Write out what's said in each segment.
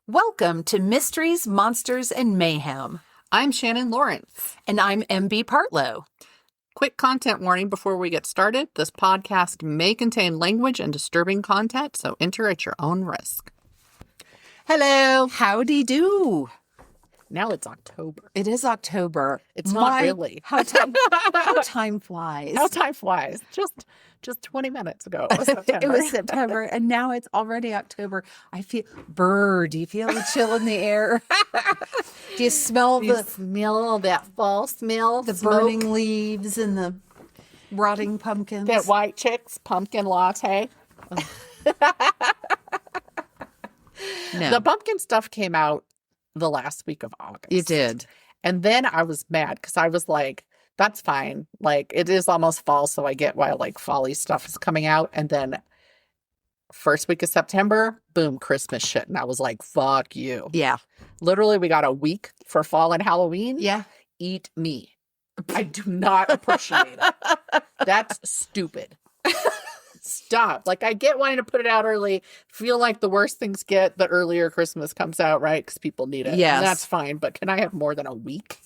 Welcome to Mysteries, Monsters, and Mayhem. I'm Shannon Lawrence. And I'm MB Partlow. Quick content warning before we get started. This podcast may contain language and disturbing content, so enter at your own risk. Hello. Howdy do. Now it's October. It is October. It's not really. How time flies. How time flies. Just 20 minutes ago. It was September. It was September, and now it's already October. I feel, Burr, do you feel the chill in the air? Do you smell smell that fall smell? The burning leaves and the rotting pumpkins? That White Chicks pumpkin latte. No. The pumpkin stuff came out the last week of August. You did. And then I was mad because I was like, that's fine. Like, it is almost fall, so I get why, like, fall-y stuff is coming out. And then first week of September, boom, Christmas shit. And I was like, fuck you. Yeah. Literally, we got a week for fall and Halloween. Yeah. Eat me. I do not appreciate it. That's stupid. Stop. Like, I get wanting to put it out early. Feel like the worse things get, the earlier Christmas comes out, right? Because people need it. Yes. And that's fine. But can I have more than a week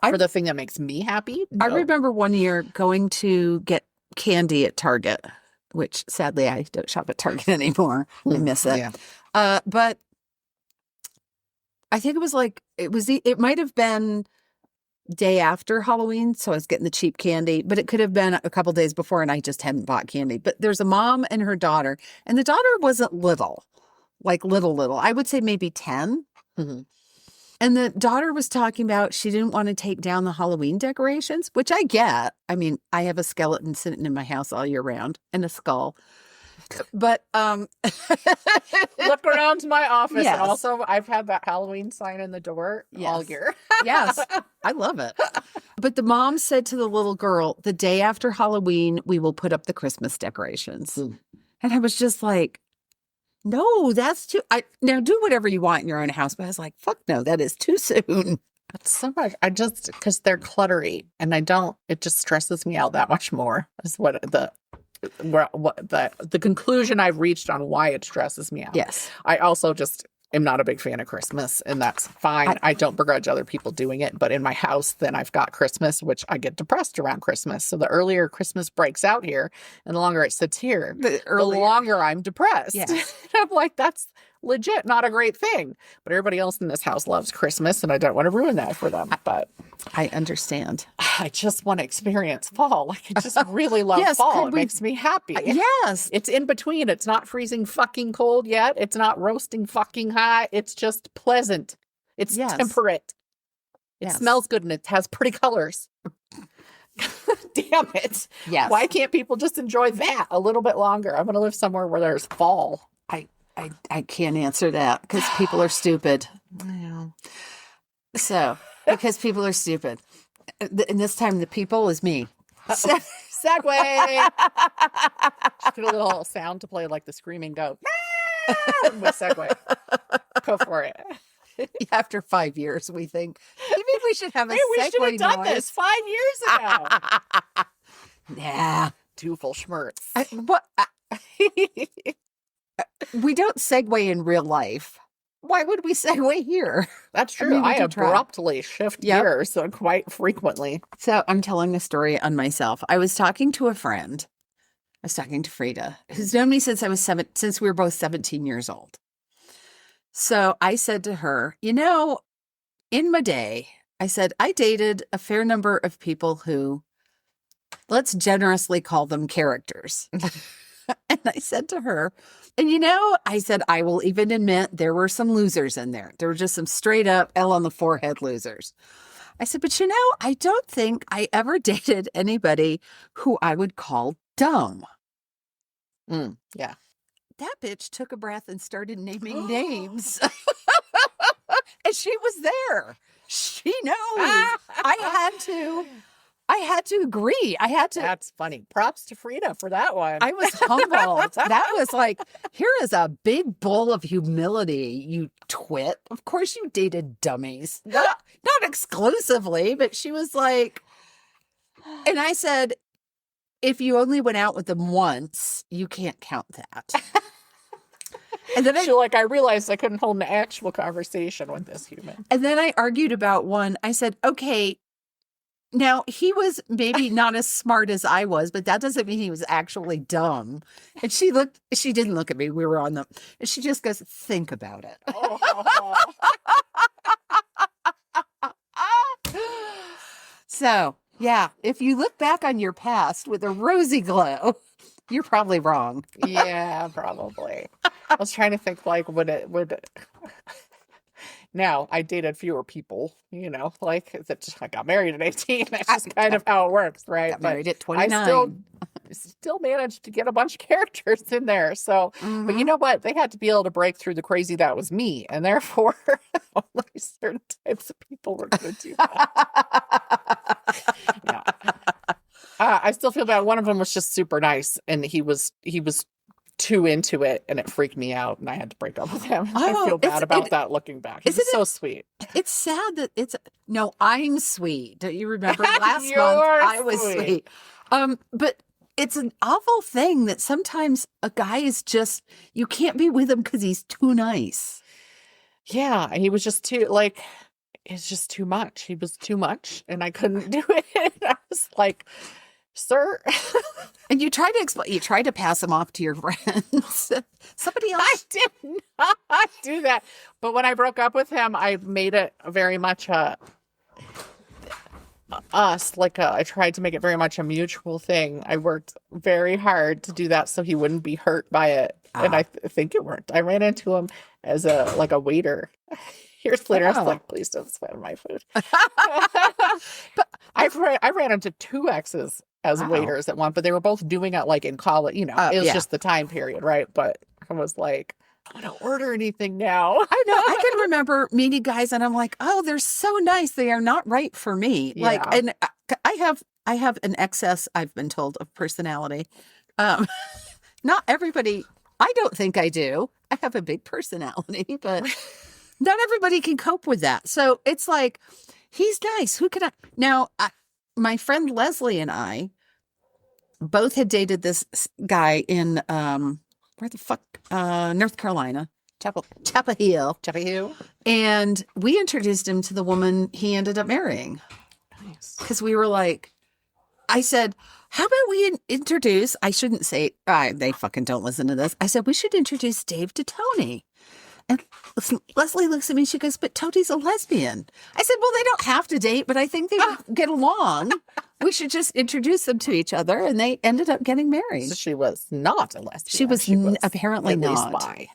for the thing that makes me happy? No. I remember one year going to get candy at Target, which sadly I don't shop at Target anymore. I miss it. Yeah. But I think it might have been day after Halloween, so I was getting the cheap candy, but it could have been a couple days before and I just hadn't bought candy. But there's a mom and her daughter, and the daughter wasn't little, like little. I would say maybe 10. Mm-hmm. And the daughter was talking about she didn't want to take down the Halloween decorations, which I get. I mean, I have a skeleton sitting in my house all year round and a skull. But look around to my office. Yes. And also, I've had that Halloween sign in the door all year. Yes, I love it. But the mom said to the little girl, the day after Halloween, we will put up the Christmas decorations. And I was just like, no, that's too. Now do whatever you want in your own house. But I was like, fuck no, that is too soon. That's so much. Because they're cluttery, and it just stresses me out that much more. Is what the conclusion I've reached on why it stresses me out. Yes. I also just am not a big fan of Christmas, and that's fine. I don't begrudge other people doing it, but in my house, then I've got Christmas, which I get depressed around Christmas. So the earlier Christmas breaks out here, and the longer it sits here, the longer I'm depressed. Yes. I'm like, that's legit not a great thing. But everybody else in this house loves Christmas, and I don't want to ruin that for them. But I understand. I just want to experience fall. Like, I just really love Yes, fall. It makes me happy. Yes. It's in between. It's not freezing fucking cold yet. It's not roasting fucking hot. It's just pleasant. It's temperate. It smells good, and it has pretty colors. Damn it. Yes. Why can't people just enjoy that a little bit longer? I'm going to live somewhere where there's fall. I can't answer that because people are stupid. Yeah. So, because people are stupid. And this time the people is me. Segue. Just get a little sound to play like the screaming goat. With segue. Go for it. After 5 years, we think, maybe we should have a segue we should have done noise. this 5 years ago. Nah. Dooful schmerz. We don't segue in real life. Why would we segue here? That's true. I abruptly shift gears quite frequently. So I'm telling a story on myself. I was talking to a friend. I was talking to Frida, who's known me since since we were both 17 years old. So I said to her, in my day, I said, I dated a fair number of people who, let's generously call them characters. And I said to her, and I said, I will even admit there were some losers in there. There were just some straight up L on the forehead losers. I said, but I don't think I ever dated anybody who I would call dumb. Yeah. That bitch took a breath and started naming names. And she was there. She knows. I had to agree. That's funny. Props to Frida for that one. I was humbled. That was like, here is a big bowl of humility, you twit. Of course you dated dummies. Not exclusively, but she was like, and I said, if you only went out with them once, you can't count that. And then I realized I couldn't hold an actual conversation with this human. And then I argued about one. I said, okay, now he was maybe not as smart as I was, but that doesn't mean he was actually dumb. And she didn't look at me. We were on them. And she just goes, think about it. Oh. So, yeah, if you look back on your past with a rosy glow, you're probably wrong. Yeah, probably. I was trying to think, like, now I dated fewer people, like I got married at 18. That's just kind of how it works, right? Got married at But I 29. still managed to get a bunch of characters in there. So, but you know what? They had to be able to break through the crazy that was me, and therefore, only certain types of people were going to do that. Yeah. I still feel bad. One of them was just super nice, and he was too into it, and it freaked me out, and I had to break up with him. I feel bad about that looking back. He's so sweet. It's sad that no, I'm sweet. Don't you remember last month I was sweet? But it's an awful thing that sometimes a guy is just, you can't be with him because he's too nice. Yeah, he was just too, like, it's just too much. He was too much, and I couldn't do it. I was like, sir. And you tried to explain, you tried to pass him off to your friends. Somebody else. I did not do that. But when I broke up with him, I made it very much us. I tried to make it very much a mutual thing. I worked very hard to do that so he wouldn't be hurt by it. And I think it worked. I ran into him as a waiter. Years later, I was like, please don't spend my food. But I ran into two exes as waiters at one, but they were both doing it like in college, it was just the time period, right? But I was like, I don't order anything now. I know. I can remember meeting guys and I'm like, oh, they're so nice. They are not right for me. Yeah. Like, and I have an excess, I've been told, of personality. Not everybody, I don't think I do. I have a big personality, but not everybody can cope with that. So it's like, he's nice. Who can I? Now, my friend Leslie and I both had dated this guy in, where the fuck? North Carolina. Chapel Hill. Chapel Hill. And we introduced him to the woman he ended up marrying. Nice. Because we were like, I said, how about we introduce, I shouldn't say, they fucking don't listen to this. I said, we should introduce Dave to Tony. And Leslie looks at me, she goes, but Tony's a lesbian. I said, well, they don't have to date, but I think they would get along. We should just introduce them to each other. And they ended up getting married. So she was not a lesbian. She was apparently not. Bi.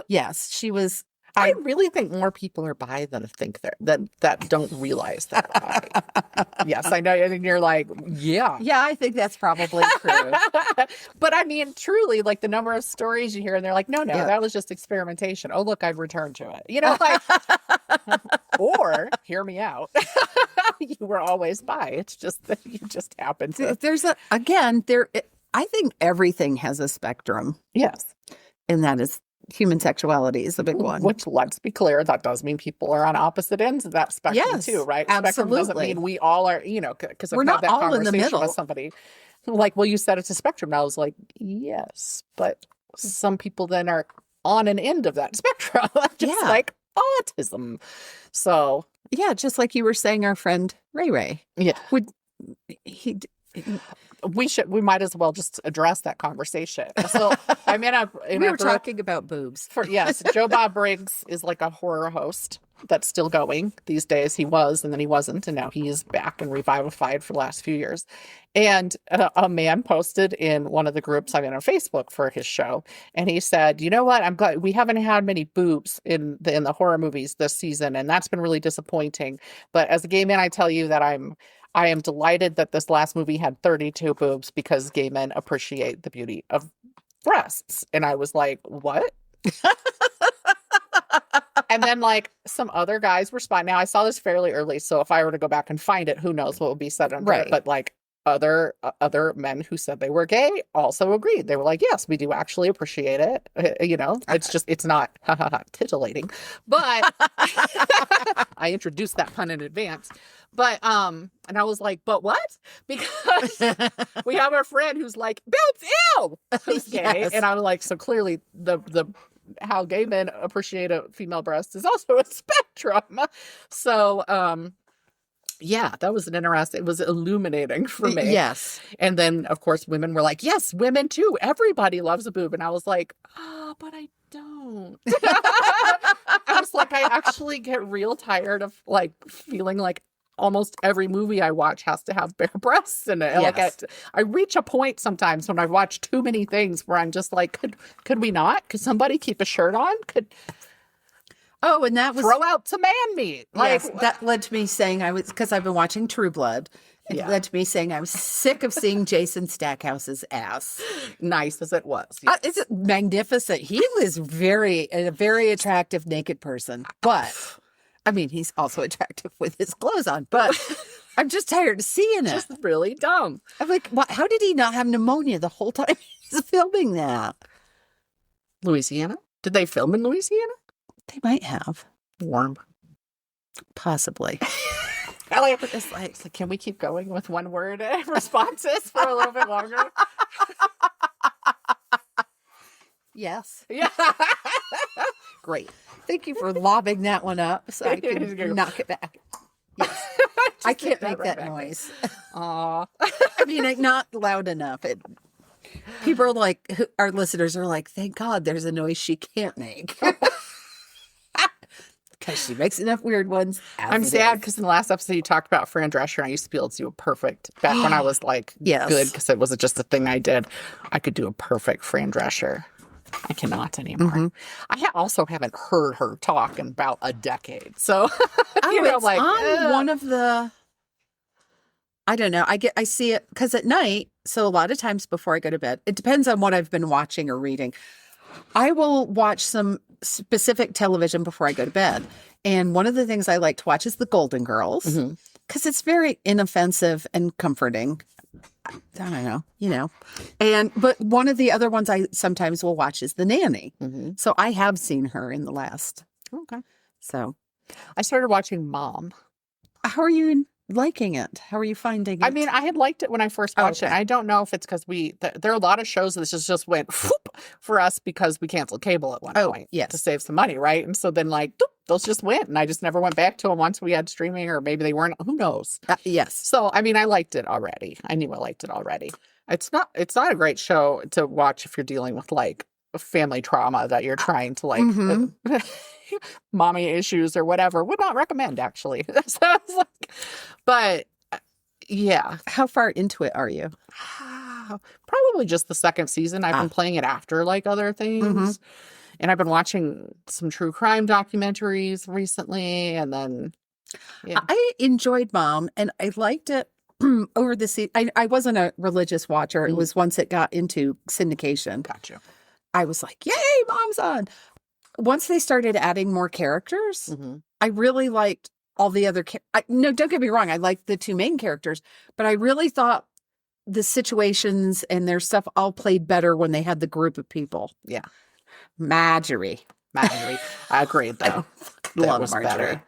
Yes, she was. I really think more people are bi than think that don't realize they're bi. Yes, I know. And you're like, yeah. Yeah, I think that's probably true. But I mean, truly, like the number of stories you hear, and they're like, no, that was just experimentation. Oh, look, I've returned to it. Or hear me out. You were always bi. It's just that you just happened to. I think everything has a spectrum. Yes. And that is human sexuality is the big one. Which, let's be clear, that does mean people are on opposite ends of that spectrum too, right? Absolutely. Spectrum doesn't mean we all are, because we're not all in the middle with somebody. Like, well, you said it's a spectrum. And I was like, yes, but some people then are on an end of that spectrum, just like autism. So yeah, just like you were saying, our friend Ray. Yeah, we might as well just address that conversation. So we were talking about boobs. Yes, Joe Bob Briggs is like a horror host that's still going these days. He was, and then he wasn't, and now he is back and revivified for the last few years. And a man posted in one of the groups I'm in on Facebook for his show, and he said, "You know what? I'm glad we haven't had many boobs in the horror movies this season, and that's been really disappointing. But as a gay man, I tell you that I am delighted that this last movie had 32 boobs because gay men appreciate the beauty of breasts." And I was like, what? And then like some other guys respond. Now I saw this fairly early, so if I were to go back and find it, who knows what would be said under it. But like other men who said they were gay also agreed. They were like, yes, we do actually appreciate it. It's not titillating, but I introduced that pun in advance. But and I was like, but what? Because we have a friend who's like, boobs, ew, who's gay. Yes. And I'm like, so clearly the how gay men appreciate a female breast is also a spectrum. So, yeah, that was it was illuminating for me. Yes. And then, of course, women were like, yes, women too. Everybody loves a boob. And I was like, oh, but I don't. I was like, I actually get real tired of like feeling like almost every movie I watch has to have bare breasts in it. Yes. Like I reach a point sometimes when I watch too many things where I'm just like, could we not? Could somebody keep a shirt on? Oh, and that was throw out some man meat. Like, yes, that led to me saying because I've been watching True Blood. It led to me saying I was sick of seeing Jason Stackhouse's ass. Nice as it was. Yes. It's magnificent. He was a very attractive naked person, but I mean, he's also attractive with his clothes on, but I'm just tired of seeing it. Just really dumb. I'm like, how did he not have pneumonia the whole time he's filming that? Louisiana? Did they film in Louisiana? They might have. Warm. Possibly. It's like, can we keep going with one word responses for a little bit longer? Yes. Yeah. Great. Thank you for lobbing that one up so I can knock it back. Yes. I can't make that noise. Aw. I mean, not loud enough. People are like, our listeners are like, thank God there's a noise she can't make. Because she makes enough weird ones. I'm sad because in the last episode you talked about Fran Drescher and I used to be able to do a perfect, back when I was like good because it wasn't just a thing I did. I could do a perfect Fran Drescher. I cannot anymore. Mm-hmm. I also haven't heard her talk in about a decade. So, it's like on one of the, I don't know. I see it because at night, so a lot of times before I go to bed, it depends on what I've been watching or reading. I will watch some specific television before I go to bed. And one of the things I like to watch is The Golden Girls because it's very inoffensive and comforting. I don't know, but one of the other ones I sometimes will watch is The Nanny. Mm-hmm. So I have seen her in the last. Okay. So I started watching Mom. How are you liking it? How are you finding it? I mean, I had liked it when I first watched it. I don't know if it's because there are a lot of shows that just went whoop for us because we canceled cable at one point to save some money, right? And so then like those just went, and I just never went back to them once we had streaming, or maybe they weren't. Who knows? Yes. So I mean, I liked it already. I knew I liked it already. It's not a great show to watch if you're dealing with like family trauma that you're trying to like. Mommy issues or whatever. Would not recommend actually. So it's like, but yeah. How far into it are you? Probably just the second season. I've been playing it after like other things. And I've been watching some true crime documentaries recently. And then I enjoyed Mom and I liked it over the season. I wasn't a religious watcher. It was once it got into syndication. Gotcha. I was like, yay, Mom's on. Once they started adding more characters, I really liked all the other. No, don't get me wrong. I liked the two main characters, but I really thought the situations and their stuff all played better when they had the group of people. Yeah. Marjorie. I agreed though. Love Marjorie.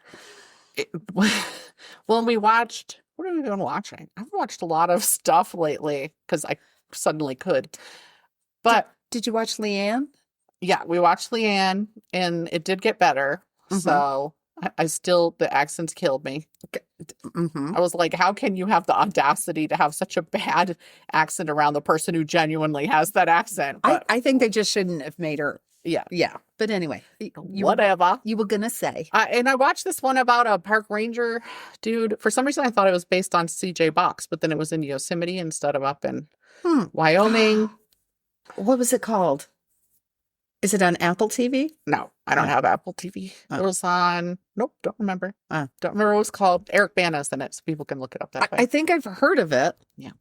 Well, we watched, what have we been watching? I've watched a lot of stuff lately because I suddenly could. But did you watch Leanne? Yeah, we watched Leanne, and it did get better. So I still, the accents killed me. I was like, how can you have the audacity to have such a bad accent around the person who genuinely has that accent? But, I think they just shouldn't have made her. Yeah. But anyway, whatever. You were going to say. And I watched this one about a park ranger dude. For some reason, I thought it was based on C.J. Box, but then it was in Yosemite instead of up in Wyoming. What was it called? Is it on Apple TV? No, I don't have Apple TV. It was on, don't remember. Don't remember what it was called. Eric Bana's in it, so people can look it up that way. I think I've heard of it. Yeah.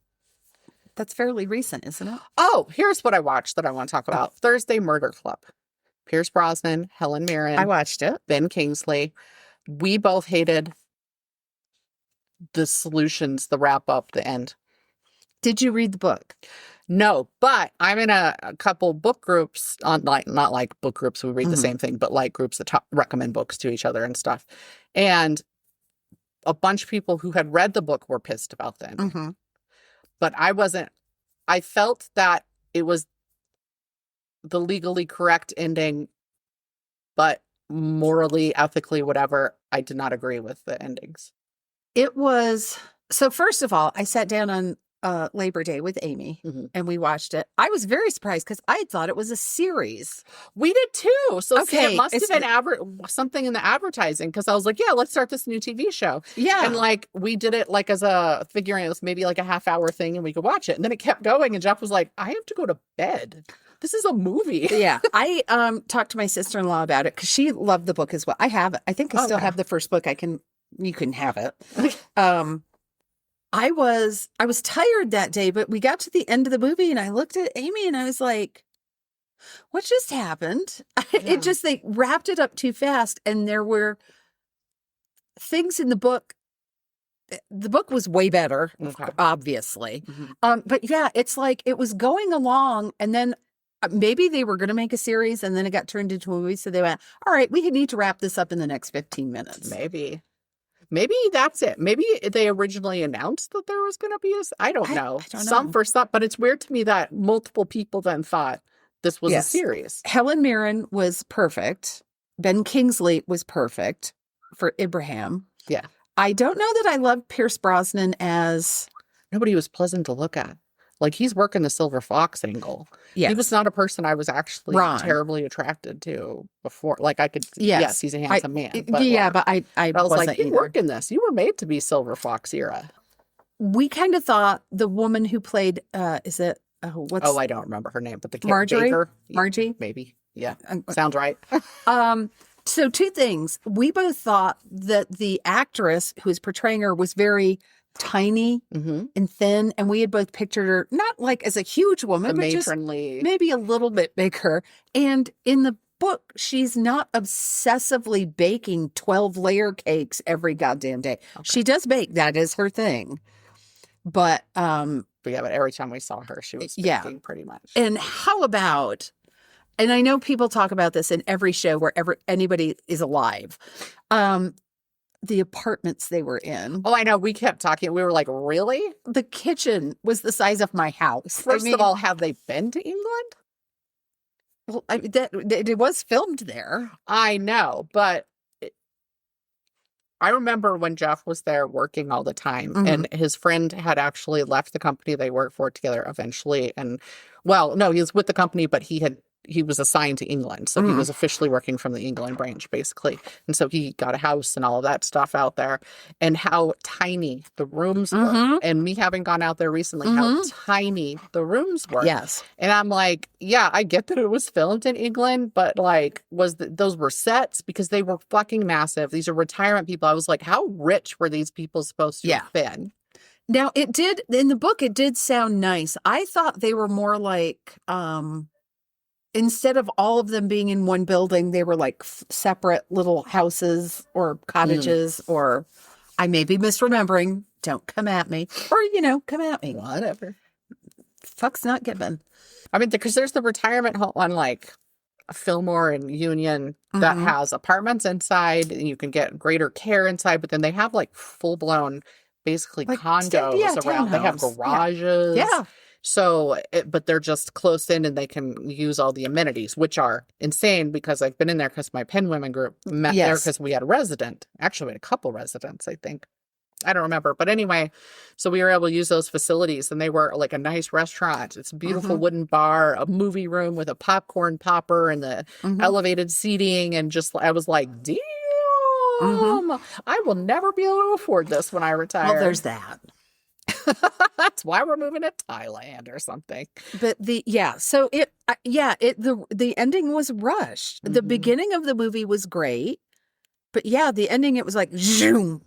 That's fairly recent, isn't it? Oh, here's what I watched that I want to talk about. Thursday Murder Club. Pierce Brosnan, Helen Mirren. I watched it. Ben Kingsley. We both hated the solutions, the wrap up, the end. Did you read the book? No, but I'm in a couple book groups on not like book groups we read the same thing, but like groups that recommend books to each other and stuff. And a bunch of people who had read the book were pissed about them. But I wasn't. I felt that it was the legally correct ending but morally, ethically, whatever, I did not agree with the endings. It was, so first of all, I sat down on Labor Day with Amy and we watched it. I was very surprised because I thought it was a series. We did too. So see, Okay, it must have been something in the advertising, because I was like, yeah, let's start this new TV show. Yeah. And like we did it like as a figuring it was maybe like a half-hour thing and we could watch it. And then it kept going and Jeff was like, I have to go to bed. This is a movie. Yeah. I talked to my sister-in-law about it because she loved the book as well. I have it. I think I still have the first book. You can have it. I was tired that day, but we got to the end of the movie and I looked at Amy and I was like, what just happened? Yeah. They wrapped it up too fast. And there were things in the book. The book was way better, obviously. But yeah, it's like it was going along and then maybe they were going to make a series and then it got turned into a movie. So they went, all right, we need to wrap this up in the next 15 minutes. Maybe that's it. Maybe they originally announced that there was going to be I don't know. I don't know. But it's weird to me that multiple people then thought this was a series. Helen Mirren was perfect. Ben Kingsley was perfect for Ibrahim. Yeah. I don't know that I love Pierce Brosnan as... Nobody was pleasant to look at. Like, he's working the Silver Fox angle. Yes. He was not a person I was actually terribly attracted to before. Like, I could... Yes, he's a handsome man. But but I was wasn't like, you work in this. You were made to be Silver Fox era. We kind of thought the woman who played... is it... I don't remember her name, but the Margie? Maybe. Yeah. Sounds right. So two things. We both thought that the actress who was portraying her was very tiny and thin, and we had both pictured her not like as a huge woman, but matronly, just maybe a little bit bigger. And in the book, she's not obsessively baking 12-layer cakes every goddamn day. Okay. She does bake. That is her thing. But but every time we saw her, she was baking pretty much. And how about... And I know people talk about this in every show wherever anybody is alive. The apartments they were in. Oh, I know. We kept talking. We were like, really? The kitchen was the size of my house. First of all, have they been to England? Well, it was filmed there. I know, but I remember when Jeff was there working all the time, and his friend had actually left the company they worked for together eventually. And well, no, he was with the company, but he was assigned to England. So he was officially working from the England branch, basically. And so he got a house and all of that stuff out there. And how tiny the rooms were. And me having gone out there recently, how tiny the rooms were. Yes. And I'm like, yeah, I get that it was filmed in England, but like, those were sets? Because they were fucking massive. These are retirement people. I was like, how rich were these people supposed to have been? Now, in the book, it did sound nice. I thought they were more like... instead of all of them being in one building, they were like separate little houses or cottages, or I may be misremembering. Don't come at me. Or, come at me. Whatever. Fuck's not given. I mean, because there's the retirement home on like Fillmore and Union that has apartments inside, and you can get greater care inside, but then they have like full-blown, basically like condos around. They have garages. Yeah. So, but they're just close in and they can use all the amenities, which are insane because I've been in there because my Penn Women group met there because we had a resident. Actually, we had a couple residents, I think. I don't remember. But anyway, so we were able to use those facilities, and they were like a nice restaurant. It's a beautiful wooden bar, a movie room with a popcorn popper and the elevated seating. And just, I was like, damn, I will never be able to afford this when I retire. Well, there's that. That's why we're moving to Thailand or something. But the ending was rushed. The beginning of the movie was great, but the ending, it was like zoom.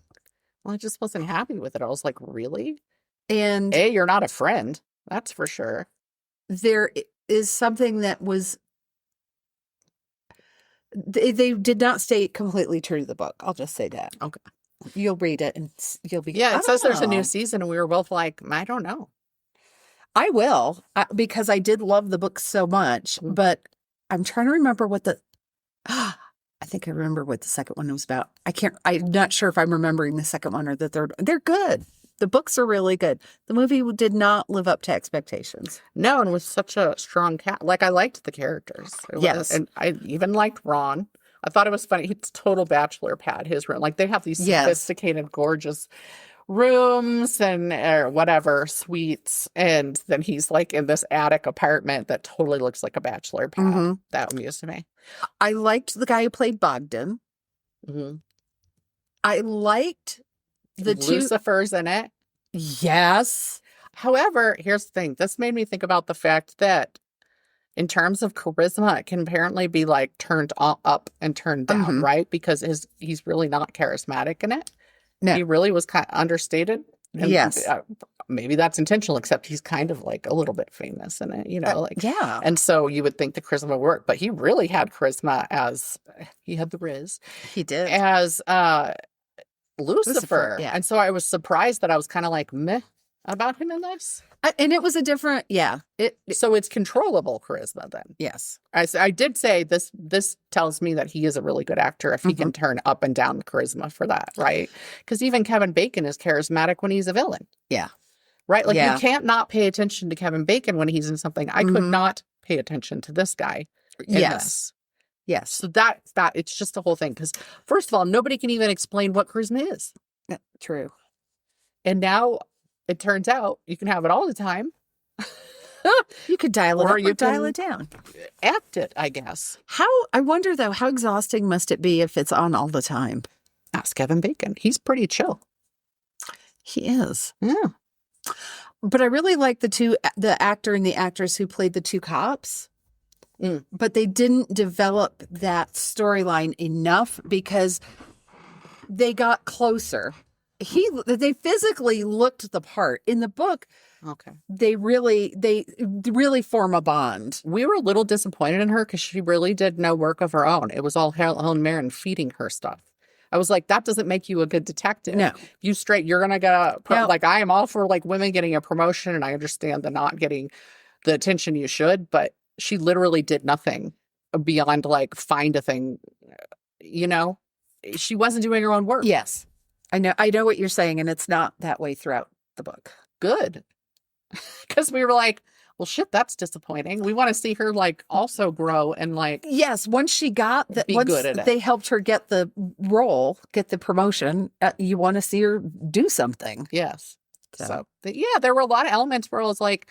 Well, I just wasn't happy with it. I was like, really? And you're not a friend. That's for sure. There is something that was. They did not stay completely true to the book. I'll just say that. Okay. You'll read it and you'll be... Yeah, it says there's a new season, and we were both like, I don't know. I will, because I did love the book so much, but I'm trying to remember what I think I remember what the second one was about. I'm not sure if I'm remembering the second one or the third. They're good. The books are really good. The movie did not live up to expectations. No, and it was such a strong cast. Like, I liked the characters. And I even liked Ron. I thought it was funny. It's total bachelor pad, his room. Like they have these Yes. sophisticated, gorgeous rooms and or whatever suites, and then he's like in this attic apartment that totally looks like a bachelor pad. Mhm. That amused me. I liked the guy who played Bogdan. Mm-hmm. I liked the two. Lucifer's in it. Yes. However, here's the thing. This made me think about the fact that in terms of charisma, it can apparently be like turned up and turned down, Mhm. right? Because he's really not charismatic in it. No. He really was kind of understated. And Yes. maybe that's intentional, except he's kind of like a little bit famous in it, like. Yeah. And so you would think the charisma would work, but he really had charisma as he had the Riz He did. as Lucifer. yeah. And so I was surprised that I was kind of like meh about him in this. And it was a different, So it's controllable charisma then. yes. I did say this tells me that he is a really good actor if he can turn up and down charisma for that, right? Because even Kevin Bacon is charismatic when he's a villain. Yeah. Right? Like Yeah. you can't not pay attention to Kevin Bacon when he's in something. I could not pay attention to this guy. in Yes. this. Yes. So that it's just the whole thing. Because first of all, nobody can even explain what charisma is. Yeah, true. And now it turns out you can have it all the time. You could dial it Or up you or dial can- it down. Act it, I guess. I wonder though, how exhausting must it be if it's on all the time? Ask Kevin Bacon. He's pretty chill. He is. Yeah. But I really like the actor and the actress who played the two cops. Mm. But they didn't develop that storyline enough because they got closer. They physically looked the part. In the book, Okay. they really form a bond. We were a little disappointed in her because she really did no work of her own. It was all Helen Mirren feeding her stuff. I was like, that doesn't make you a good detective. No. You're going to get No. like, I am all for like women getting a promotion, and I understand the not getting the attention you should, but she literally did nothing beyond like find a thing, She wasn't doing her own work. Yes. I know what you're saying, and it's not that way throughout the book. Good. Because we were like, well, shit, that's disappointing. We want to see her like also grow and like Yes, once she got that, Be once good at it. they helped her get the role, get the promotion, you want to see her do something. yes. So. There were a lot of elements where I was like,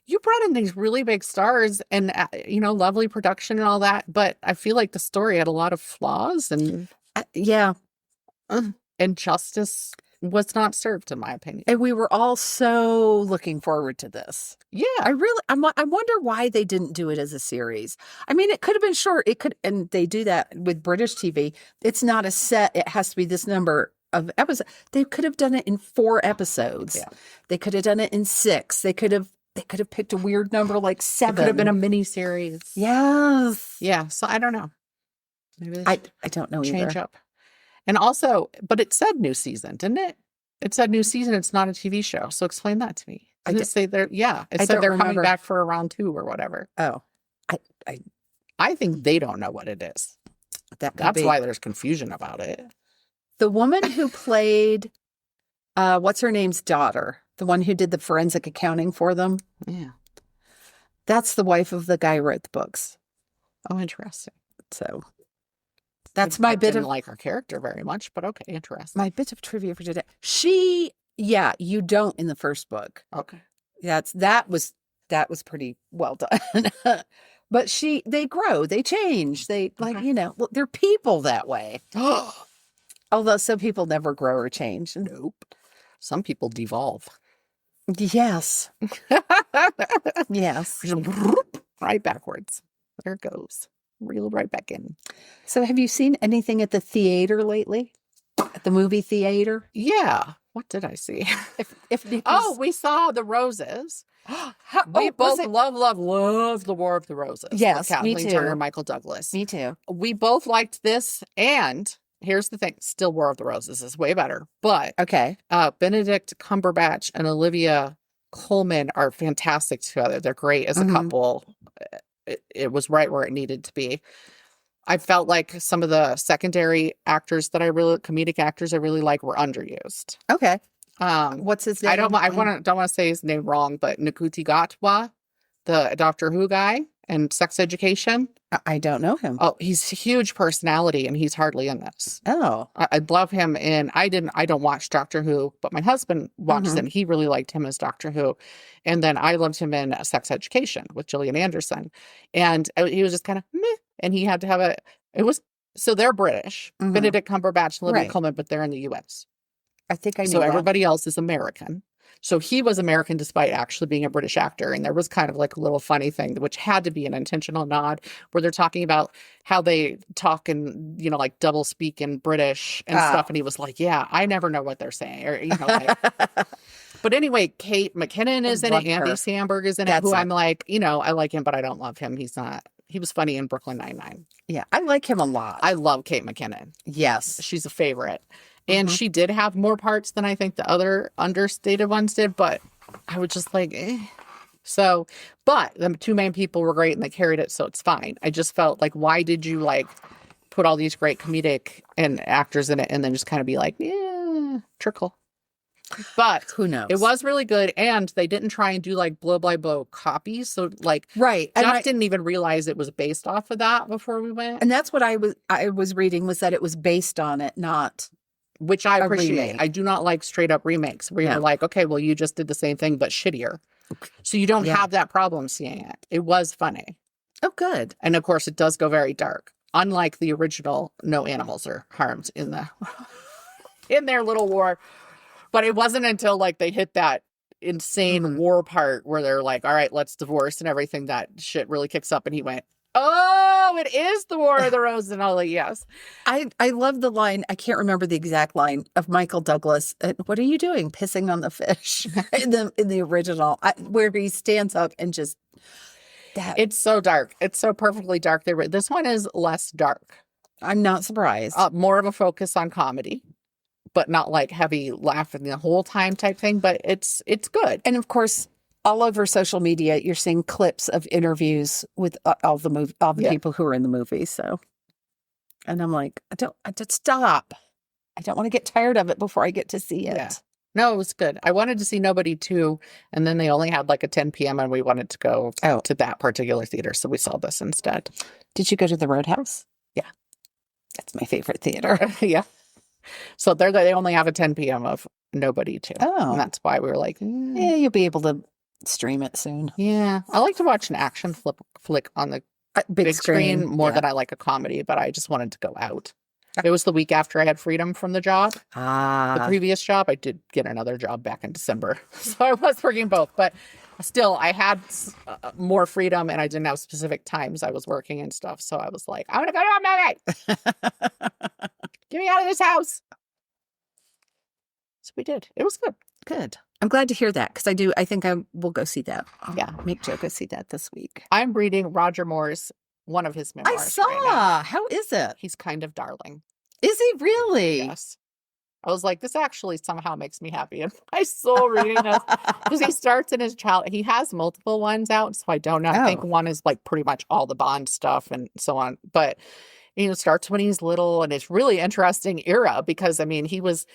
you brought in these really big stars and lovely production and all that, but I feel like the story had a lot of flaws and Yeah, justice was not served, in my opinion. and we were all so looking forward to this. Yeah. I wonder why they didn't do it as a series. I mean, it could have been short. It could, and they do that with British TV. It's not a set. It has to be this number of episodes. They could have done it in 4 episodes. Yeah. They could have done it in 6. They could have picked a weird number like 7. It could have been a mini series. Yes. Yeah. So I don't know. Maybe they I should don't know change either. up. And also, but it said new season, didn't it? It said new season. It's not a TV show. So explain that to me. Did it say they're, yeah. It I said don't they're coming remember. back for a round 2 or whatever. Oh, I think they don't know what it is. that could That's be. why there's confusion about it. The woman who played, what's her name's daughter, the one who did the forensic accounting for them. Yeah. That's the wife of the guy who wrote the books. Oh, interesting. So that's my I bit didn't of like her character very much, but okay, interesting. my bit of trivia for today. You don't in the first book. Okay. That was pretty well done. But they grow, they change, they they're people that way. Although some people never grow or change. Nope. Some people devolve. Yes. Yes. Right backwards. There it goes. Reel right back in. So have you seen anything at the theater lately? At the movie theater? Yeah. What did I see? If Nick We saw The Roses. We both love The War of the Roses. with Yes, me Kathleen too. Turner and Michael Douglas. Me too. We both liked this, and here's the thing. Still War of the Roses is way better. But Okay. Benedict Cumberbatch and Olivia Colman are fantastic together. They're great as a Mhm. couple. It was right where it needed to be. I felt like some of the secondary actors comedic actors I really like were underused. Okay. Um, What's his name? I don't want to say his name wrong, but Nkuti Gatwa, the Doctor Who guy, and Sex Education. I don't know him. Oh, he's a huge personality and he's hardly in this. Oh. I love him. And I don't watch Doctor Who, but my husband watches him. He really liked him as Doctor Who. And then I loved him in Sex Education with Gillian Anderson. And he was just kind of meh. And he had to have so they're British, Benedict Cumberbatch and Olivia Colman, but they're in the US. I think I knew So that. everybody else is American. So he was American despite actually being a British actor. And there was kind of like a little funny thing, which had to be an intentional nod, where they're talking about how they talk and, you know, like double speak in British and stuff. And he was like, yeah, I never know what they're saying. Or, you know, like. But anyway, Kate McKinnon is in it. Andy Samberg is in it, who I'm like, you know, I like him, but I don't love him. He was funny in Brooklyn Nine-Nine. Yeah, I like him a lot. I love Kate McKinnon. Yes. She's a favorite. And she did have more parts than I think the other understated ones did, but I was just like, eh. So, but the two main people were great and they carried it, so it's fine. I just felt like, why did you like put all these great comedic and actors in it and then just kind of be like, yeah, trickle. But who knows? It was really good, and they didn't try and do like blow by blow copies. So like, right, Jeff didn't even realize it was based off of that before we went. And that's what I was reading, was that it was based on it, not. Which I appreciate. I do not like straight up remakes where you're like, okay, well, you just did the same thing, but shittier. So you don't have that problem seeing it. It was funny. Oh, good. And of course, it does go very dark. Unlike the original, no animals are harmed in their little war. But it wasn't until like they hit that insane war part where they're like, all right, let's divorce and everything, that shit really kicks up. And he went, oh, it is the War of the Roses. And all like, yes. I love the line. I can't remember the exact line of Michael Douglas. What are you doing? Pissing on the fish in the original, where he stands up and just. It's so dark. It's so perfectly dark. This one is less dark. I'm not surprised. More of a focus on comedy, but not like heavy laughing the whole time type thing. But it's good. And of course, all over social media, you're seeing clips of interviews with all the people who are in the movie. So, and I'm like, I don't stop. I don't want to get tired of it before I get to see it. Yeah. No, it was good. I wanted to see Nobody too, and then they only had like a 10 p.m. and we wanted to go to that particular theater, so we saw this instead. Did you go to the Roadhouse? Yeah, that's my favorite theater. Yeah. So they only have a 10 p.m. of Nobody too. Oh, and that's why we were like, yeah, you'll be able to stream it soon. Yeah, I like to watch an action flick on the big screen more than I like a comedy, but I just wanted to go out. It was the week after I had freedom from the job. The previous job, I did get another job back in December. So I was working both, but still I had more freedom and I didn't have specific times I was working and stuff. So I was like, I want to go to a movie. Get me out of this house. So we did. It was good. Good. I'm glad to hear that, because I think I will go see that. Yeah. Make Joe go see that this week. I'm reading Roger Moore's, one of his memoirs. I saw. Right, how is it? He's kind of darling. Is he really? Yes. I was like, this actually somehow makes me happy. And I still reading this because he starts in his child. He has multiple ones out, so I don't know. I think one is like pretty much all the Bond stuff and so on. But it starts when he's little, and it's really interesting era because I mean he was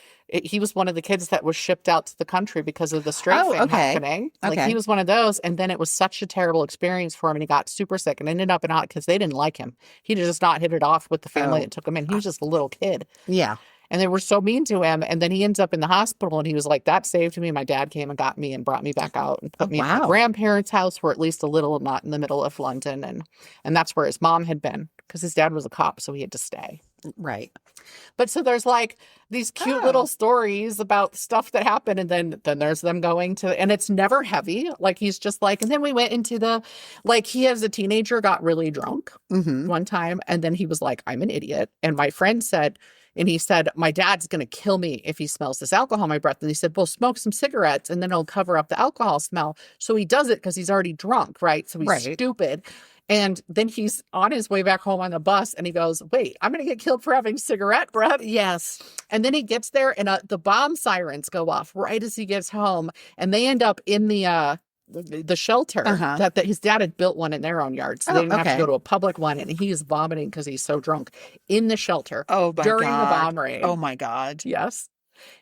one of the kids that was shipped out to the country because of the straight thing happening. Like he was one of those, and then it was such a terrible experience for him, and he got super sick and ended up in out because they didn't like him. He did just not hit it off with the family that took him in. He was just a little kid. Yeah. And they were so mean to him. And then he ends up in the hospital and he was like, that saved me. My dad came and got me and brought me back out and put me in my grandparents' house, for at least a little, not in the middle of London. And that's where his mom had been because his dad was a cop. So he had to stay. Right. But so there's like these cute little stories about stuff that happened. And then there's them going to, and it's never heavy. Like he's just like, and then we went into he as a teenager got really drunk one time. And then he was like, I'm an idiot. And my friend said, and he said, my dad's going to kill me if he smells this alcohol in my breath. And he said, well, smoke some cigarettes and then it'll cover up the alcohol smell. So he does it because he's already drunk, right? So he's stupid. And then he's on his way back home on the bus and he goes, wait, I'm going to get killed for having cigarette breath. Yes. And then he gets there and the bomb sirens go off right as he gets home. And they end up in the shelter that his dad had built one in their own yard. So they didn't have to go to a public one. And he is vomiting because he's so drunk in the shelter during the bomb raid. Oh my God. Yes.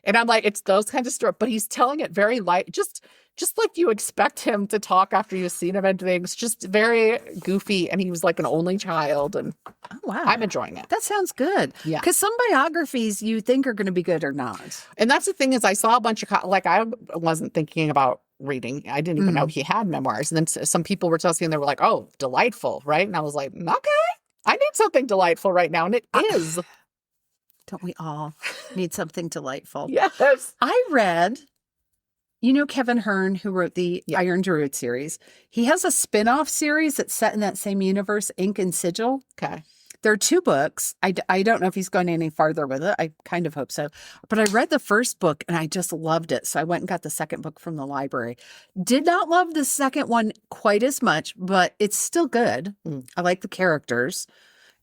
And I'm like, it's those kinds of stories, but he's telling it very light, just just like you expect him to talk after you've seen him and things, just very goofy. And he was like an only child. And Oh, wow. I'm enjoying it. That sounds good. Yeah. Because some biographies you think are going to be good or not. And that's the thing is I saw a bunch of, like, I wasn't thinking about reading. I didn't even know he had memoirs. And then some people were telling me, and they were like, oh, delightful, right? And I was like, okay, I need something delightful right now. And it is. Don't we all need something delightful? Yes. I read, Kevin Hearn, who wrote the Iron Druid series. He has a spin-off series that's set in that same universe, Ink and Sigil. Okay. There are 2 books. I don't know if he's going any farther with it. I kind of hope so. But I read the first book and I just loved it. So I went and got the second book from the library. Did not love the second one quite as much, but it's still good. I like the characters.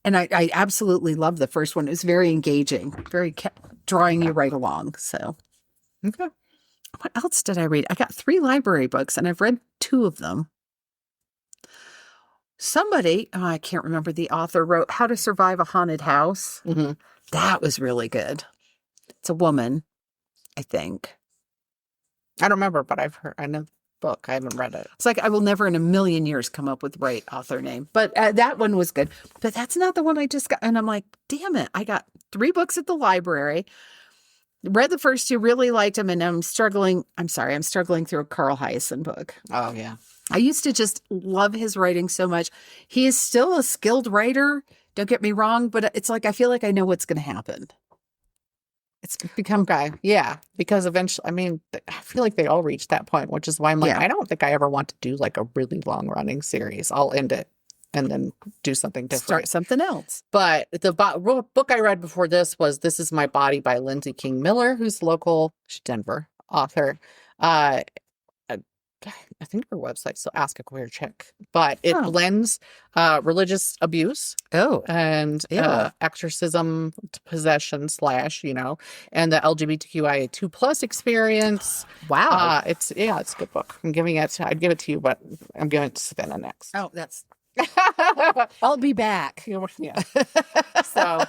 And I absolutely love the first one. It was very engaging, very drawing you right along. So, Okay. What else did I read? I got 3 library books and I've read 2 of them. Somebody, I can't remember the author, wrote How to Survive a Haunted House. Mm-hmm. That was really good. It's a woman, I think. I don't remember, but I know the book. I haven't read it. It's like I will never in a million years come up with the right author name. But that one was good. But that's not the one I just got. And I'm like, damn it. I got 3 books at the library. Read the first 2, really liked them. And I'm struggling through a Carl Hiaasen book. Oh, yeah. I used to just love his writing so much. He is still a skilled writer. Don't get me wrong, but it's like I feel like I know what's going to happen. It's become Yeah, because eventually, I mean, I feel like they all reach that point, which is why I'm like, I don't think I ever want to do like a really long running series. I'll end it and then do something different. Start something else. But the book I read before this was This Is My Body by Lindsay King Miller, who's local Denver author. I think her website, so Ask a Queer Chick. But it blends religious abuse and exorcism, possession / and the LGBTQIA2 plus experience. Wow. It's a good book. I'd give it to you, but I'm giving it to Savannah next. Oh, that's I'll be back. Yeah. So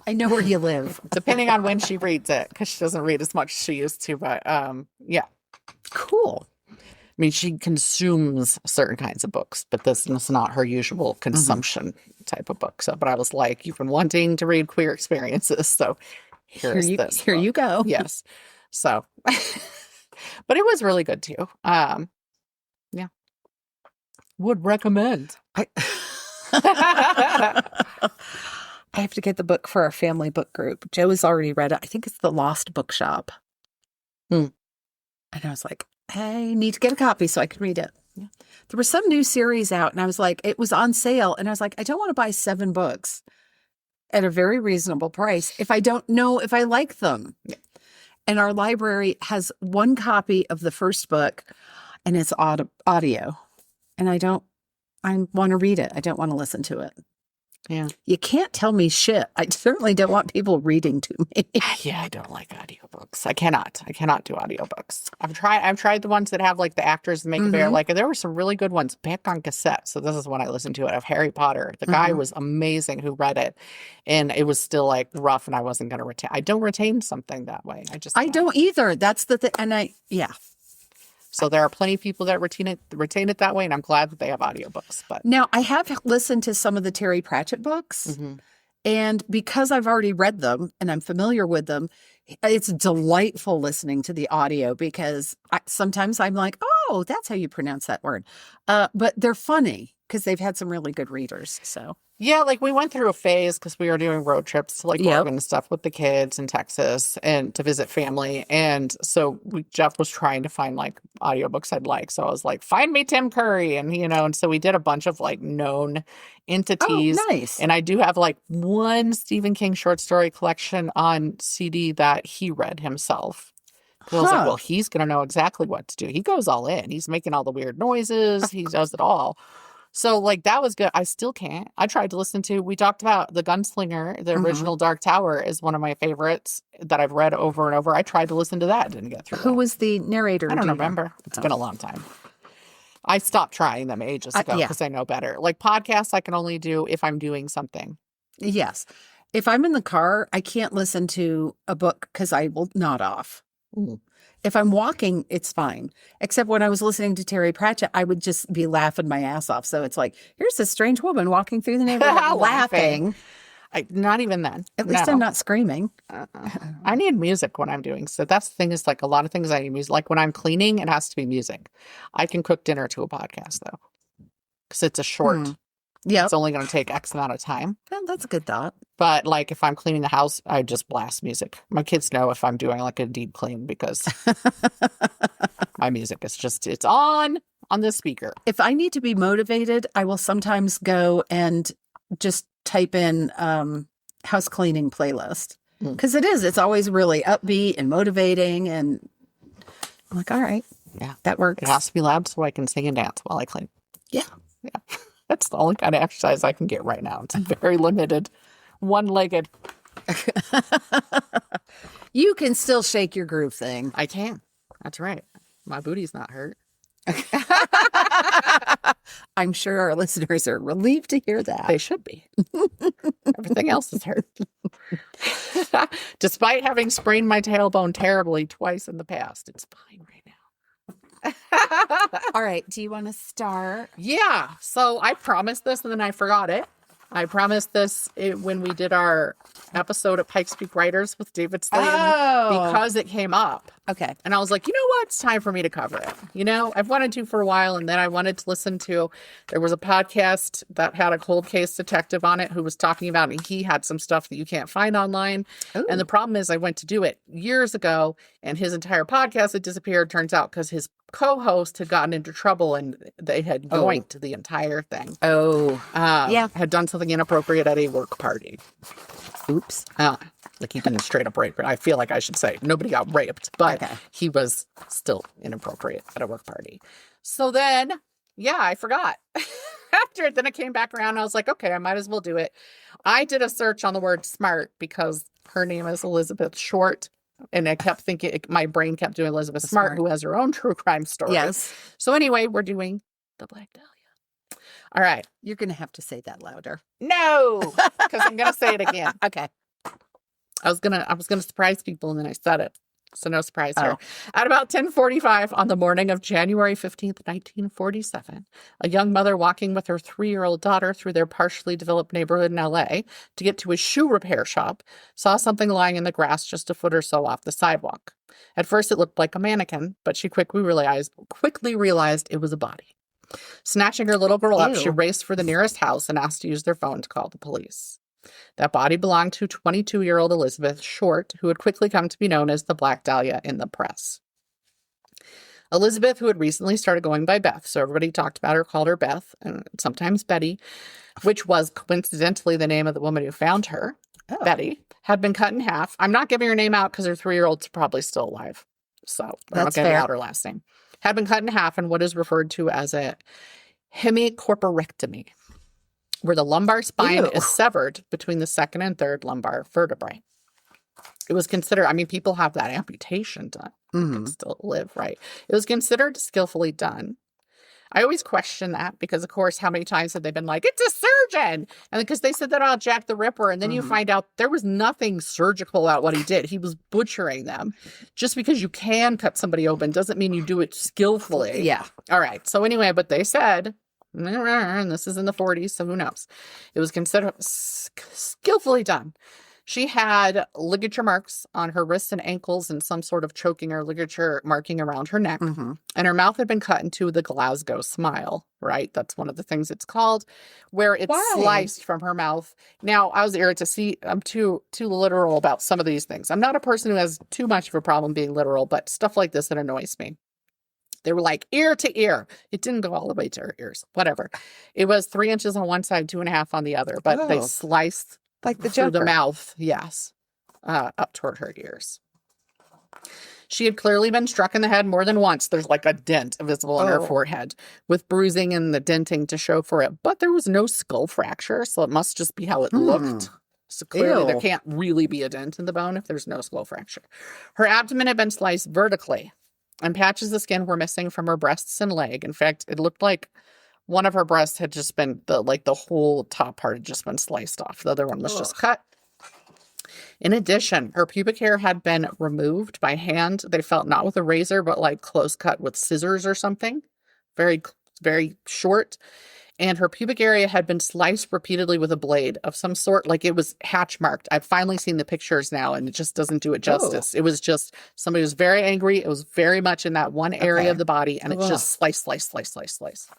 I know where you live. depending on when she reads it, because she doesn't read as much as she used to, but yeah. Cool. I mean, she consumes certain kinds of books, but this is not her usual consumption type of book. So, but I was like, you've been wanting to read queer experiences, so here's this. Here you go. Yes. So, but it was really good too. Yeah. Would recommend. I have to get the book for our family book group. Joe has already read it. I think it's The Lost Bookshop. And I was like, I need to get a copy so I can read it. Yeah. There was some new series out and I was like, it was on sale. And I was like, I don't want to buy 7 books at a very reasonable price if I don't know if I like them. Yeah. And our library has 1 copy of the first book and it's audio. And I want to read it. I don't want to listen to it. Yeah. You can't tell me shit. I certainly don't want people reading to me. Yeah, I don't like audiobooks. I cannot do audiobooks. I've tried the ones that have like the actors make it bear. Like there were some really good ones back on cassette. So this is when I listened to it of Harry Potter. The guy was amazing who read it. And it was still like rough and I wasn't going to retain. I don't retain something that way. I don't either. That's the thing. And So there are plenty of people that retain it that way, and I'm glad that they have audiobooks. But now I have listened to some of the Terry Pratchett books, and because I've already read them and I'm familiar with them, it's delightful listening to the audio because sometimes I'm like, oh, that's how you pronounce that word. But they're funny because they've had some really good readers. So yeah, like we went through a phase because we were doing road trips to like Oregon and stuff with the kids in Texas and to visit family. And so Jeff was trying to find like audiobooks I'd like. So I was like, find me Tim Curry. And, and so we did a bunch of like known entities. Oh, nice. And I do have like 1 Stephen King short story collection on CD that he read himself. I was like, well, he's going to know exactly what to do. He goes all in. He's making all the weird noises. He does it all. So, like, that was good. I still can't. I tried to listen to, we talked about The Gunslinger, the original Dark Tower is one of my favorites that I've read over and over. I tried to listen to that. Didn't get through. Who was the narrator? I don't remember. It's been a long time. I stopped trying them ages ago because I know better. Like, podcasts I can only do if I'm doing something. Yes. If I'm in the car, I can't listen to a book because I will nod off. Mm. If I'm walking, it's fine. Except when I was listening to Terry Pratchett, I would just be laughing my ass off. So it's like, here's this strange woman walking through the neighborhood laughing. Not even then. At least No. I'm not screaming. I need music when I'm doing. So that's the thing is like a lot of things I need music. Like when I'm cleaning, it has to be music. I can cook dinner to a podcast though. Because it's a short. Yeah. It's only going to take X amount of time. Well, that's a good thought. But like if I'm cleaning the house, I just blast music. My kids know if I'm doing like a deep clean because my music is just, it's on the speaker. If I need to be motivated, I will sometimes go and just type in house cleaning playlist. Because it's always really upbeat and motivating. And I'm like, all right. Yeah. That works. It has to be loud so I can sing and dance while I clean. Yeah. Yeah. That's the only kind of exercise I can get right now. It's very limited. One-legged. You can still shake your groove thing. I can. That's right. My booty's not hurt. I'm sure our listeners are relieved to hear that. They should be. Everything else is hurt. Despite having sprained my tailbone terribly twice in the past, it's fine right now. All right. Do you want to start? Yeah. So I promised this and then I forgot it. I promised this when we did our episode at Pikes Peak Writers with David Slayton because it came up. Okay. And I was like, you know what? It's time for me to cover it. You know, I've wanted to for a while. And then I wanted to listen to, there was a podcast that had a cold case detective on it who was talking about, and he had some stuff that you can't find online. Ooh. And the problem is I went to do it years ago and his entire podcast had disappeared, turns out, because his co-host had gotten into trouble and they had yoinked the entire thing. Yeah. Had done something inappropriate at a work party. Oops. Like he didn't straight up rape her. I feel like I should say nobody got raped, but he was still inappropriate at a work party. So then, yeah, I forgot. Then it came back around. I was like, okay, I might as well do it. I did a search on the word smart because her name is Elizabeth Short. And I kept thinking, my brain kept doing Elizabeth Smart, who has her own true crime story. Yes. So anyway, we're doing the Black Dahlia. All right. You're going to have to say that louder. No, because I'm going to say it again. Okay. I was gonna surprise people, and then I said it. So no surprise here. At about 10:45 on the morning of January 15th, 1947, a young mother walking with her 3-year-old daughter through their partially developed neighborhood in LA to get to a shoe repair shop saw something lying in the grass just a foot or so off the sidewalk. At first, it looked like a mannequin, but she quickly realized it was a body. Snatching her little girl up, she raced for the nearest house and asked to use their phone to call the police. That body belonged to 22-year-old Elizabeth Short, who had quickly come to be known as the Black Dahlia in the press. Elizabeth, who had recently started going by Beth, so everybody talked about her, called her Beth, and sometimes Betty, which was coincidentally the name of the woman who found her, Betty, had been cut in half. I'm not giving her name out because her 3-year-old's probably still alive, so I'm not giving out her last name. Had been cut in half in what is referred to as a hemicorporectomy, where the lumbar spine is severed between the second and third lumbar vertebrae. It was considered, people have that amputation done. Can still live, right? It was considered skillfully done. I always question that because, of course, how many times have they been like, it's a surgeon? And because they said that about Jack the Ripper, and then you find out there was nothing surgical about what he did. He was butchering them. Just because you can cut somebody open doesn't mean you do it skillfully. Yeah. All right. So anyway, but they said, and this is in the 40s, so who knows? It was considered skillfully done. She had ligature marks on her wrists and ankles and some sort of choking or ligature marking around her neck. And her mouth had been cut into the Glasgow smile, right? That's one of the things it's called, where it's sliced from her mouth. Now, I was irritated to see, I'm too literal about some of these things. I'm not a person who has too much of a problem being literal, but stuff like this that annoys me. They were like ear to ear. It didn't go all the way to her ears. Whatever. It was 3 inches on one side, 2.5 on the other. But they sliced like the through Joker. the mouth. Yes. Up toward her ears. She had clearly been struck in the head more than once. There's like a dent visible in her forehead with bruising and the denting to show for it. But there was no skull fracture. So it must just be how it looked. So clearly there can't really be a dent in the bone if there's no skull fracture. Her abdomen had been sliced vertically. And patches of skin were missing from her breasts and leg. In fact, it looked like one of her breasts had just been, the whole top part had just been sliced off. The other one was just cut. In addition, her pubic hair had been removed by hand. They felt not with a razor, but like close cut with scissors or something. Very, very short. And her pubic area had been sliced repeatedly with a blade of some sort. Like it was hatch marked. I've finally seen the pictures now, and it just doesn't do it justice. It was just somebody was very angry. It was very much in that one area of the body, and it's just slice, slice, slice, slice, slice.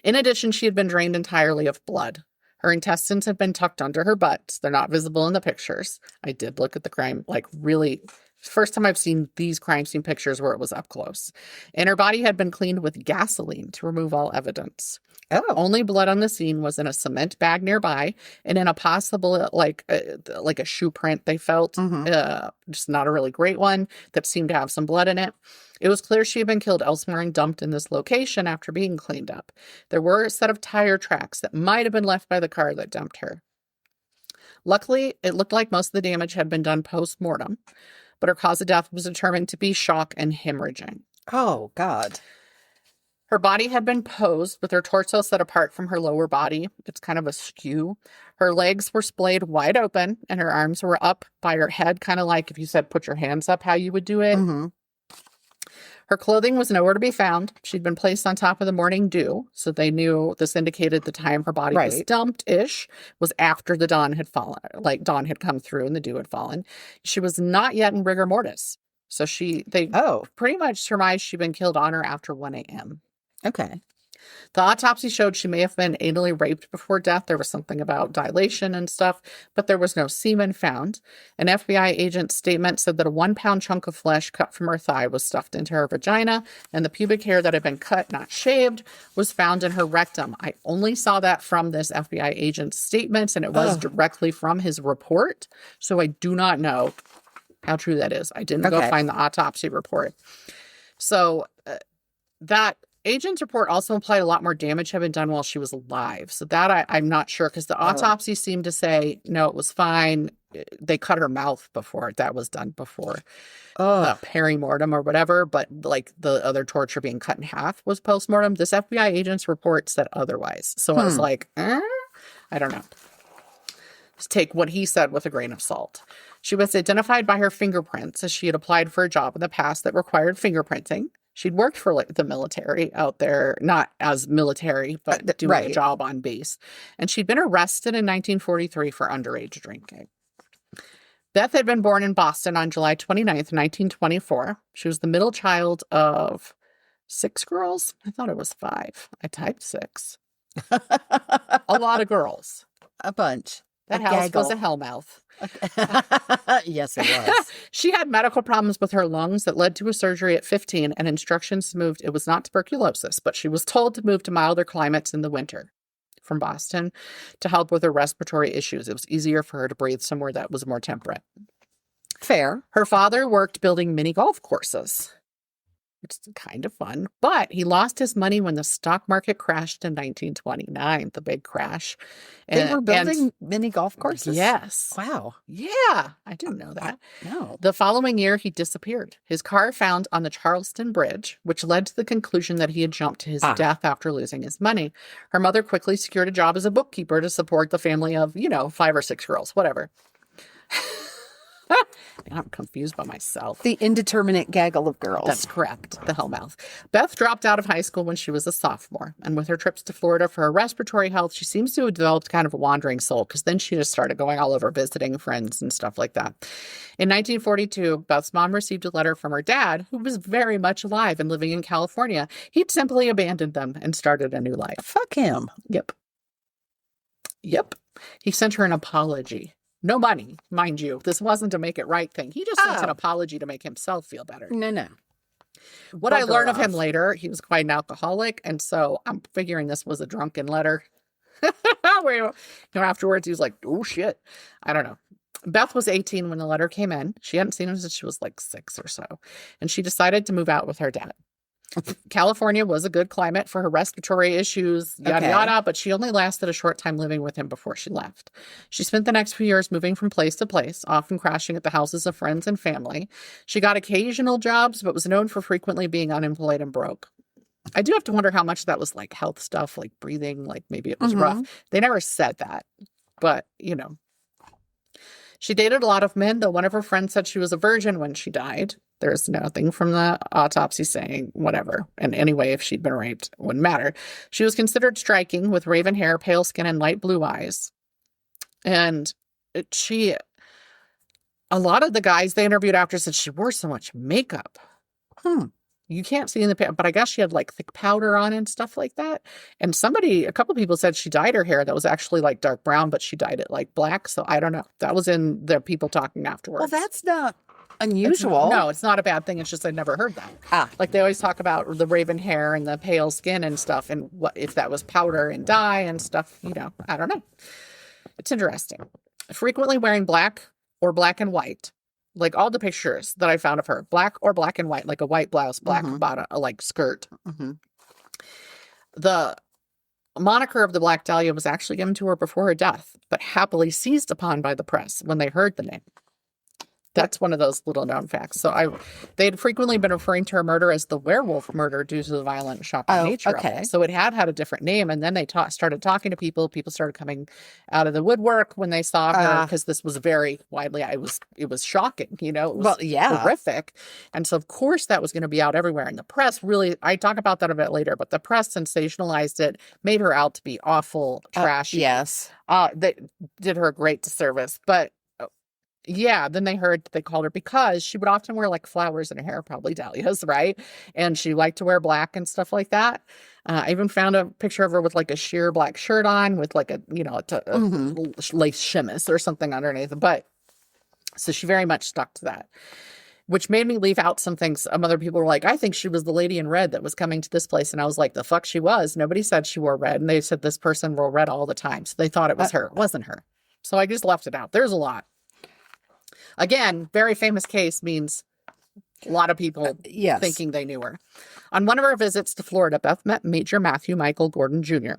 In addition, she had been drained entirely of blood. Her intestines had been tucked under her butt. They're not visible in the pictures. I did look at the crime, like really, first time I've seen these crime scene pictures where it was up close. And her body had been cleaned with gasoline to remove all evidence. Only blood on the scene was in a cement bag nearby and in a possible, like a shoe print they felt, just not a really great one, that seemed to have some blood in it. It was clear she had been killed elsewhere and dumped in this location after being cleaned up. There were a set of tire tracks that might have been left by the car that dumped her. Luckily, it looked like most of the damage had been done post-mortem, but her cause of death was determined to be shock and hemorrhaging. Oh, God. Her body had been posed with her torso set apart from her lower body. It's kind of askew. Her legs were splayed wide open, and her arms were up by her head, kind of like if you said put your hands up, how you would do it. Her clothing was nowhere to be found. She'd been placed on top of the morning dew, so they knew this indicated the time her body was dumped-ish was after the dawn had fallen, like dawn had come through and the dew had fallen. She was not yet in rigor mortis, so they pretty much surmised she'd been killed on or after 1 a.m. Okay. The autopsy showed she may have been anally raped before death. There was something about dilation and stuff, but there was no semen found. An FBI agent's statement said that a 1-pound chunk of flesh cut from her thigh was stuffed into her vagina, and the pubic hair that had been cut, not shaved, was found in her rectum. I only saw that from this FBI agent's statements, and it was directly from his report, so I do not know how true that is. I didn't go find the autopsy report. So that agent's report also implied a lot more damage had been done while she was alive. So that I'm not sure, because the autopsy seemed to say, no, it was fine. They cut her mouth before. That was done before perimortem or whatever. But like the other torture being cut in half was postmortem. This FBI agent's report said otherwise. So I was like, I don't know. Just take what he said with a grain of salt. She was identified by her fingerprints, as she had applied for a job in the past that required fingerprinting. She'd worked for like the military out there, not as military, but doing a job on base. And she'd been arrested in 1943 for underage drinking. Beth had been born in Boston on July 29th, 1924. She was the middle child of 6 girls. I thought it was 5. I typed 6. A lot of girls. A bunch. That house was a hellmouth. Yes, it was. She had medical problems with her lungs that led to a surgery at 15, and instructions moved. It was not tuberculosis, but she was told to move to milder climates in the winter from Boston to help with her respiratory issues. It was easier for her to breathe somewhere that was more temperate. Fair. Her father worked building mini golf courses. It's kind of fun, but he lost his money when the stock market crashed in 1929, the big crash. They were building mini golf courses? Yes. Wow. Yeah, I didn't know that. No. The following year, he disappeared. His car found on the Charleston Bridge, which led to the conclusion that he had jumped to his death after losing his money. Her mother quickly secured a job as a bookkeeper to support the family of, 5 or 6 girls, whatever. I'm confused by myself. The indeterminate gaggle of girls. That's correct. The hellmouth. Beth dropped out of high school when she was a sophomore. And with her trips to Florida for her respiratory health, she seems to have developed kind of a wandering soul, because then she just started going all over visiting friends and stuff like that. In 1942, Beth's mom received a letter from her dad, who was very much alive and living in California. He'd simply abandoned them and started a new life. Fuck him. Yep. He sent her an apology. No money, mind you. This wasn't to make it right thing. He just sent an apology to make himself feel better. No. What I learned of him later, he was quite an alcoholic, and so I'm figuring this was a drunken letter. Afterwards, he was like, oh, shit. I don't know. Beth was 18 when the letter came in. She hadn't seen him since she was like 6 or so, and she decided to move out with her dad. California was a good climate for her respiratory issues, yada, yada, but she only lasted a short time living with him before she left. She spent the next few years moving from place to place, often crashing at the houses of friends and family. She got occasional jobs, but was known for frequently being unemployed and broke. I do have to wonder how much of that was like health stuff, like breathing, like maybe it was rough. They never said that, but, She dated a lot of men, though one of her friends said she was a virgin when she died. There's nothing from the autopsy saying whatever. And anyway, if she'd been raped, it wouldn't matter. She was considered striking with raven hair, pale skin, and light blue eyes. And a lot of the guys they interviewed after said she wore so much makeup. You can't see in the but I guess she had like thick powder on and stuff like that. And a couple people said she dyed her hair that was actually like dark brown, but she dyed it like black. So I don't know. That was in the people talking afterwards. Well, that's not unusual. No, it's not a bad thing. It's just I'd never heard that. Like they always talk about the raven hair and the pale skin and stuff, and what if that was powder and dye and stuff. I don't know. It's interesting. Frequently wearing black or black and white. Like all the pictures that I found of her, black or black and white, like a white blouse, black bottom, like skirt. The moniker of the Black Dahlia was actually given to her before her death, but happily seized upon by the press when they heard the name. That's one of those little known facts. So they'd frequently been referring to her murder as the werewolf murder due to the violent, shocking nature of it. So it had a different name. And then they started talking to people. People started coming out of the woodwork when they saw her because this was very widely. It was shocking, It was horrific. And so, of course, that was going to be out everywhere. And the press really, I talk about that a bit later, but the press sensationalized it, made her out to be awful, trashy. Yes. They did her a great disservice. But yeah, then they called her because she would often wear like flowers in her hair, probably dahlias, right? And she liked to wear black and stuff like that. I even found a picture of her with like a sheer black shirt on with like a lace chemise or something underneath. But so she very much stuck to that, which made me leave out some things. Some other people were like, I think she was the lady in red that was coming to this place. And I was like, the fuck she was. Nobody said she wore red. And they said this person wore red all the time. So they thought it was her. It wasn't her. So I just left it out. There's a lot. Again, very famous case means a lot of people thinking they knew her. On one of her visits to Florida, Beth met Major Matthew Michael Gordon Jr.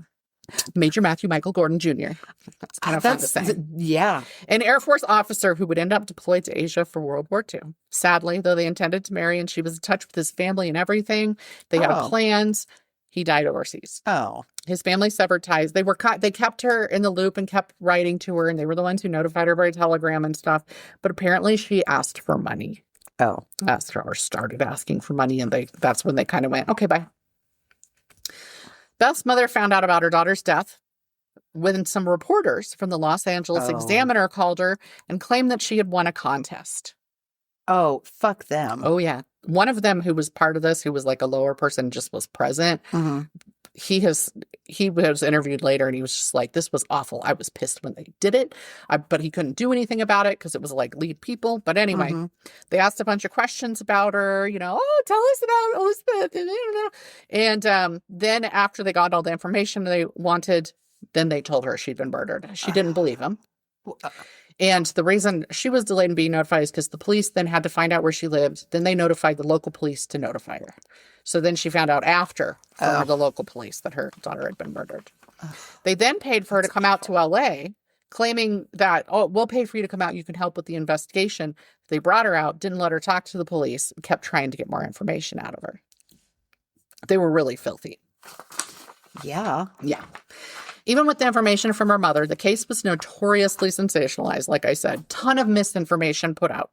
Major Matthew Michael Gordon Jr. It's kind of fun to say. An Air Force officer who would end up deployed to Asia for World War II. Sadly, though they intended to marry and she was in touch with his family and everything, they had plans. He died overseas. His family severed ties. They kept her in the loop and kept writing to her, and they were the ones who notified her by telegram and stuff. But apparently she asked for money. Started asking for money, and that's when they kind of went, okay, bye. Beth's mother found out about her daughter's death when some reporters from the Los Angeles Examiner called her and claimed that she had won a contest. Oh, fuck them. Oh, yeah. One of them who was part of this, who was like a lower person, just was present. He was interviewed later and he was just like, this was awful. I was pissed when they did it, but he couldn't do anything about it because it was like lead people. But anyway, they asked a bunch of questions about her, tell us about Elizabeth. And then after they got all the information they wanted, then they told her she'd been murdered. She didn't believe him. And the reason she was delayed in being notified is because the police then had to find out where she lived. Then they notified the local police to notify her. So then she found out after from the local police that her daughter had been murdered. They then paid for her to come out to L.A., claiming that, we'll pay for you to come out. You can help with the investigation. They brought her out, didn't let her talk to the police, kept trying to get more information out of her. They were really filthy. Yeah. Even with the information from her mother, the case was notoriously sensationalized. Like I said, ton of misinformation put out.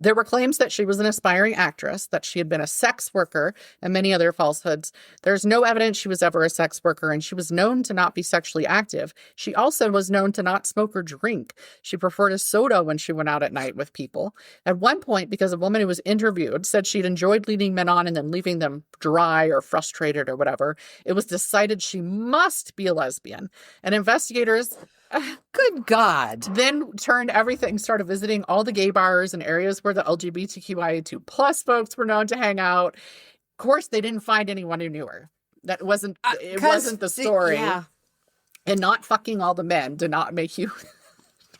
There were claims that she was an aspiring actress, that she had been a sex worker, and many other falsehoods. There's no evidence she was ever a sex worker, and she was known to not be sexually active. She also was known to not smoke or drink. She preferred a soda when she went out at night with people. At one point, because a woman who was interviewed said she'd enjoyed leading men on and then leaving them dry or frustrated or whatever, it was decided she must be a lesbian. And investigators... Good God. Then turned everything, started visiting all the gay bars and areas where the LGBTQIA2 plus folks were known to hang out. Of course, they didn't find anyone who knew her. That wasn't, it wasn't the story. And not fucking all the men did not make you...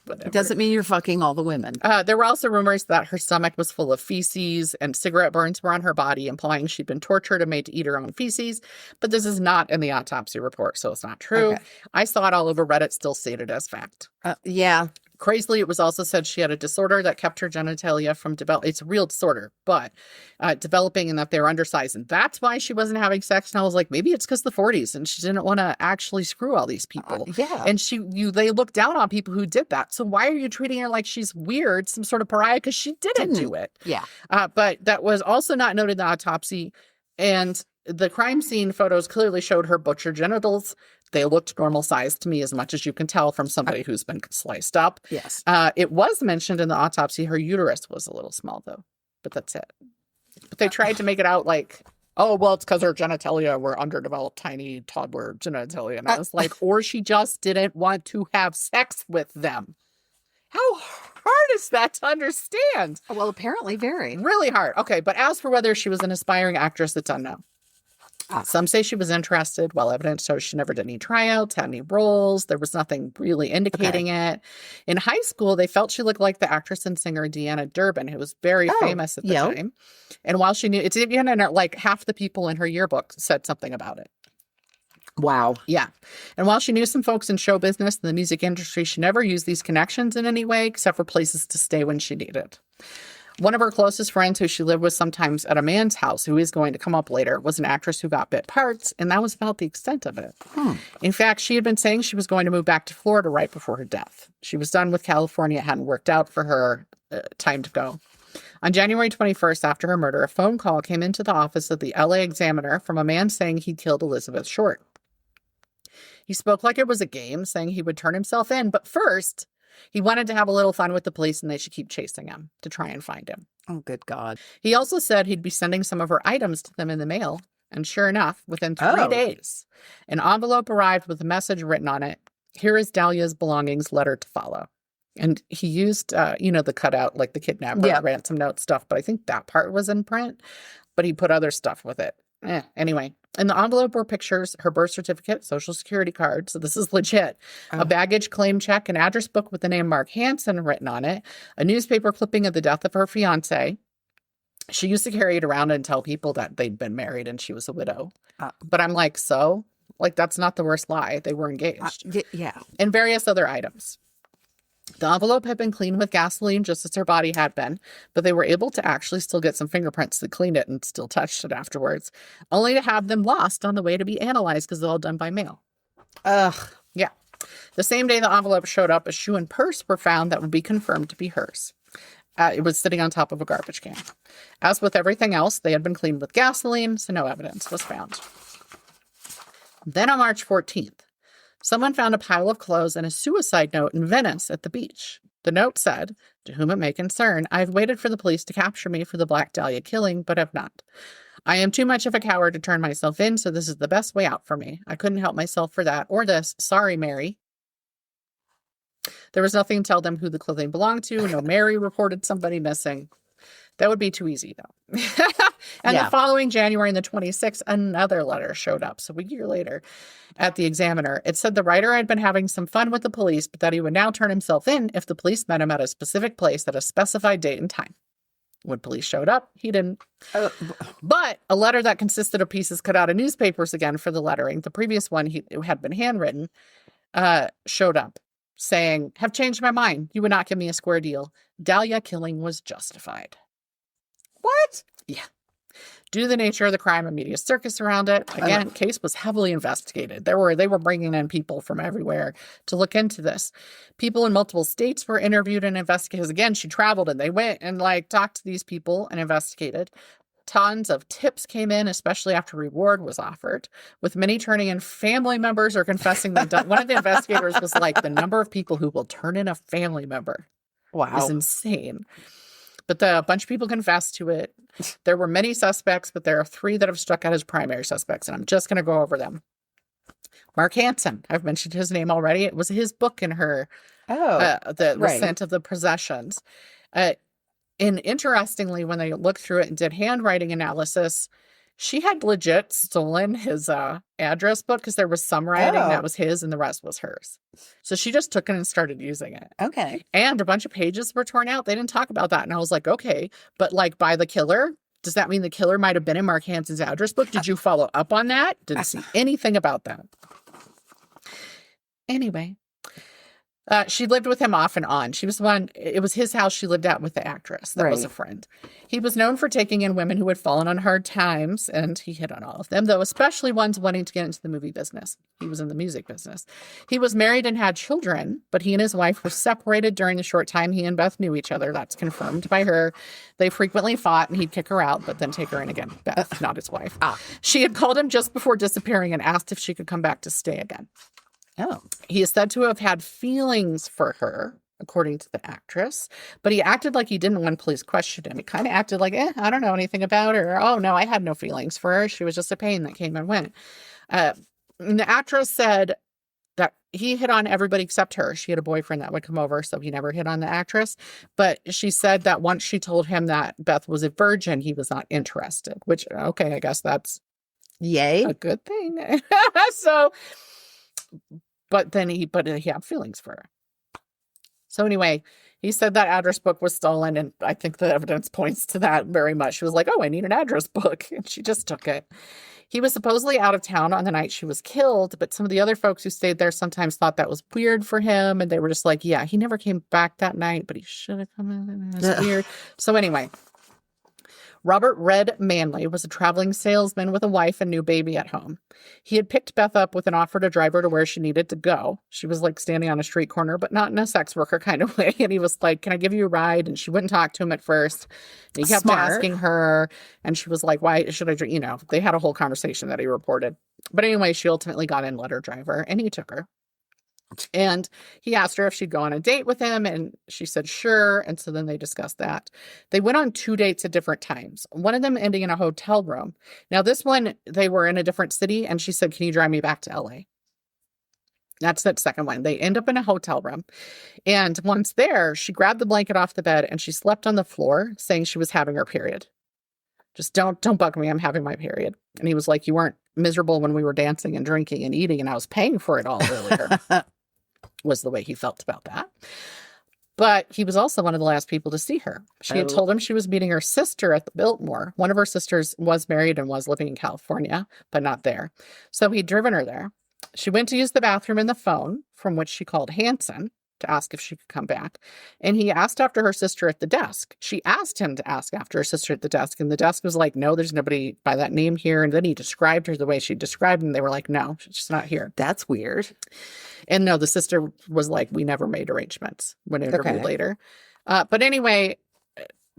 Whatever. It doesn't mean you're fucking all the women. There were also rumors that her stomach was full of feces and cigarette burns were on her body, implying she'd been tortured and made to eat her own feces. But this is not in the autopsy report, so it's not true. I saw it all over Reddit, still stated as fact. Yeah. Crazily, it was also said she had a disorder that kept her genitalia from developing. It's a real disorder, but developing, and that they were undersized. And that's why she wasn't having sex. And I was like, maybe it's because the 40s and she didn't want to actually screw all these people. Yeah. And they look down on people who did that. So why are you treating her like she's weird, some sort of pariah? Because she didn't do it. Yeah. But that was also not noted in the autopsy. And the crime scene photos clearly showed her butchered genitals. They looked normal size to me, as much as you can tell from somebody who's been sliced up. Yes. It was mentioned in the autopsy her uterus was a little small, though. But that's it. But they tried to make it out like, oh, well, it's because her genitalia were underdeveloped, tiny toddler genitalia. And I was like, or she just didn't want to have sex with them. How hard is that to understand? Well, apparently very. Really hard. Okay, but as for whether she was an aspiring actress, it's unknown. Some say she was interested, while evidence shows she never did any tryouts, had any roles. There was nothing really indicating it. In high school, they felt she looked like the actress and singer Deanna Durbin, who was very famous at the time. And while she knew, it's even in her, like half the people in her yearbook said something about it. Wow. Yeah. And while she knew some folks in show business and the music industry, she never used these connections in any way except for places to stay when she needed. One of her closest friends, who she lived with sometimes at a man's house, who is going to come up later, was an actress who got bit parts, and that was about the extent of it. In fact, she had been saying she was going to move back to Florida right before her death. She was done with California. It hadn't worked out for her. Time to go. On January 21st, after her murder, a phone call came into the office of the LA Examiner from a man saying he killed Elizabeth Short. He spoke like it was a game, saying he would turn himself in, but first, he wanted to have a little fun with the police and they should keep chasing him to try and find him. Oh, good God. He also said he'd be sending some of her items to them in the mail. And sure enough, within 3 days, an envelope arrived with a message written on it. Here is Dahlia's belongings, letter to follow. And he used, the cutout, like the kidnapper, ransom note stuff. But I think that part was in print. But he put other stuff with it. Anyway, in the envelope were pictures, her birth certificate, social security card. So this is legit. A baggage claim check, an address book with the name Mark Hansen written on it, a newspaper clipping of the death of her fiance. She used to carry it around and tell people that they'd been married and she was a widow. But I'm like, so? Like, that's not the worst lie. They were engaged. Yeah. And various other items. The envelope had been cleaned with gasoline just as her body had been, but they were able to actually still get some fingerprints that cleaned it and still touched it afterwards, only to have them lost on the way to be analyzed because they're all done by mail. Ugh. Yeah. The same day the envelope showed up, a shoe and purse were found that would be confirmed to be hers. It was sitting on top of a garbage can. As with everything else, they had been cleaned with gasoline, so no evidence was found. Then on March 14th, someone found a pile of clothes and a suicide note in Venice at the beach. The note said, "To whom it may concern, I have waited for the police to capture me for the Black Dahlia killing, but have not. I am too much of a coward to turn myself in, so this is the best way out for me. I couldn't help myself for that or this. Sorry, Mary." There was nothing to tell them who the clothing belonged to. No Mary reported somebody missing. That would be too easy, though. And the following January, on the 26th, another letter showed up. So a year later, at the Examiner, it said the writer had been having some fun with the police, but that he would now turn himself in if the police met him at a specific place at a specified date and time. When police showed up, he didn't. But a letter that consisted of pieces cut out of newspapers again for the lettering, the previous one had been handwritten, showed up saying, "Have changed my mind. You would not give me a square deal. Dahlia killing was justified." What? Yeah. Due to the nature of the crime and media circus around it, again, case was heavily investigated. They were bringing in people from everywhere to look into this. People in multiple states were interviewed and investigated. Because again, she traveled and they went and talked to these people and investigated. Tons of tips came in, especially after reward was offered, with many turning in family members or confessing they'd done. One of the investigators was like, the number of people who will turn in a family member is insane. But a bunch of people confessed to it. There were many suspects, but there are 3 that have stuck out as primary suspects, and I'm just going to go over them. Mark Hansen. I've mentioned his name already. It was his book in her, the Scent of the Possessions. And interestingly, when they looked through it and did handwriting analysis, she had legit stolen his address book because there was some writing that was his and the rest was hers. So she just took it and started using it. Okay. And a bunch of pages were torn out. They didn't talk about that. And I was like, okay, but by the killer, does that mean the killer might have been in Mark Hansen's address book? Did you follow up on that? Didn't see anything about that. Anyway. She lived with him off and on. She was the one, it was his house she lived at with the actress that was a Right. friend. He was known for taking in women who had fallen on hard times, and he hit on all of them, though especially ones wanting to get into the movie business. He was in the music business. He was married and had children, but he and his wife were separated during the short time he and Beth knew each other. That's confirmed by her. They frequently fought, and he'd kick her out, but then take her in again. Beth, not his wife. She had called him just before disappearing and asked if she could come back to stay again. Oh. He is said to have had feelings for her, according to the actress, but he acted like he didn't when police questioned him. He kind of acted like, I don't know anything about her. Oh, no, I had no feelings for her. She was just a pain that came and went. And the actress said that he hit on everybody except her. She had a boyfriend that would come over, so he never hit on the actress. But she said that once she told him that Beth was a virgin, he was not interested, which, okay, I guess that's Yay. a good thing. So... But he had feelings for her. So anyway, he said that address book was stolen, and I think the evidence points to that very much. She was like, oh, I need an address book, and she just took it. He was supposedly out of town on the night she was killed, but some of the other folks who stayed there sometimes thought that was weird for him, and they were just like, yeah, he never came back that night, but he should have come in. That's weird. So anyway... Robert Red Manley was a traveling salesman with a wife and new baby at home. He had picked Beth up with an offer to drive her to where she needed to go. She was like standing on a street corner, but not in a sex worker kind of way. And he was like, can I give you a ride? And she wouldn't talk to him at first. And he kept asking her. And she was like, why should I, they had a whole conversation that he reported. But anyway, she ultimately got in, let her drive her, and he took her. And he asked her if she'd go on a date with him, and she said sure. And so then they discussed that. They went on 2 dates at different times, one of them ending in a hotel room. Now, this one, they were in a different city, and she said, can you drive me back to LA? That's that second one. They end up in a hotel room. And once there, she grabbed the blanket off the bed, and she slept on the floor, saying she was having her period. Just don't bug me. I'm having my period. And he was like, you weren't miserable when we were dancing and drinking and eating, and I was paying for it all earlier. Was the way he felt about that. But he was also one of the last people to see her. She had told him she was meeting her sister at the Biltmore. One of her sisters was married and was living in California, but not there. So he'd driven her there. She went to use the bathroom and the phone, from which she called Hanson to ask if she could come back. And he asked after her sister at the desk. She asked him to ask after her sister at the desk. And the desk was like, no, there's nobody by that name here. And then he described her the way she described him. They were like, no, she's not here. That's weird. And no, the sister was like, we never made arrangements when interviewed later. But anyway,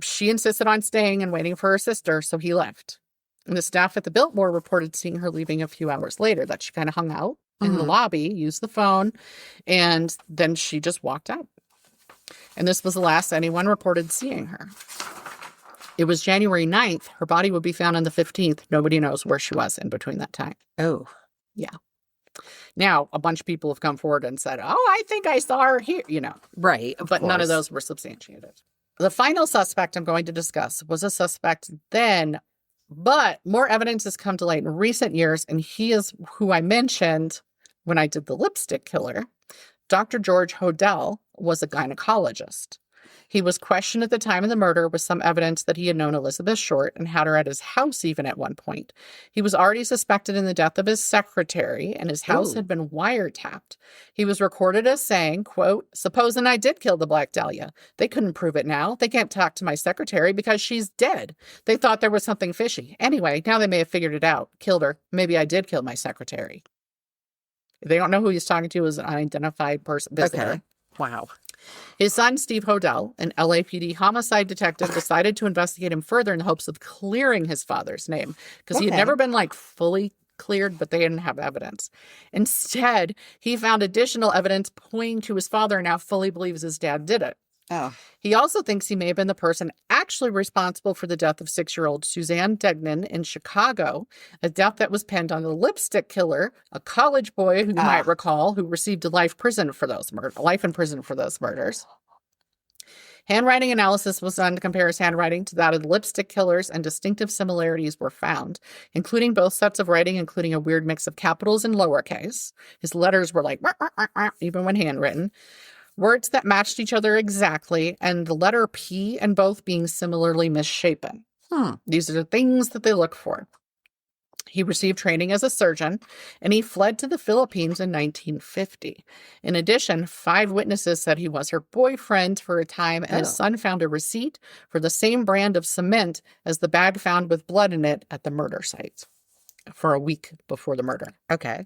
she insisted on staying and waiting for her sister. So he left. And the staff at the Biltmore reported seeing her leaving a few hours later, that she kind of hung out in the lobby, used the phone, and then she just walked out. And this was the last anyone reported seeing her. It was January 9th. Her body would be found on the 15th. Nobody knows where she was in between that time. Oh. Yeah. Now, a bunch of people have come forward and said, oh, I think I saw her here, Right. But none of those were substantiated. The final suspect I'm going to discuss was a suspect then, but more evidence has come to light in recent years, and he is who I mentioned when I did the lipstick killer. Dr. George Hodel was a gynecologist. He was questioned at the time of the murder with some evidence that he had known Elizabeth Short and had her at his house even at one point. He was already suspected in the death of his secretary, and his house had been wiretapped. He was recorded as saying, quote, supposing I did kill the Black Dahlia. They couldn't prove it now. They can't talk to my secretary because she's dead. They thought there was something fishy. Anyway, now they may have figured it out. Killed her. Maybe I did kill my secretary. They don't know who he's talking to as an unidentified person. Visitor. Okay. Wow. His son, Steve Hodel, an LAPD homicide detective, decided to investigate him further in the hopes of clearing his father's name, because he had never been fully cleared, but they didn't have evidence. Instead, he found additional evidence pointing to his father and now fully believes his dad did it. Oh. He also thinks he may have been the person actually responsible for the death of 6-year-old Suzanne Degnan in Chicago, a death that was pinned on the lipstick killer, a college boy who you might recall, who received life in prison for those murders. Handwriting analysis was done to compare his handwriting to that of the lipstick killers, and distinctive similarities were found, including both sets of writing, including a weird mix of capitals and lowercase. His letters were like, even when handwritten. Words that matched each other exactly, and the letter P and both being similarly misshapen. These are the things that they look for. He received training as a surgeon, and he fled to the Philippines in 1950. In addition, 5 witnesses said he was her boyfriend for a time, and his son found a receipt for the same brand of cement as the bag found with blood in it at the murder site for a week before the murder. Okay.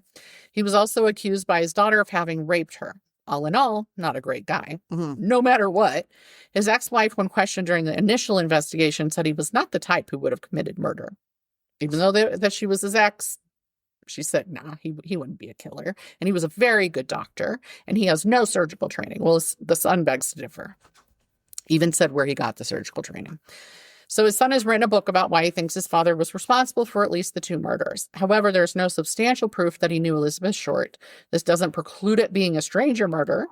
He was also accused by his daughter of having raped her. All in all, not a great guy. Mm-hmm. No matter what. His ex-wife, when questioned during the initial investigation, said he was not the type who would have committed murder. Even though that she was his ex, she said, nah, he wouldn't be a killer. And he was a very good doctor, and he has no surgical training. Well, the son begs to differ. Even said where he got the surgical training. So his son has written a book about why he thinks his father was responsible for at least the 2 murders. However, there's no substantial proof that he knew Elizabeth Short. This doesn't preclude it being a stranger murder.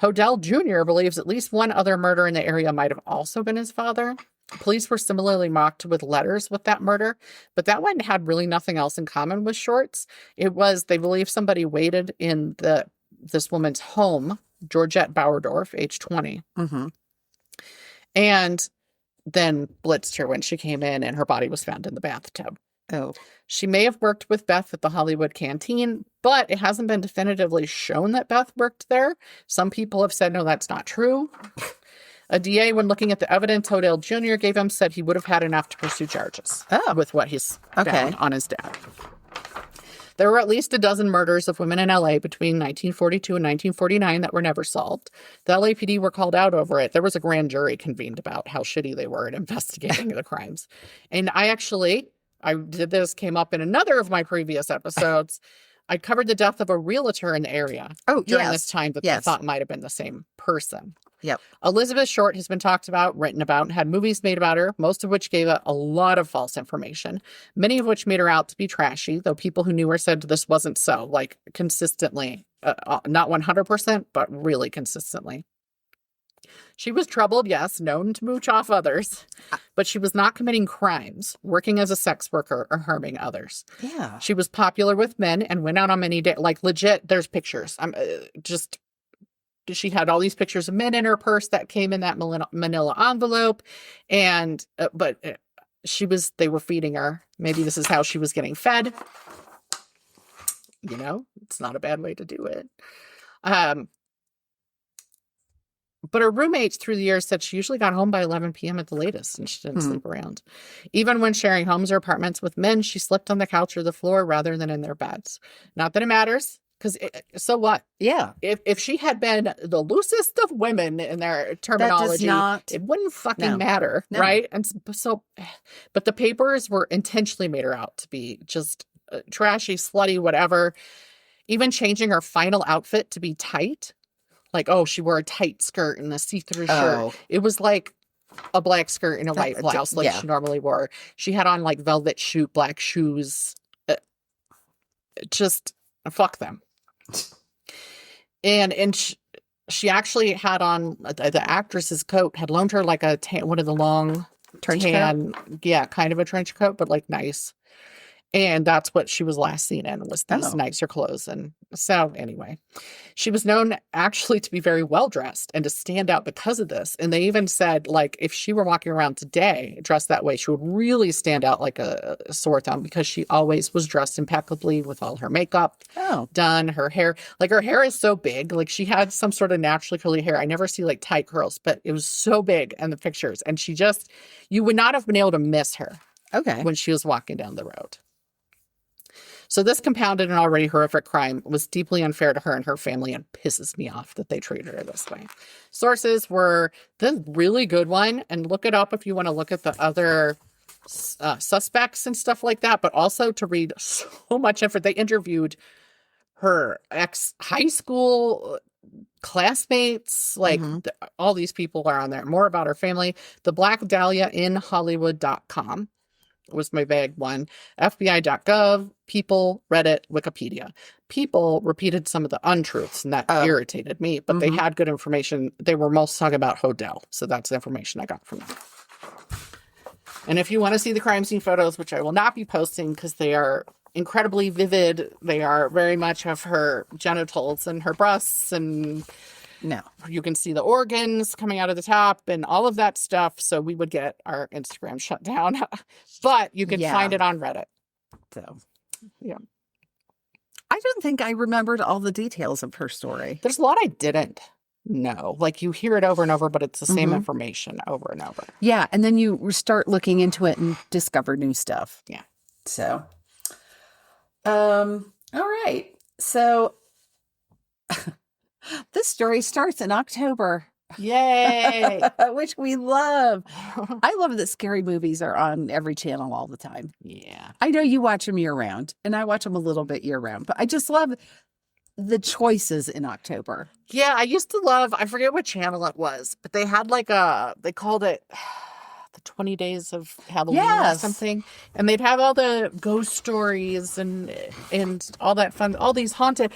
Hodel Jr. believes at least one other murder in the area might have also been his father. Police were similarly mocked with letters with that murder, but that one had really nothing else in common with Short's. It was, they believe somebody waited in this woman's home, Georgette Bauerdorf, age 20, and then blitzed her when she came in, and her body was found in the bathtub. Oh. She may have worked with Beth at the Hollywood Canteen, but it hasn't been definitively shown that Beth worked there. Some people have said, no, that's not true. A DA, when looking at the evidence Hodel Jr. gave him, said he would have had enough to pursue charges with what he's found on his dad. There were at least a dozen murders of women in LA between 1942 and 1949 that were never solved. The LAPD were called out over it. There was a grand jury convened about how shitty they were at investigating the crimes. And I did this, came up in another of my previous episodes. I covered the death of a realtor in the area during this time that they thought might have been the same person. Yep. Elizabeth Short has been talked about, written about, and had movies made about her, most of which gave a lot of false information, many of which made her out to be trashy, though people who knew her said this wasn't so, like consistently, not 100%, but really consistently. She was troubled, yes, known to mooch off others, but she was not committing crimes, working as a sex worker, or harming others. Yeah. She was popular with men and went out on many dates. Like, legit, there's pictures. She had all these pictures of men in her purse that came in that manila envelope. And, they were feeding her. Maybe this is how she was getting fed. You know, it's not a bad way to do it. But her roommates through the years said she usually got home by 11 p.m. at the latest, and she didn't sleep around. Even when sharing homes or apartments with men, she slept on the couch or the floor rather than in their beds. Not that it matters, because so what? Yeah. If she had been the loosest of women in their terminology, it wouldn't fucking matter, right? And so, but the papers were intentionally made her out to be just trashy, slutty, whatever. Even changing her final outfit to be tight. Like, she wore a tight skirt and a see-through shirt. It was like a black skirt and a white blouse like she normally wore. She had on like velvet black shoes. Just fuck them. And she actually had on the actress's coat, had loaned her like one of the long trench coat. Yeah, kind of a trench coat, but like nice. And that's what she was last seen in, was these nicer clothes. And so anyway, she was known actually to be very well dressed and to stand out because of this. And they even said, like, if she were walking around today dressed that way, she would really stand out like a sore thumb, because she always was dressed impeccably with all her makeup done, her hair. Like, her hair is so big. Like, she had some sort of naturally curly hair. I never see like tight curls, but it was so big in the pictures. And you would not have been able to miss her when she was walking down the road. So this compounded an already horrific crime, was deeply unfair to her and her family, and pisses me off that they treated her this way. Sources were the really good one, and look it up if you want to look at the other suspects and stuff like that, but also to read so much info. They interviewed her ex-high school classmates, like all these people are on there. More about her family. The Black Dahlia in Hollywood.com. was my big one. FBI.gov, People, Reddit, Wikipedia. People repeated some of the untruths, and that irritated me, but they had good information. They were most talking about Hodel, so that's the information I got from them. And if you want to see the crime scene photos, which I will not be posting because they are incredibly vivid, they are very much of her genitals and her breasts, and you can see the organs coming out of the top and all of that stuff. So we would get our Instagram shut down. But you can find it on Reddit. So, Yeah. I don't think I remembered all the details of her story. There's a lot I didn't know. Like you hear it over and over, but it's the same Mhm. information over and over. Yeah, and then you start looking into it and discover new stuff. Yeah. So, all right. So, this story starts in October, Yay. which we love. I love that scary movies are on every channel all the time. Yeah. I know you watch them year round, and I watch them a little bit year round, but I just love the choices in October. Yeah, I used to love, I forget what channel it was, but they had like they called it the 20 Days of Halloween Yes. or something. And they'd have all the ghost stories and all that fun, all these haunted,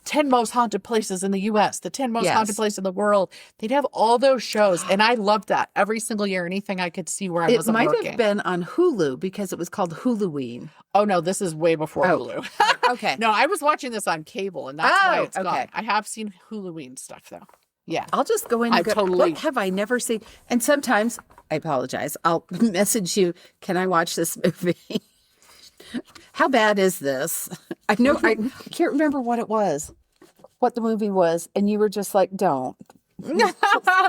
10 most haunted places in the US, the 10 most haunted Yes. places in the world. They'd have all those shows. And I loved that every single year, anything I could see where I It wasn't might working. have been on Hulu because it was called Huluween. Oh, no, this is way before Hulu. Okay. No, I was watching this on cable, and that's why it's okay. gone. I have seen Huluween stuff, though. Yeah. I'll just go in and go, what have I never seen? And sometimes, I apologize, I'll message you, can I watch this movie? How bad is this? I know, I can't remember what it was, what the movie was, and you were just like, don't.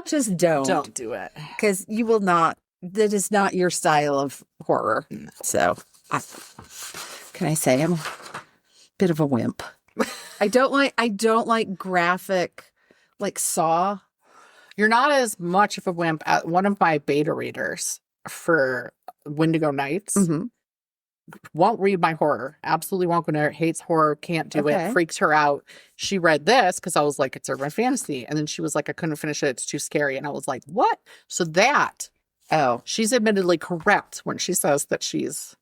Just don't. Don't do it. Because you will not, that is not your style of horror. So, can I say I'm a bit of a wimp? I don't like graphic, like Saw. You're not as much of a wimp. One of my beta readers for Wendigo Nights won't read my horror. Absolutely won't go near it. Hates horror. Can't do it. Freaks her out. She read this because I was like, it's urban fantasy. And then she was like, I couldn't finish it. It's too scary. And I was like, what? So that, she's admittedly correct when she says that she's,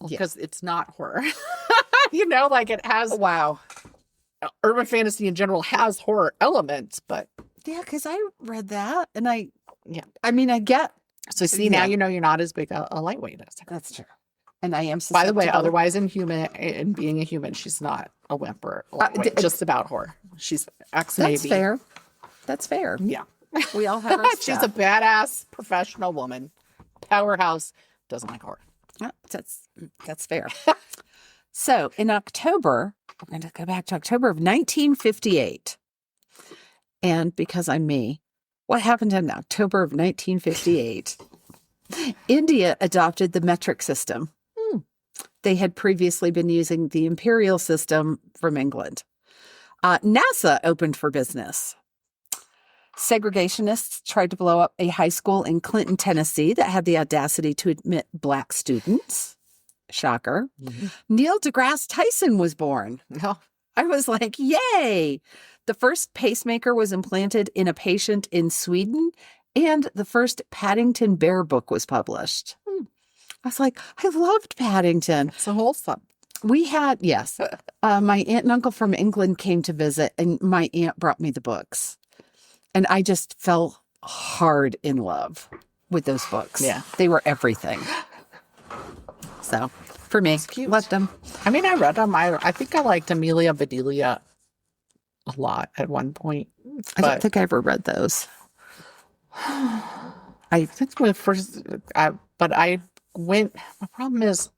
because it's not horror. You know, like it has. Wow. Urban fantasy in general has horror elements, but. Yeah, because I read that and I mean, I get. So see, now you know you're not as big a lightweight as her. That's true. And I am By the way, otherwise in being a human, she's not a wimp or lightweight, just about horror. She's ex-Navy. That's fair. That's fair. Yeah. We all have our She's stuff. a badass professional woman. Powerhouse. Doesn't like horror. That's fair. So in October, we're going to go back to October of 1958. And because I'm me, what happened in October of 1958? India adopted the metric system. They had previously been using the imperial system from England. NASA opened for business. Segregationists tried to blow up a high school in Clinton, Tennessee that had the audacity to admit Black students. Shocker. Neil deGrasse Tyson was born. I was like, yay. The first pacemaker was implanted in a patient in Sweden, and the first Paddington Bear book was published. I was like, I loved Paddington. It's a wholesome. We had, yes. My aunt and uncle from England came to visit, and my aunt brought me the books. And I just fell hard in love with those books. Yeah. They were everything. So, for me, loved them. I mean, I read them. I think I liked Amelia Bedelia a lot at one point. I don't think I ever read those. I think the first, but I went, my problem is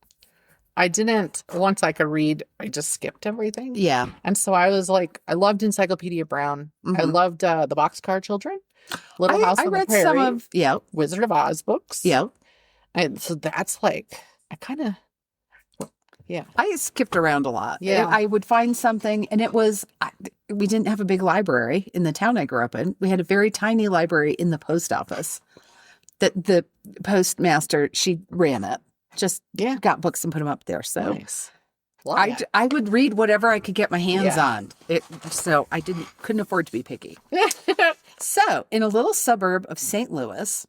I didn't, once I could read, I just skipped everything. Yeah. And so I was like, I loved Encyclopedia Brown. I loved the Boxcar Children, Little House on the Prairie. Some of, Wizard of Oz books. Yeah. And so that's like, I kind of, I skipped around a lot. Yeah. I would find something, and it was, we didn't have a big library in the town I grew up in. We had a very tiny library in the post office. The postmaster, she ran it. Just got books and put them up there. So nice. I would read whatever I could get my hands on. So I couldn't afford to be picky. So in a little suburb of St. Louis,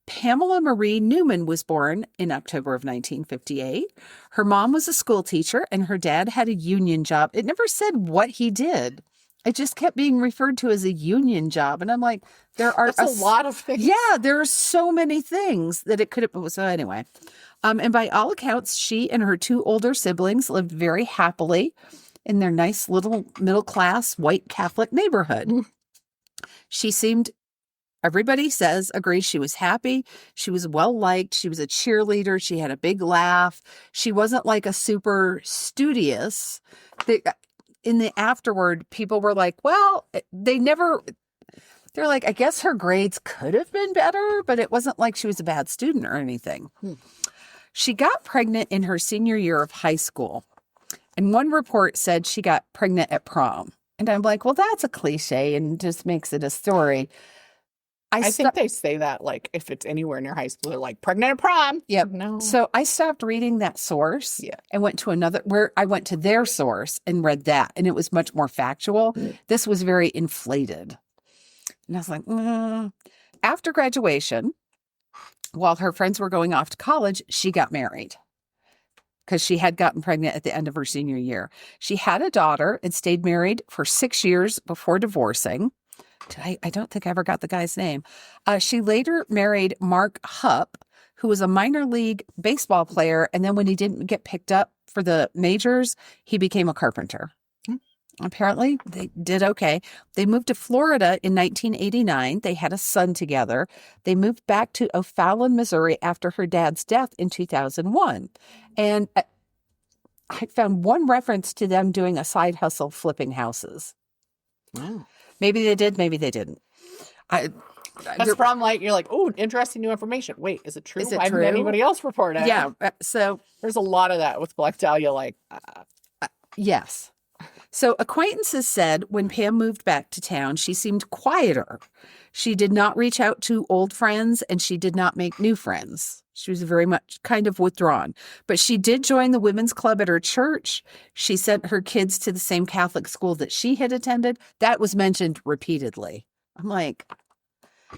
Pamela Marie Newman was born in October of 1958. Her mom was a school teacher and her dad had a union job. It never said what he did. It just kept being referred to as a union job. And I'm like, that's a lot of things. Yeah, there are so many things that it could have. So anyway, and by all accounts, she and her two older siblings lived very happily in their nice little middle-class white Catholic neighborhood. She seemed Everybody agrees she was happy. She was well liked. She was a cheerleader. She had a big laugh. She wasn't like a super studious. In the afterward, people were like, well, they're like, I guess her grades could have been better, but it wasn't like she was a bad student or anything. She got pregnant in her senior year of high school. And one report said she got pregnant at prom. And I'm like, well, that's a cliche and just makes it a story. I think they say that, like, if it's anywhere near high school, they're like, pregnant at prom. Yep. No. So I stopped reading that source and went to their source and read that. And it was much more factual. This was very inflated. And I was like, After graduation, while her friends were going off to college, she got married because she had gotten pregnant at the end of her senior year. She had a daughter and stayed married for 6 years before divorcing. I don't think I ever got the guy's name. She later married Mark Hupp, who was a minor league baseball player. And then when he didn't get picked up for the majors, he became a carpenter. Apparently, they did okay. They moved to Florida in 1989. They had a son together. They moved back to O'Fallon, Missouri after her dad's death in 2001. And I found one reference to them doing a side hustle flipping houses. Wow. Maybe they did, maybe they didn't. That's the problem. Like, you're like, oh, interesting new information. Wait, is it true? Is it Why true? didn't anybody else report it? Yeah. So there's a lot of that with Black Dahlia. Like, yes. So acquaintances said when Pam moved back to town, she seemed quieter. She did not reach out to old friends and she did not make new friends. She was very much kind of withdrawn, but she did join the women's club at her church. She sent her kids to the same Catholic school that she had attended. That was mentioned repeatedly. I'm like,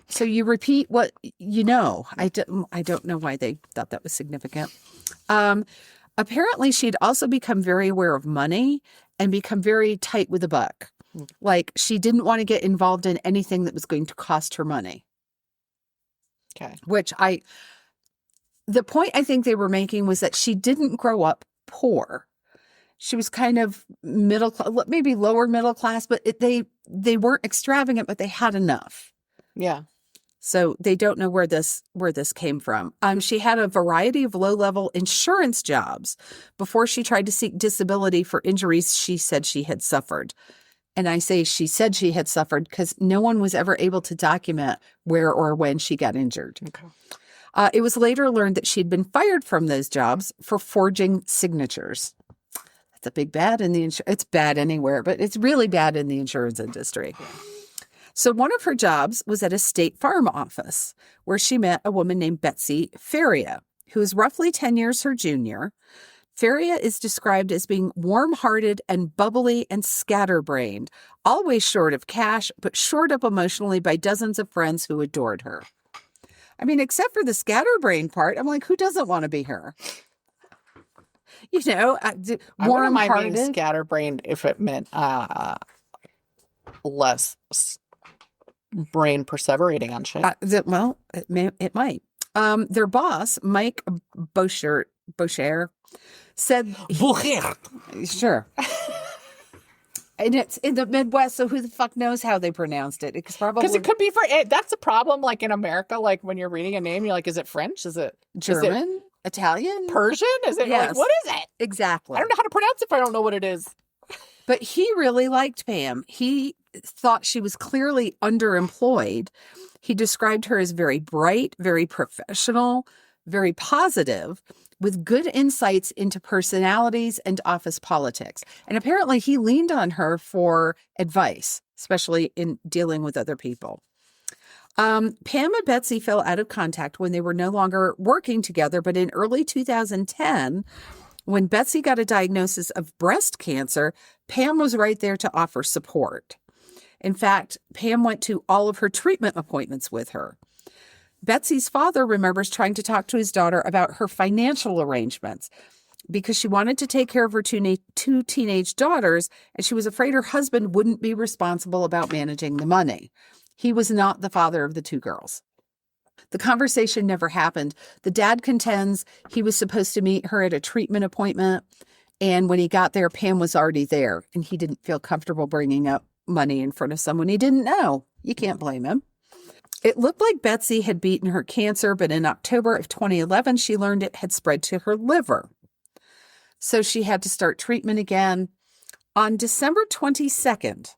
so you repeat what you know. I don't know why they thought that was significant. Apparently, she'd also become very aware of money and become very tight with the buck. Like, she didn't want to get involved in anything that was going to cost her money. Okay. The point I think they were making was that she didn't grow up poor. She was kind of middle class, maybe lower middle class, but they weren't extravagant, but they had enough. Yeah. So they don't know where this came from. She had a variety of low-level insurance jobs before she tried to seek disability for injuries she said she had suffered. And I say she said she had suffered because no one was ever able to document where or when she got injured. Okay. It was later learned that she'd been fired from those jobs for forging signatures. That's a big bad in the it's bad anywhere, but it's really bad in the insurance industry. So one of her jobs was at a state farm office where she met a woman named Betsy Faria, who is roughly 10 years her junior. Faria is described as being warm-hearted and bubbly and scatterbrained, always short of cash, but shored up emotionally by dozens of friends who adored her. I mean, except for the scatterbrained part, I'm like, who doesn't want to be her? You know, warm-hearted. Being scatterbrained if it meant less brain perseverating on shit. Well, it might. Their boss, Mike Boucher said, sure. And it's in the Midwest, so who the fuck knows how they pronounced it? It's probably because it could be that's a problem. Like in America, like when you're reading a name, you're like, is it French? Is it German? Italian? Persian? Is it yes. like, what is it? Exactly. I don't know how to pronounce it if I don't know what it is. But he really liked Pam. He thought she was clearly underemployed. He described her as very bright, very professional, very positive, with good insights into personalities and office politics. And apparently he leaned on her for advice, especially in dealing with other people. Pam and Betsy fell out of contact when they were no longer working together, but in early 2010, when Betsy got a diagnosis of breast cancer, Pam was right there to offer support. In fact, Pam went to all of her treatment appointments with her. Betsy's father remembers trying to talk to his daughter about her financial arrangements because she wanted to take care of her two teenage daughters, and she was afraid her husband wouldn't be responsible about managing the money. He was not the father of the two girls. The conversation never happened. The dad contends he was supposed to meet her at a treatment appointment, and when he got there, Pam was already there, and he didn't feel comfortable bringing up money in front of someone he didn't know. You can't blame him. It looked like Betsy had beaten her cancer, but in October of 2011, she learned it had spread to her liver. So she had to start treatment again. On December 22nd,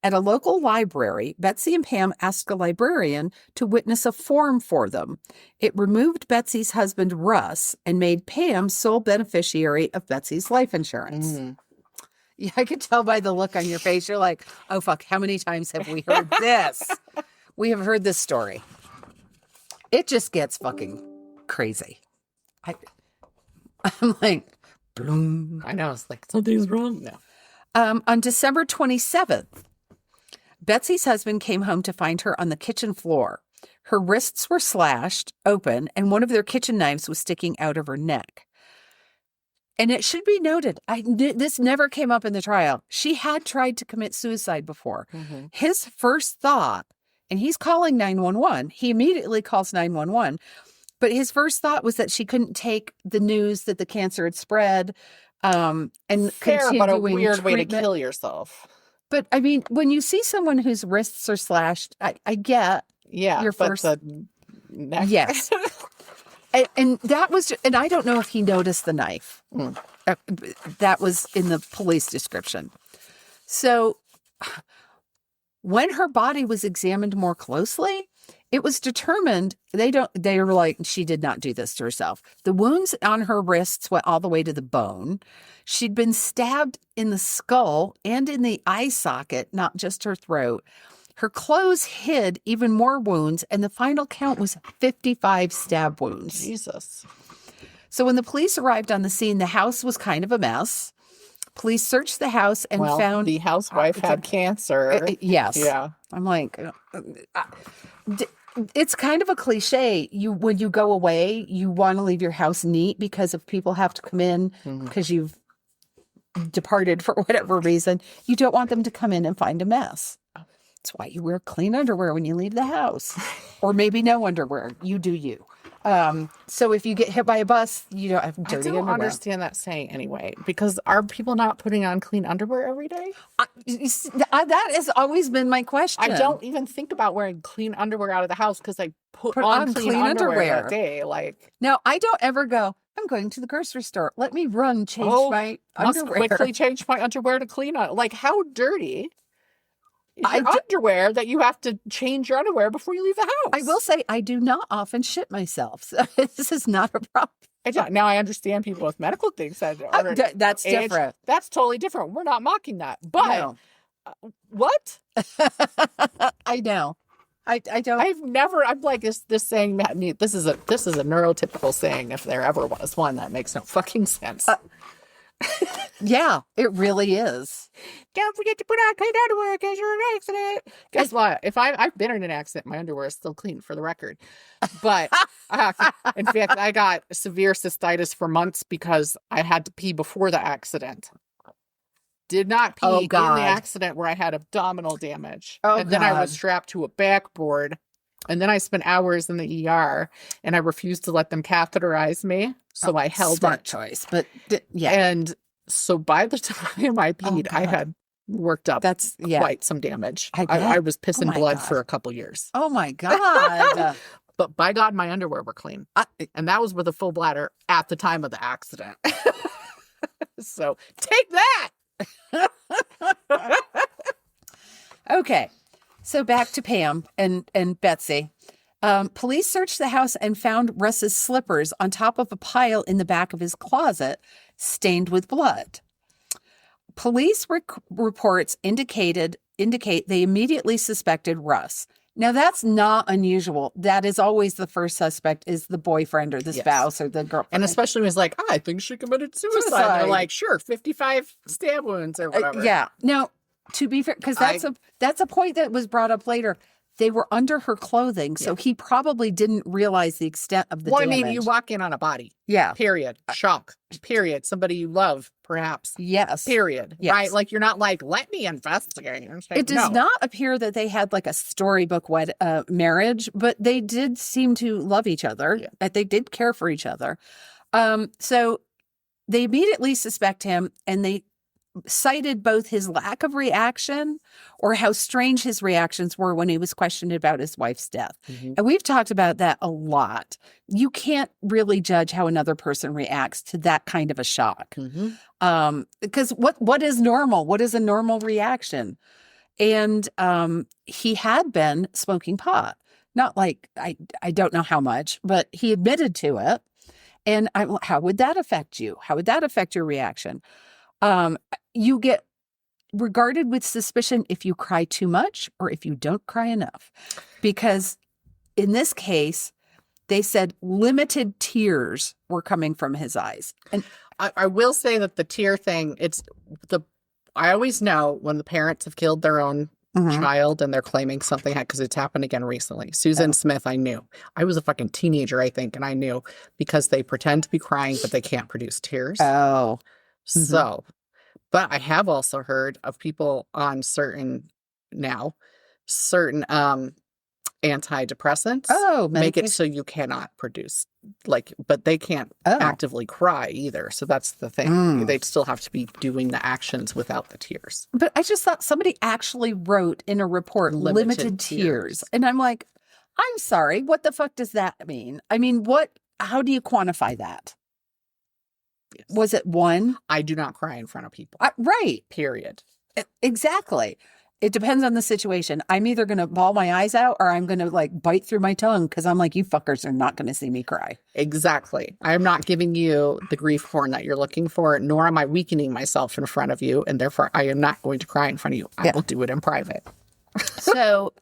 at a local library, Betsy and Pam asked a librarian to witness a form for them. It removed Betsy's husband, Russ, and made Pam sole beneficiary of Betsy's life insurance. Mm. Yeah, I could tell by the look on your face. You're like, oh, fuck, how many times have we heard this? We have heard this story. It just gets fucking crazy. I'm like, bloom. I know. It's like, something's wrong. No. On December 27th, Betsy's husband came home to find her on the kitchen floor. Her wrists were slashed open, and one of their kitchen knives was sticking out of her neck. And it should be noted, this never came up in the trial. She had tried to commit suicide before. Mm-hmm. His first thought, and he's calling 911. He immediately calls 911. But his first thought was that she couldn't take the news that the cancer had spread. And Fair, but a weird way to treatment. kill yourself. But I mean, when you see someone whose wrists are slashed, I get your first. The neck. Yes. And that was, and I don't know if he noticed the knife. Mm. That was in the police description. So when her body was examined more closely, it was determined they were like, she did not do this to herself. The wounds on her wrists went all the way to the bone. She'd been stabbed in the skull and in the eye socket, not just her throat. Her clothes hid even more wounds, and the final count was 55 stab wounds. Jesus. So when the police arrived on the scene, the house was kind of a mess. Police searched the house and found the housewife had cancer. Yes. Yeah. I'm like, it's kind of a cliche. When you go away, you want to leave your house neat because if people have to come in because you've departed for whatever reason, you don't want them to come in and find a mess. That's why you wear clean underwear when you leave the house, or maybe no underwear. You do you. So if you get hit by a bus, you don't have dirty underwear. I don't understand that saying anyway, because are people not putting on clean underwear every day? That has always been my question. I don't even think about wearing clean underwear out of the house because I put on clean underwear that day. Like, no, I don't ever go, I'm going to the grocery store. Let me change my underwear. Must quickly change my underwear to clean on. Like, how dirty is your underwear that you have to change your underwear before you leave the house? I will say I do not often shit myself. So this is not a problem. Now I understand people with medical things that are that's different. That's totally different. We're not mocking that. But no. What? I know. I don't. I'm like this saying. This is a neurotypical saying if there ever was one that makes no fucking sense. Yeah, it really is. Don't forget to put on clean underwear because you're in an accident. Guess what? If I've been in an accident, my underwear is still clean, for the record. But in fact, I got severe cystitis for months because I had to pee before the accident. Did not pee in the accident where I had abdominal damage. And then I was strapped to a backboard. And then I spent hours in the ER, and I refused to let them catheterize me. So I held smart choice, but yeah. And so by the time I peed, I had worked up quite some damage. I was pissing blood for a couple years. Oh my God. But by God, my underwear were clean. And that was with a full bladder at the time of the accident. So take that. Okay. So back to Pam and Betsy. Police searched the house and found Russ's slippers on top of a pile in the back of his closet, stained with blood. Police reports indicate they immediately suspected Russ. Now, that's not unusual. That is always the first suspect is the boyfriend or the spouse or the girlfriend. And especially when it's like, I think she committed suicide. They're like, sure, 55 stab wounds or whatever. Yeah. Now, to be fair, because that's a point that was brought up later. They were under her clothing, so he probably didn't realize the extent of the damage. I mean, you walk in on a body. Yeah. Period. Shock. Period. Somebody you love, perhaps. Yes. Period. Yes. Right? Like, you're not like, let me investigate. It does not appear that they had like a storybook marriage, but they did seem to love each other. Yeah. They did care for each other. So they immediately suspect him, and they cited both his lack of reaction or how strange his reactions were when he was questioned about his wife's death. Mhm. And we've talked about that a lot. You can't really judge how another person reacts to that kind of a shock. Because what is normal? What is a normal reaction? And he had been smoking pot. Not like, I don't know how much, but he admitted to it. And how would that affect you? How would that affect your reaction? You get regarded with suspicion if you cry too much or if you don't cry enough. Because in this case, they said limited tears were coming from his eyes. And I will say that the tear thing, I always know when the parents have killed their own child and they're claiming something, because it's happened again recently. Susan Smith, I knew. I was a fucking teenager, I think, and I knew because they pretend to be crying, but they can't produce tears. Oh. So, but I have also heard of people on certain antidepressants. Make it so you cannot produce, but they can't actively cry either. So that's the thing. They'd still have to be doing the actions without the tears. But I just thought somebody actually wrote in a report, limited tears. And I'm like, I'm sorry, what the fuck does that mean? I mean, how do you quantify that? Yes. Was it one? I do not cry in front of people. Right. Period. Exactly. It depends on the situation. I'm either going to bawl my eyes out or I'm going to bite through my tongue because I'm like, you fuckers are not going to see me cry. Exactly. I am not giving you the grief porn that you're looking for, nor am I weakening myself in front of you. And therefore, I am not going to cry in front of you. I will do it in private. So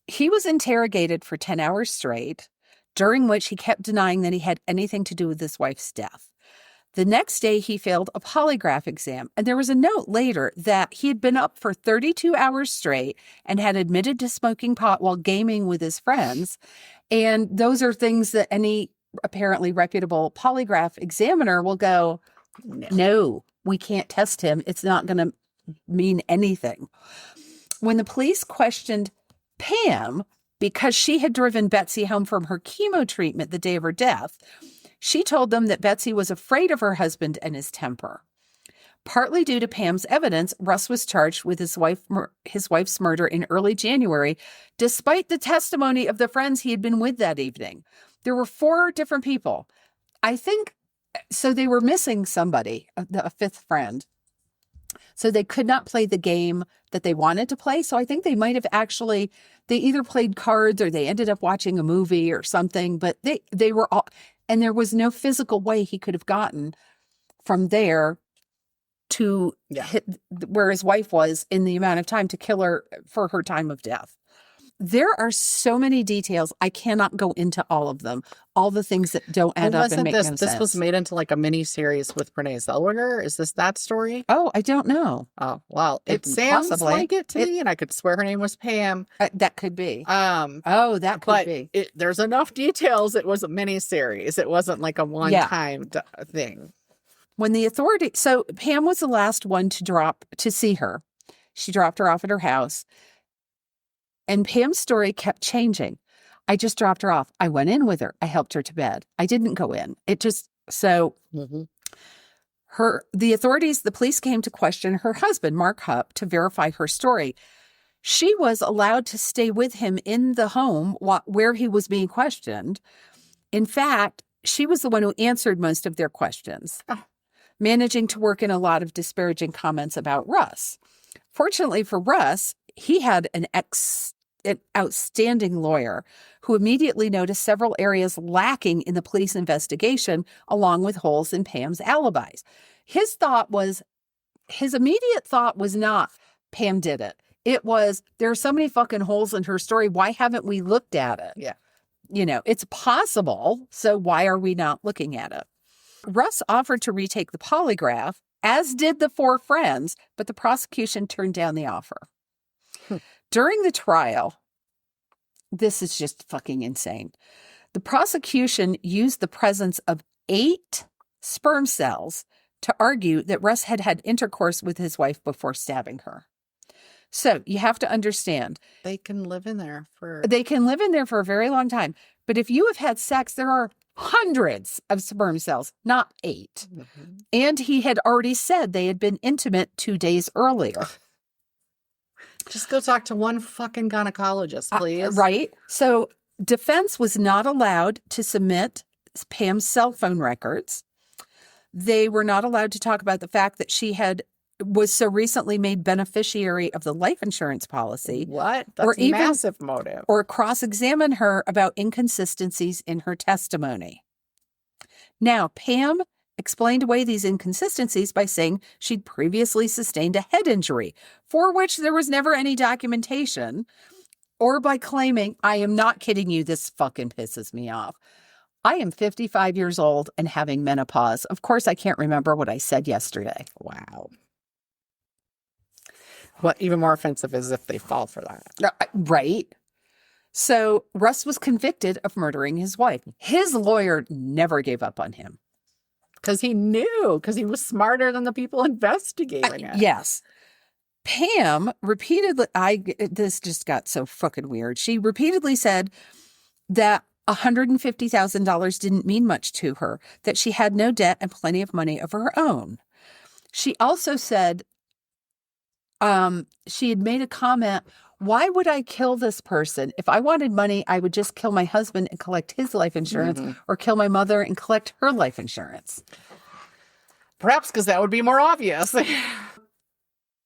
he was interrogated for 10 hours straight, during which he kept denying that he had anything to do with his wife's death. The next day, he failed a polygraph exam, and there was a note later that he had been up for 32 hours straight and had admitted to smoking pot while gaming with his friends. And those are things that any apparently reputable polygraph examiner will go, no, we can't test him. It's not going to mean anything. When the police questioned Pam, because she had driven Betsy home from her chemo treatment the day of her death, she told them that Betsy was afraid of her husband and his temper. Partly due to Pam's evidence, Russ was charged with his wife's murder in early January, despite the testimony of the friends he had been with that evening. There were 4 different people. I think, so they were missing somebody, a 5th friend. So they could not play the game that they wanted to play. So I think they might have they either played cards or they ended up watching a movie or something, but they were all... And there was no physical way he could have gotten from there to hit where his wife was in the amount of time to kill her for her time of death. There are so many details. I cannot go into all of them. All the things that don't add up and make no sense. This was made into a mini series with Renee Zellweger. Is this that story? Oh, I don't know. Oh, well, it sounds like it to me, and I could swear her name was Pam. That could be. That could be. There's enough details. It was a mini series. It wasn't like a one-time thing. When the authority, so Pam was the last one to see her. She dropped her off at her house. And Pam's story kept changing. I just dropped her off. I went in with her. I helped her to bed. I didn't go in. The police came to question her husband, Mark Hupp, to verify her story. She was allowed to stay with him in the home where he was being questioned. In fact, she was the one who answered most of their questions, managing to work in a lot of disparaging comments about Russ. Fortunately for Russ, he had an outstanding lawyer who immediately noticed several areas lacking in the police investigation, along with holes in Pam's alibis. His immediate thought was not, Pam did it. It was, there are so many fucking holes in her story. Why haven't we looked at it? Yeah. It's possible. So why are we not looking at it? Russ offered to retake the polygraph, as did the 4 friends, but the prosecution turned down the offer. During the trial, this is just fucking insane. The prosecution used the presence of 8 sperm cells to argue that Russ had had intercourse with his wife before stabbing her. So you have to understand. They can live in there for a very long time. But if you have had sex, there are hundreds of sperm cells, not 8. Mhm. And he had already said they had been intimate 2 days earlier. Just go talk to one fucking gynecologist, please. Right? So defense was not allowed to submit Pam's cell phone records. They were not allowed to talk about the fact that she was so recently made beneficiary of the life insurance policy. What? That's Or a even- massive motive. Or cross-examine her about inconsistencies in her testimony. Now, Pam explained away these inconsistencies by saying she'd previously sustained a head injury, for which there was never any documentation, or by claiming, I am not kidding you, this fucking pisses me off. I am 55 years old and having menopause. Of course, I can't remember what I said yesterday. Wow. What even more offensive is if they fall for that. Right? So Russ was convicted of murdering his wife. His lawyer never gave up on him. Because he knew, because he was smarter than the people investigating it. Yes. Pam repeatedly, this just got so fucking weird. She repeatedly said that $150,000 didn't mean much to her, that she had no debt and plenty of money of her own. She also said she had made a comment, why would I kill this person? If I wanted money, I would just kill my husband and collect his life insurance, or kill my mother and collect her life insurance. Perhaps because that would be more obvious.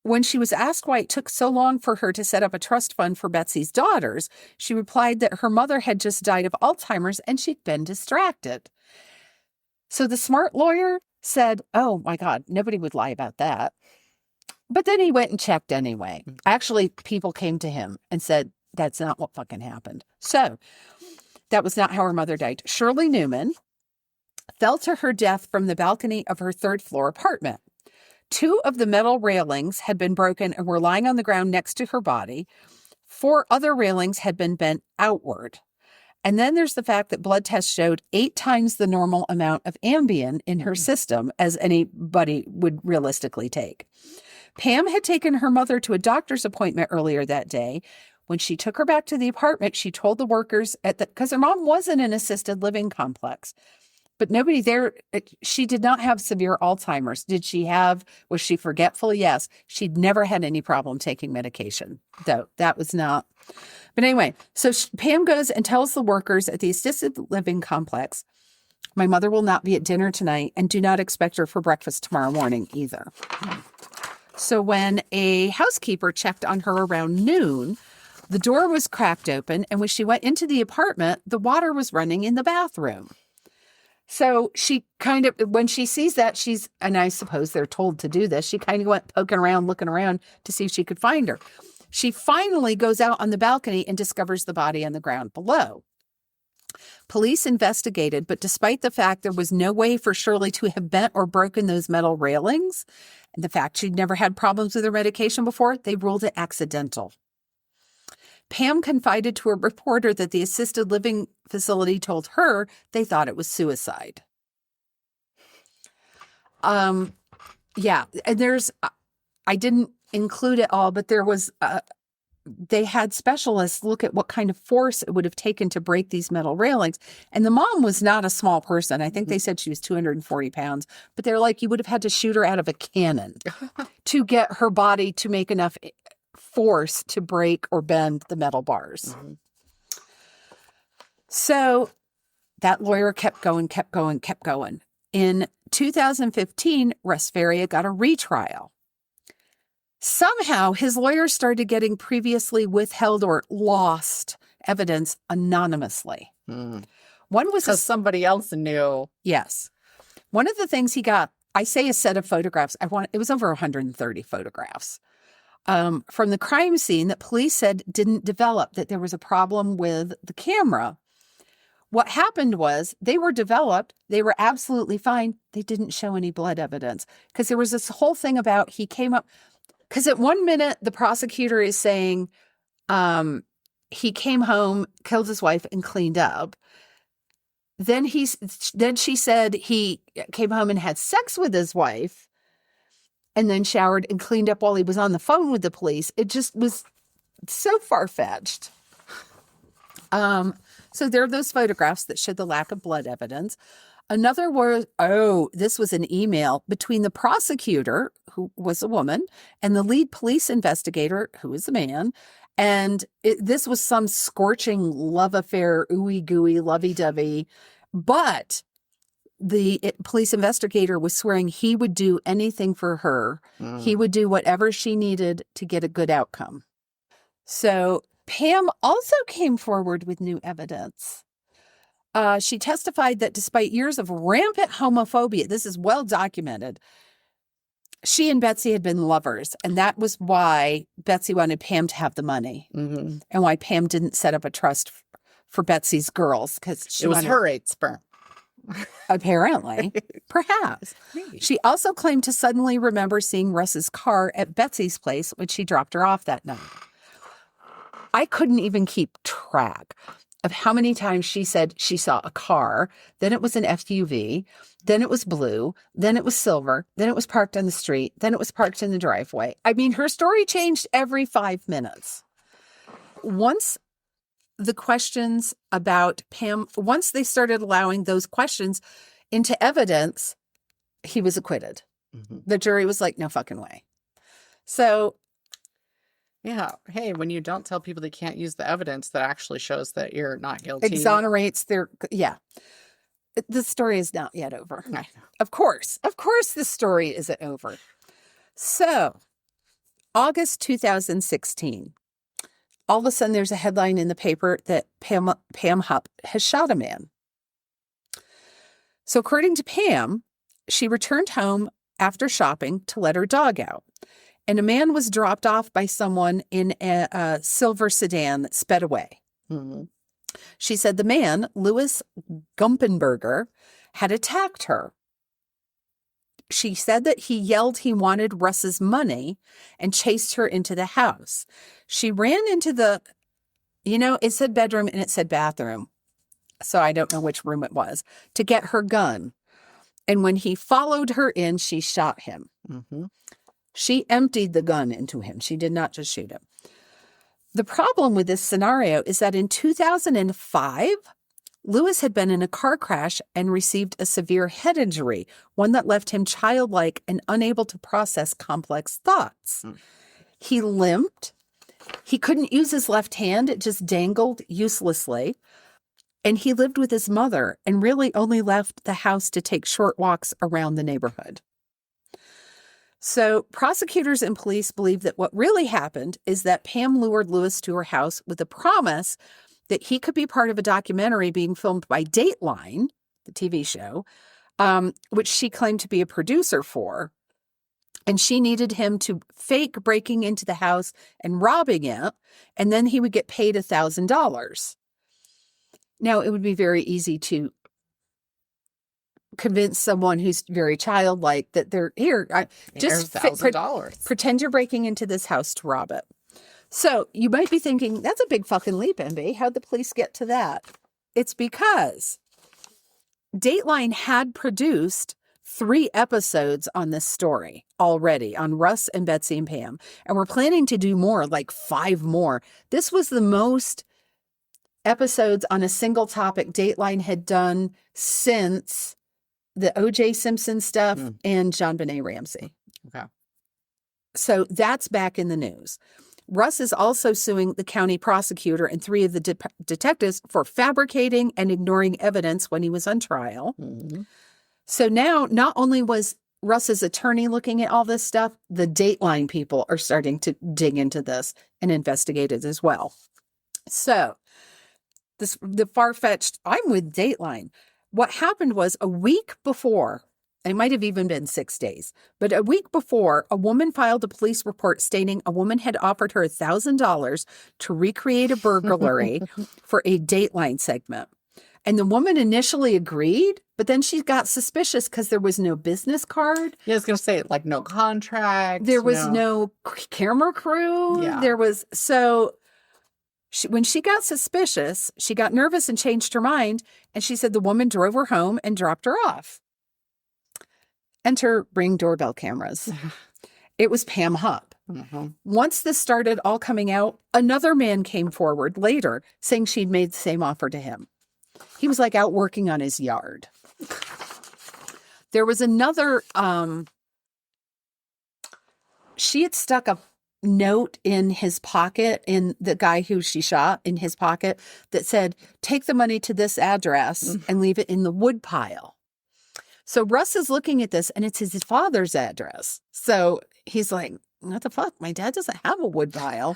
When she was asked why it took so long for her to set up a trust fund for Betsy's daughters, she replied that her mother had just died of Alzheimer's and she'd been distracted. So the smart lawyer said, oh my God, nobody would lie about that. But then he went and checked anyway. Actually, people came to him and said, that's not what fucking happened. So that was not how her mother died. Shirley Newman fell to her death from the balcony of her third-floor apartment. 2 of the metal railings had been broken and were lying on the ground next to her body. 4 other railings had been bent outward. And then there's the fact that blood tests showed 8 times the normal amount of Ambien in her system as anybody would realistically take. Pam had taken her mother to a doctor's appointment earlier that day. When she took her back to the apartment, she told the workers because her mom was in an assisted living complex, but nobody there, she did not have severe Alzheimer's. Was she forgetful? Yes. She'd never had any problem taking medication, though. That was not. But anyway, so Pam goes and tells the workers at the assisted living complex, my mother will not be at dinner tonight and do not expect her for breakfast tomorrow morning either. So when a housekeeper checked on her around noon, the door was cracked open, and when she went into the apartment, the water was running in the bathroom. So she kind of, when she sees that, and I suppose they're told to do this, she kind of went poking around, looking around to see if she could find her. She finally goes out on the balcony and discovers the body on the ground below. Police investigated, but despite the fact there was no way for Shirley to have bent or broken those metal railings, and the fact she'd never had problems with her medication before, they ruled it accidental. Pam confided to a reporter that the assisted living facility told her they thought it was suicide. Yeah, and I didn't include it all, but there was, they had specialists look at what kind of force it would have taken to break these metal railings. And the mom was not a small person. I think they said she was 240 pounds, but they're like, you would have had to shoot her out of a cannon to get her body to make enough force to break or bend the metal bars. Mm-hmm. So that lawyer kept going. In 2015, Russ Faria got a retrial. Somehow, his lawyer started getting previously withheld or lost evidence anonymously. One was because somebody else knew. Yes. One of the things he got, I say a set of photographs. It was over 130 photographs from the crime scene that police said didn't develop, that there was a problem with the camera. What happened was they were developed. They were absolutely fine. They didn't show any blood evidence because there was this whole thing about he came up. Because at 1 minute, the prosecutor is saying he came home, killed his wife, and cleaned up. Then she said he came home and had sex with his wife and then showered and cleaned up while he was on the phone with the police. It just was so far-fetched. So So there are those photographs that showed the lack of blood evidence. Another was, this was an email between the prosecutor, who was a woman, and the lead police investigator, who was a man. And this was some scorching love affair, ooey gooey, lovey dovey. But the police investigator was swearing he would do anything for her. He would do whatever she needed to get a good outcome. So Pam also came forward with new evidence. She testified that despite years of rampant homophobia, this is well documented, she and Betsy had been lovers. And that was why Betsy wanted Pam to have the money. And why Pam didn't set up a trust for Betsy's girls. Because it was her 8 sperm. Apparently. Perhaps. Maybe. She also claimed to suddenly remember seeing Russ's car at Betsy's place when she dropped her off that night. I couldn't even keep track of how many times she said she saw a car, then it was an SUV, then it was blue, then it was silver, then it was parked on the street, then it was parked in the driveway. I mean, her story changed every 5 minutes. Once the questions about Pam, once they started allowing those questions into evidence, he was acquitted. The jury was like, no fucking way. So, yeah. Hey, when you don't tell people they can't use the evidence, that actually shows that you're not guilty. Exonerates their, yeah. The story is not yet over. Of course, the story isn't over. So, August 2016, all of a sudden there's a headline in the paper that Pam Hupp has shot a man. So according to Pam, she returned home after shopping to let her dog out. And a man was dropped off by someone in a silver sedan that sped away. She said the man, Louis Gumpenberger, had attacked her. She said that he yelled he wanted Russ's money and chased her into the house. She ran into the, it said bedroom and it said bathroom. So I don't know which room it was, to get her gun. And when he followed her in, she shot him. She emptied the gun into him. She did not just shoot him. The problem with this scenario is that in 2005, Lewis had been in a car crash and received a severe head injury, one that left him childlike and unable to process complex thoughts. He limped. He couldn't use his left hand. It just dangled uselessly. And he lived with his mother and really only left the house to take short walks around the neighborhood. So prosecutors and police believe that what really happened is that Pam lured Lewis to her house with a promise that he could be part of a documentary being filmed by Dateline, the TV show, which she claimed to be a producer for. And she needed him to fake breaking into the house and robbing it, and then he would get paid $1,000. Now, it would be very easy to convince someone who's very childlike that they're here. Just $1,000. Pretend you're breaking into this house to rob it. So you might be thinking, that's a big fucking leap, MB. How'd the police get to that? It's because Dateline had produced 3 episodes on this story already, on Russ and Betsy and Pam. And we're planning to do more, like 5 more. This was the most episodes on a single topic Dateline had done since the O.J. Simpson stuff and JonBenet Ramsey. Okay. So that's back in the news. Russ is also suing the county prosecutor and 3 of the detectives for fabricating and ignoring evidence when he was on trial. So now, not only was Russ's attorney looking at all this stuff, the Dateline people are starting to dig into this and investigate it as well. So the far-fetched, I'm with Dateline. What happened was a week before, it might have even been 6 days, but a week before, a woman filed a police report stating a woman had offered her $1,000 to recreate a burglary for a Dateline segment. And the woman initially agreed, but then she got suspicious because there was no business card. Yeah, I was going to say, like, no contract. There was no camera crew. Yeah. There was, so when she got suspicious, she got nervous and changed her mind. And she said the woman drove her home and dropped her off. Enter Ring doorbell cameras. It was Pam Hupp. Once this started all coming out, another man came forward later saying she'd made the same offer to him. He was like out working on his yard. There was another, she had stuck a note in his pocket, in the guy who she shot, in his pocket, that said, take the money to this address and leave it in the wood pile. So Russ is looking at this and it's his father's address. So he's like, what the fuck? My dad doesn't have a wood pile.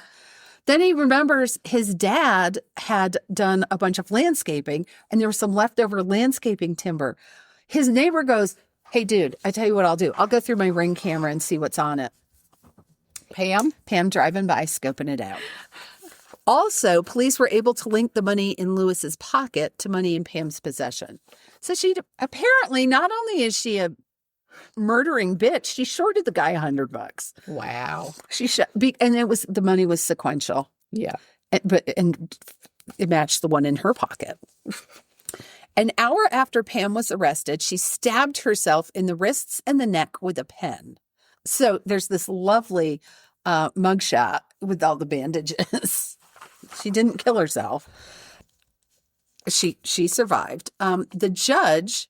Then he remembers his dad had done a bunch of landscaping and there was some leftover landscaping timber. His neighbor goes, hey, dude, I tell you what I'll do. I'll go through my Ring camera and see what's on it. Pam driving by, scoping it out. Also, police were able to link the money in Lewis's pocket to money in Pam's possession. So she apparently, not only is she a murdering bitch, she shorted the guy $100. Wow. And the money was sequential. Yeah. And it matched the one in her pocket. An hour after Pam was arrested, she stabbed herself in the wrists and the neck with a pen. So there's this lovely mugshot with all the bandages. She didn't kill herself. She survived. The judge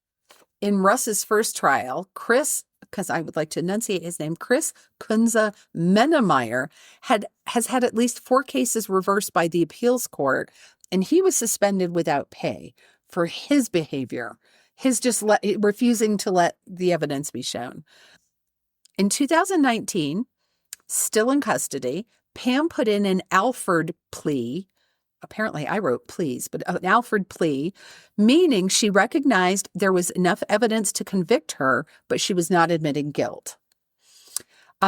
in Russ's first trial, Chris, because I would like to enunciate his name, Chris Kunze Menemeyer, has had at least 4 cases reversed by the appeals court, and he was suspended without pay for his behavior, his just refusing to let the evidence be shown. In 2019, still in custody, Pam put in an Alford plea. Apparently, I wrote pleas, but an Alford plea, meaning she recognized there was enough evidence to convict her, but she was not admitting guilt.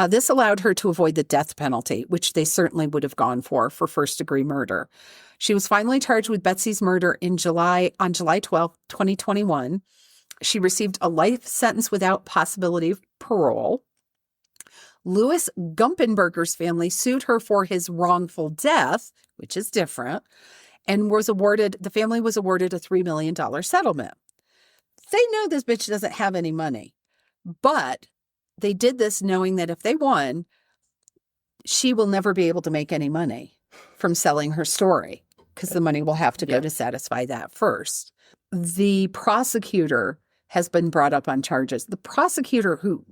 This allowed her to avoid the death penalty, which they certainly would have gone for first-degree murder. She was finally charged with Betsy's murder on July 12, 2021. She received a life sentence without possibility of parole. Louis Gumpenberger's family sued her for his wrongful death, which is different, and the family was awarded a $3 million settlement. They know this bitch doesn't have any money, but they did this knowing that if they won, she will never be able to make any money from selling her story because the money will have to go to satisfy that first. The prosecutor has been brought up on charges. The prosecutor who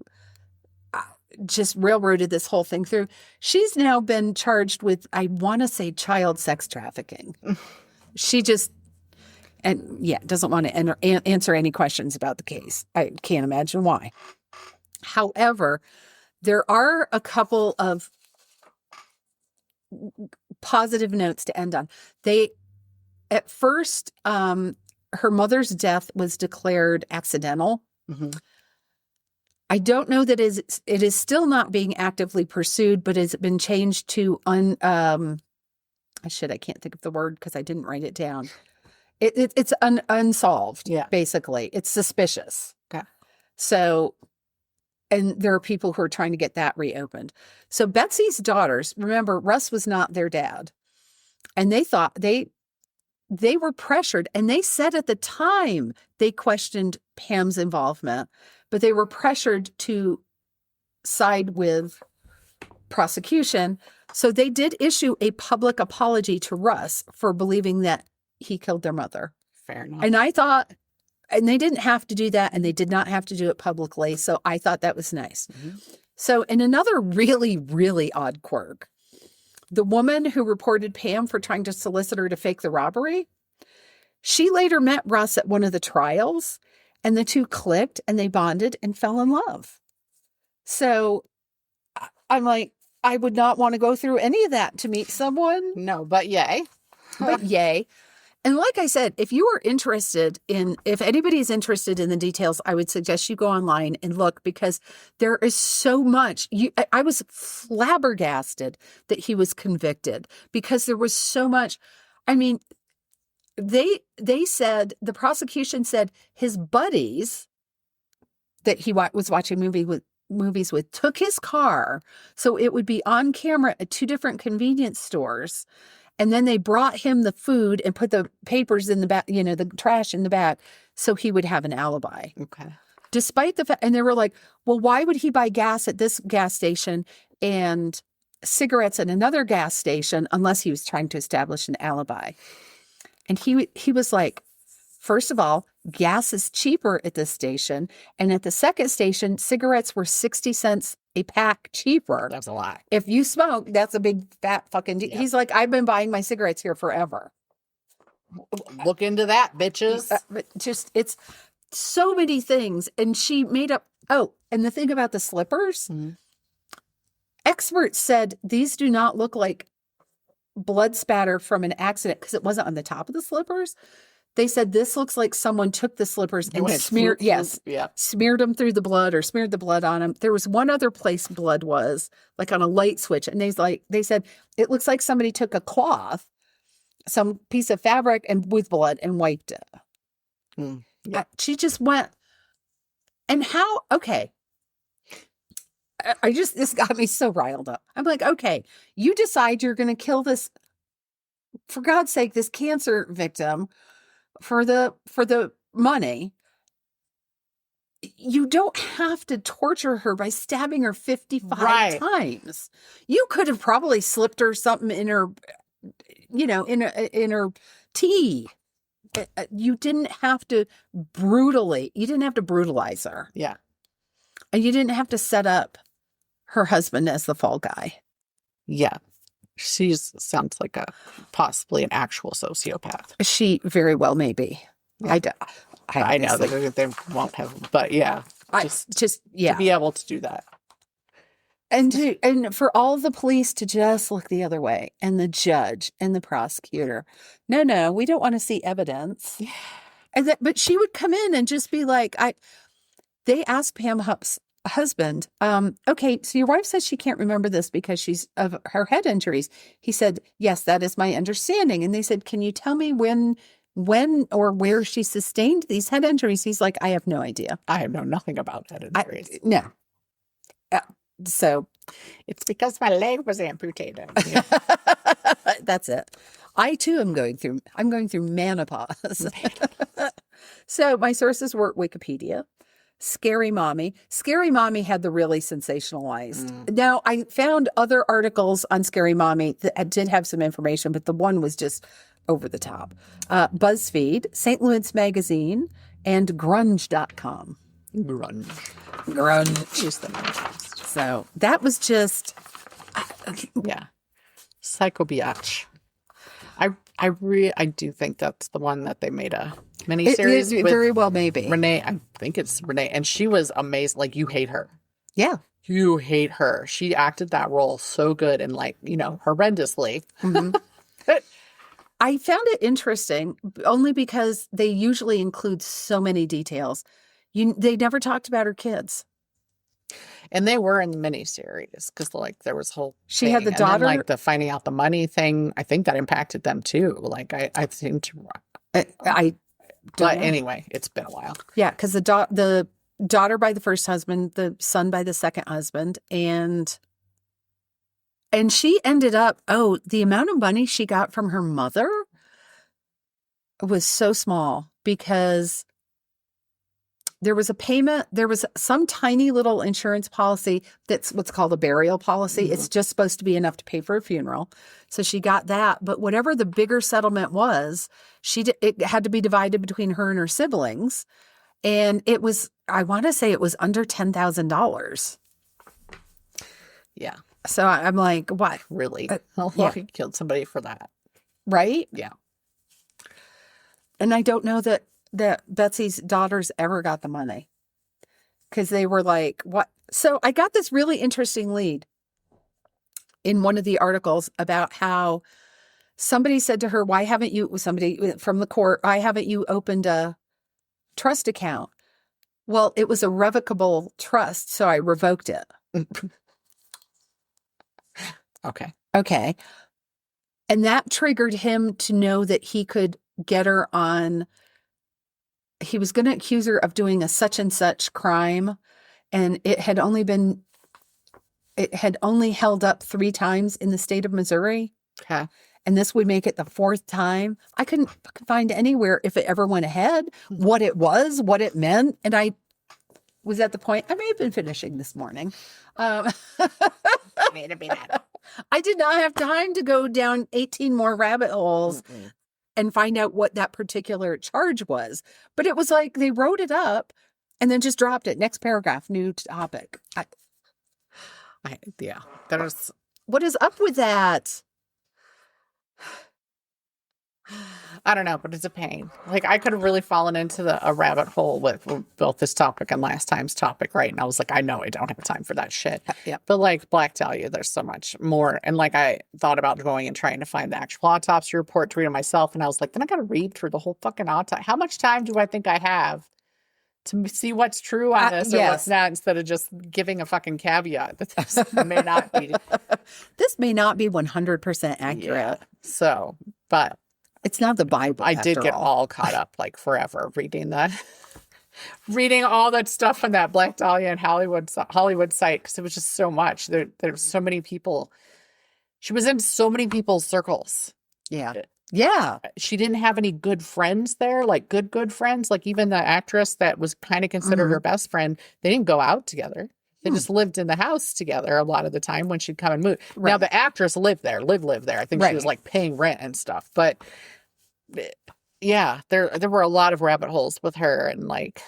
just railroaded this whole thing through, she's now been charged with, I want to say, child sex trafficking. She just, doesn't want to answer any questions about the case. I can't imagine why. However, there are a couple of positive notes to end on. At first, her mother's death was declared accidental. Mm-hmm. I don't know that it is still not being actively pursued, but has been changed to I can't think of the word because I didn't write it down. It's unsolved. Yeah. Basically. It's suspicious. Okay. So, and there are people who are trying to get that reopened. So Betsy's daughters, remember, Russ was not their dad. And they thought they were pressured, and they said at the time they questioned Pam's involvement, but they were pressured to side with prosecution. So they did issue a public apology to Russ for believing that he killed their mother. Fair enough. And I thought, and they didn't have to do that, and they did not have to do it publicly. So I thought that was nice. Mm-hmm. So in another really, really odd quirk, the woman who reported Pam for trying to solicit her to fake the robbery, she later met Russ at one of the trials, and the two clicked and they bonded and fell in love. So I'm like, I would not want to go through any of that to meet someone. No, but yay. But yay. And like I said, if anybody's interested in the details, I would suggest you go online and look, because there is so much. I was flabbergasted that he was convicted because there was so much. I mean, they said, the prosecution said his buddies that he was watching movies with took his car so it would be on camera at 2 different convenience stores. And then they brought him the food and put the papers in the back, the trash in the back, so he would have an alibi. Okay. Despite the fact, and they were like, well, why would he buy gas at this gas station and cigarettes at another gas station unless he was trying to establish an alibi. And he was like, first of all, gas is cheaper at this station. And at the second station, cigarettes were 60 cents a pack cheaper. That's a lot. If you smoke, that's a big fat fucking deal. Yeah. He's like, I've been buying my cigarettes here forever. Look into that, bitches. But just, it's so many things. And she made up, and the thing about the slippers, experts said these do not look like blood spatter from an accident because it wasn't on the top of the slippers. They said this looks like someone took the slippers and smeared them through the blood or smeared the blood on them. There was one other place blood was, like on a light switch. And they said, it looks like somebody took a cloth, some piece of fabric and with blood and wiped it. She just went, and how, okay. This got me so riled up. I'm like, okay, you decide you're going to kill this, for God's sake, this cancer victim for the money. You don't have to torture her by stabbing her 55 times. You could have probably slipped her something in her, in her tea. You didn't have to brutalize her. Yeah. And you didn't have to set up her husband as the fall guy. Yeah. She sounds like possibly an actual sociopath. She very well may be. I know they won't have, but yeah. To be able to do that. And for all the police to just look the other way, and the judge and the prosecutor, no, we don't want to see evidence. But she would come in and just be like, they asked Pam Hupp's husband, okay, so your wife says she can't remember this because she's of her head injuries. He said, yes, that is my understanding. And they said, can you tell me when or where she sustained these head injuries? He's like, I have no idea. I have known nothing about head injuries. No. So it's because my leg was amputated. Yeah. That's it. I too am going through menopause. So my sources were Wikipedia, Scary Mommy. Scary Mommy had the really sensationalized. Now, I found other articles on Scary Mommy that did have some information, but the one was just over the top. BuzzFeed, St. Louis Magazine, and grunge.com. Grunge. Is the most. So that was just... yeah. Psycho biatch. I do think that's the one that they made a miniseries with. Very well, maybe. Renee, I think it's Renee, and she was amazing. Like, you hate her. Yeah. You hate her. She acted that role so good and, like, horrendously. I found it interesting only because they usually include so many details. They never talked about her kids. And they were in the miniseries because, like, there was whole. She had the daughter, like the finding out the money thing. I think that impacted them too. Like, I seem to. But anyway, it's been a while. Yeah, because the daughter by the first husband, the son by the second husband, and she ended up. The amount of money she got from her mother was so small because there was a payment. There was some tiny little insurance policy that's what's called a burial policy. It's just supposed to be enough to pay for a funeral. So she got that. But whatever the bigger settlement was, it had to be divided between her and her siblings. And it was, I want to say it was under $10,000. Yeah. So I'm like, what? Really? He killed somebody for that. Right? Yeah. And I don't know that Betsy's daughters ever got the money because they were like, what? So I got this really interesting lead in one of the articles about how somebody said to her, somebody from the court, why haven't you opened a trust account? Well, it was a revocable trust, so I revoked it. Okay. And that triggered him to know that he could get her on. He was going to accuse her of doing a such and such crime. And it had only held up 3 times in the state of Missouri. Okay. And this would make it the 4th time. I couldn't find anywhere if it ever went ahead, what it was, what it meant. And I was at the point, I may have been finishing this morning. May have been that. I did not have time to go down 18 more rabbit holes and find out what that particular charge was. But it was like they wrote it up and then just dropped it. Next paragraph, new topic. Yeah. There's What is up with that? I don't know, but it's a pain. Like, I could have really fallen into a rabbit hole with both this topic and last time's topic, right? And I was like, I know I don't have time for that shit. Yeah. But like Black Dahlia, there's so much more. And like, I thought about going and trying to find the actual autopsy report to read it myself. And I was like, then I got to read through the whole fucking autopsy. How much time do I think I have to see what's true on this or what's not, instead of just giving a fucking caveat that this may not be. This may not be 100% accurate. Yeah. So, but it's not the Bible. I did get all caught up like forever reading that, reading all that stuff on that Black Dahlia and Hollywood site, because it was just so much. There's so many people. She was in so many people's circles. Yeah. Yeah. She didn't have any good friends there, like good friends. Like even the actress that was kind of considered her best friend, they didn't go out together. They just lived in the house together a lot of the time when she'd come and move. Right. Now, the actress lived there. I think she was like paying rent and stuff. But yeah, there were a lot of rabbit holes with her, and like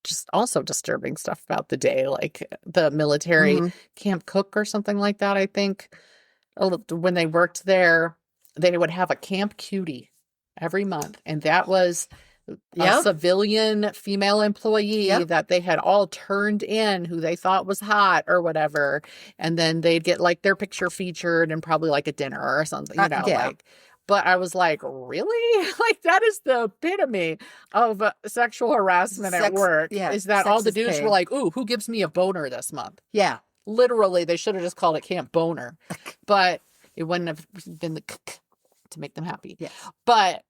just also disturbing stuff about the day, like the military camp cook or something like that. I think when they worked there, they would have a camp cutie every month, and that was a civilian female employee that they had all turned in, who they thought was hot or whatever, and then they'd get like their picture featured and probably like a dinner or something, you know, like. But I was like, really? Like, that is the epitome of sexual harassment at work. Yeah, is that all the dudes were like, ooh, who gives me a boner this month? Yeah. Literally, they should have just called it Camp Boner. But it wouldn't have been the to make them happy. Yeah. But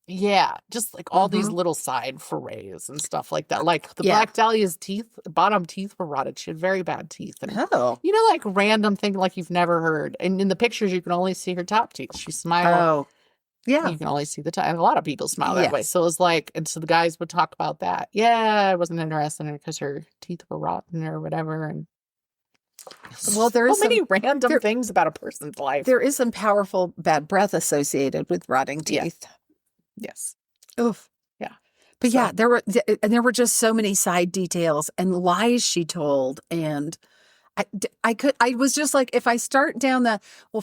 yeah, just like all these little side forays and stuff like that. Like the Black Dahlia's bottom teeth were rotted. She had very bad teeth. And, you know, like random thing like you've never heard. And in the pictures, you can only see her top teeth. She smiled. Oh, yeah. You can only see the top. And a lot of people smile that way. So it was like, and so the guys would talk about that. Yeah, I wasn't interested in her because her teeth were rotten or whatever. And well, there's so many random things about a person's life. There is some powerful bad breath associated with rotting teeth. Yes. Oof. Yeah. But yeah, there were just so many side details and lies she told. And I was just like, if I start down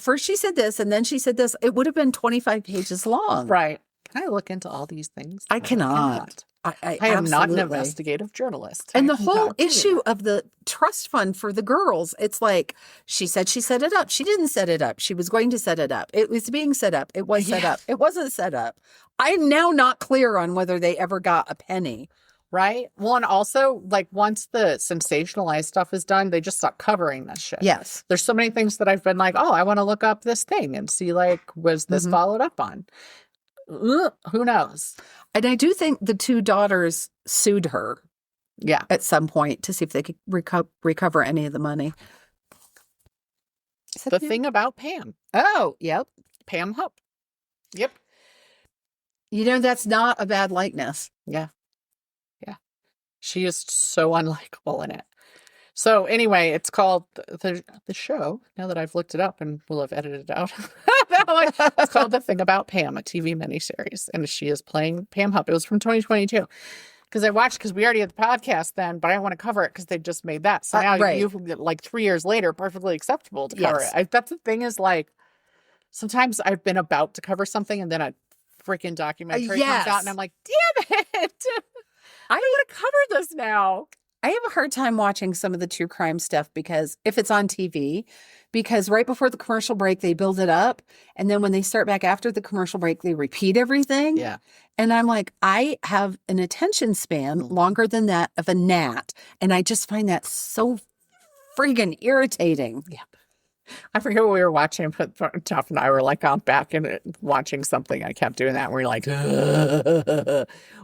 first she said this and then she said this, it would have been 25 pages long. Right. Can I look into all these things? I cannot. I am not an investigative journalist. And the whole issue of the trust fund for the girls, it's like, she said she set it up. She didn't set it up. She was going to set it up. It was being set up. It was set up. It wasn't set up. I'm now not clear on whether they ever got a penny. Right? Well, and also, like, once the sensationalized stuff is done, they just stop covering this shit. Yes. There's so many things that I've been like, oh, I want to look up this thing and see, like, was this followed up on? Who knows? And I do think the two daughters sued her. Yeah. At some point to see if they could recover any of the money. The thing about Pam. Oh, yep. Pam Hupp. Yep. You know, that's not a bad likeness. Yeah. Yeah. She is so unlikable in it. So anyway, it's called the show, now that I've looked it up and will have edited it out. It's called The Thing About Pam, a TV miniseries. And she is playing Pam Hupp. It was from 2022. Because I watched, because we already had the podcast then, but I didn't want to cover it because they just made that. So now you, like 3 years later, perfectly acceptable to cover it. That's the thing is, like, sometimes I've been about to cover something and then a freaking documentary comes out and I'm like, damn it. I want to cover this now. I have a hard time watching some of the true crime stuff because if it's on TV, because right before the commercial break, they build it up. And then when they start back after the commercial break, they repeat everything. Yeah. And I'm like, I have an attention span longer than that of a gnat. And I just find that so friggin' irritating. Yeah. I forget what we were watching, but Jeff and I were like on back and watching something. I kept doing that. And we were like,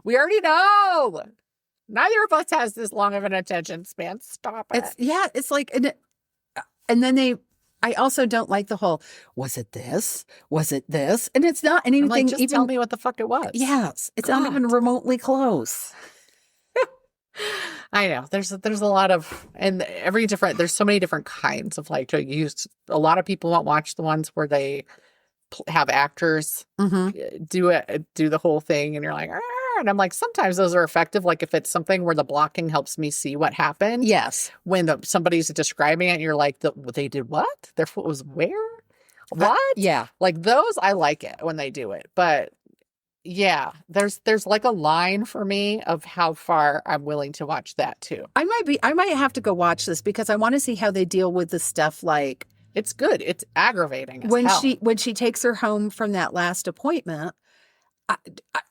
we already know. Neither of us has this long of an attention span. Stop it. It's like, and then I also don't like the whole, was it this? Was it this? And it's not anything. Like, just tell me what the fuck it was. Yes. It's not even remotely close. I know there's a lot of, and there's so many different kinds of like a lot of people won't watch the ones where they have actors do the whole thing and you're like, "Arr," and I'm like, sometimes those are effective. Like if it's something where the blocking helps me see what happened. Yes. When somebody's describing it and you're like, they did what? Their foot was where? What? Yeah. Like those, I like it when they do it. But yeah, there's like a line for me of how far I'm willing to watch that too. I might have to go watch this because I want to see how they deal with the stuff like it's good. It's aggravating as when hell. when she takes her home from that last appointment.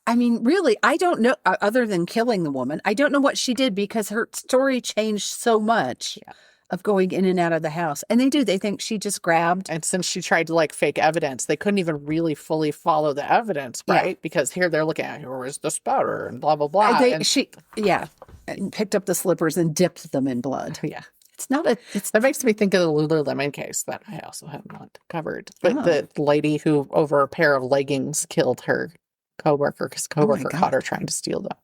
I mean, really, I don't know, other than killing the woman, I don't know what she did because her story changed so much of going in and out of the house. And they think she just grabbed. And since she tried to like fake evidence, they couldn't even really fully follow the evidence, right? Yeah. Because here they're looking at, here is the spouter and blah, blah, blah. And picked up the slippers and dipped them in blood. Yeah. That makes me think of the Lululemon case that I also have not covered. But the lady who over a pair of leggings killed her coworker because coworker caught her trying to steal them.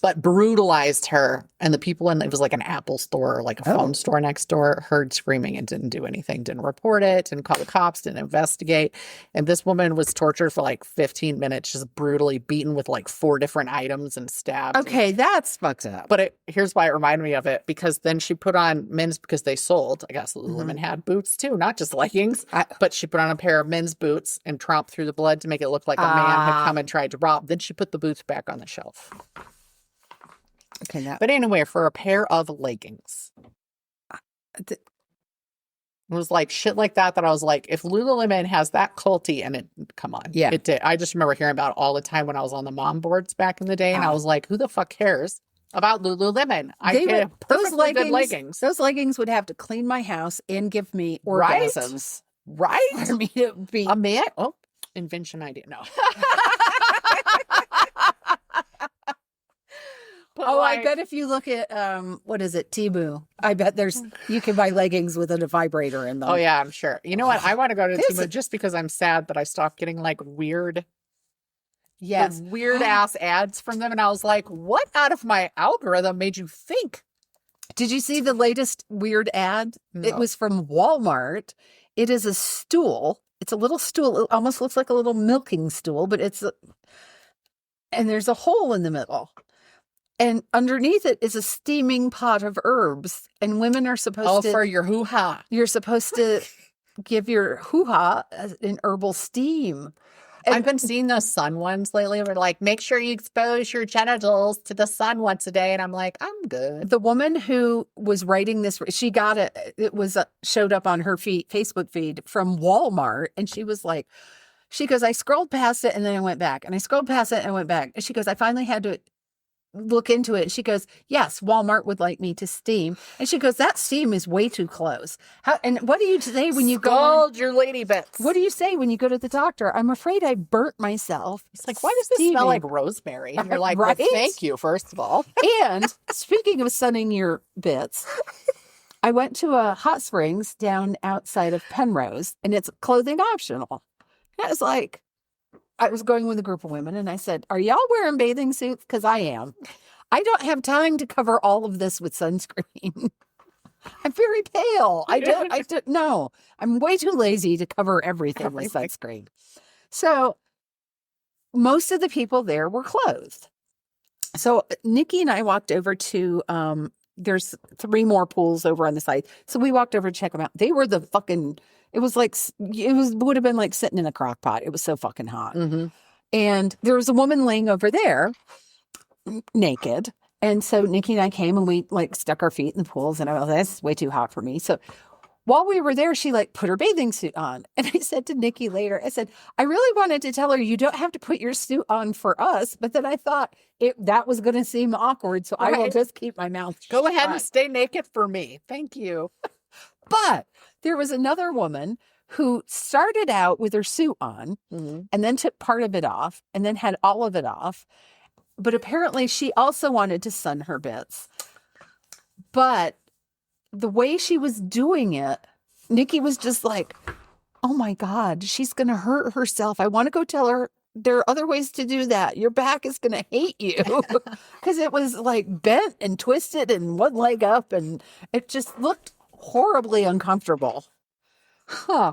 But brutalized her, and the people it was like an Apple store, like a phone store next door, heard screaming and didn't do anything, didn't report it, didn't call the cops, didn't investigate. And this woman was tortured for like 15 minutes, just brutally beaten with like 4 different items and stabbed. Okay, that's fucked up. But here's why it reminded me of it, because then she put on men's, because they sold, I guess Lululemon had boots too, not just leggings, but she put on a pair of men's boots and tromped through the blood to make it look like a man had come and tried to rob. Then she put the boots back on the shelf. Okay, but anyway, for a pair of leggings, it was like shit like that I was like, if Lululemon has that culty, and it, come on, it did. I just remember hearing about it all the time when I was on the mom boards back in the day, and I was like, who the fuck cares about Lululemon? I get perfectly good leggings. Those leggings would have to clean my house and give me orgasms, right? For me to be a man. Oh, invention idea. No. I bet if you look at what is it, Temu, I bet you can buy leggings with a vibrator in them. Oh yeah, I'm sure. You know what? I want to go to Temu just because I'm sad that I stopped getting like weird ass ads from them, and I was like, what out of my algorithm made you think? Did you see the latest weird ad? No. It was from Walmart. It is a stool. It's a little stool. It almost looks like a little milking stool, but and there's a hole in the middle. And underneath it is a steaming pot of herbs. And women are supposed to... Oh, for your hoo-ha. You're supposed to give your hoo-ha an herbal steam. And I've been seeing those sun ones lately. Where like, make sure you expose your genitals to the sun once a day. And I'm like, I'm good. The woman who was writing this, she got it. It was showed up on her Facebook feed from Walmart. And she was like, she goes, I scrolled past it and then I went back. And I scrolled past it and I went back. And she goes, I finally had to look into it. She goes, yes, Walmart would like me to steam. And she goes, that steam is way too close. And what do you say when you Scald your lady bits? What do you say when you go to the doctor? I'm afraid I burnt myself. It's like, why does this smell like rosemary? And you're like, right? Well, thank you, first of all. And speaking of sunning your bits, I went to a hot springs down outside of Penrose, and it's clothing optional. And I was like, I was going with a group of women, and I said, are y'all wearing bathing suits? Because I am. I don't have time to cover all of this with sunscreen. I'm very pale. I don't know. I'm way too lazy to cover everything with sunscreen. So most of the people there were clothed. So Nikki and I walked over to, there's 3 more pools over on the side. So we walked over to check them out. They were it would have been like sitting in a crock pot. It was so fucking hot. Mm-hmm. And there was a woman laying over there naked. And so Nikki and I came and we like stuck our feet in the pools, and I was like, that's way too hot for me. So while we were there, she like put her bathing suit on. And I said to Nikki later, I said, I really wanted to tell her you don't have to put your suit on for us. But then I thought that was going to seem awkward. So I will just keep my mouth shut. Go ahead and stay naked for me. Thank you. But there was another woman who started out with her suit on and then took part of it off and then had all of it off. But apparently she also wanted to sun her bits. But the way she was doing it, Nikki was just like, oh my God, she's going to hurt herself. I want to go tell her there are other ways to do that. Your back is going to hate you because it was like bent and twisted and one leg up, and it just looked horribly uncomfortable.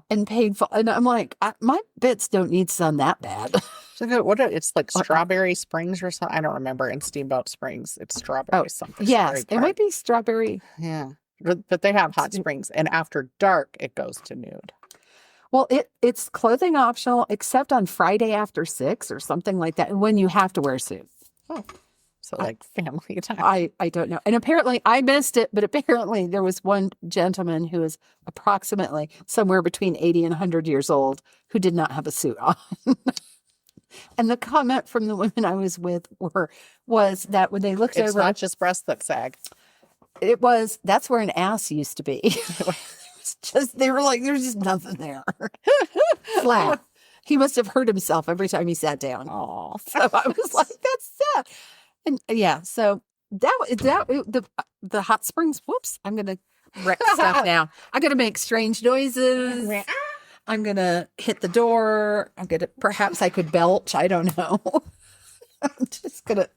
And painful. And I'm like, my bits don't need sun that bad. So it's like Strawberry Springs or something. I don't remember. In Steamboat Springs, it's strawberry something. Yes, it might be strawberry. Yeah, but they have hot springs, and after dark, it goes to nude. Well, it's clothing optional except on Friday after 6 or something like that, when you have to wear a suit. Oh, so like family time. I don't know. And apparently I missed it, but apparently there was one gentleman who was approximately somewhere between 80 and 100 years old who did not have a suit on. And the comment from the women I was with was that when they looked over, it's not just breasts that sag. That's where an ass used to be. They were like, there's just nothing there. Flat. He must have hurt himself every time he sat down. Oh, so I was like, that's sad. And yeah, so the hot springs. Whoops, I'm gonna wreck stuff now. I'm gonna make strange noises. I'm gonna hit the door. Perhaps I could belch. I don't know. I'm just gonna.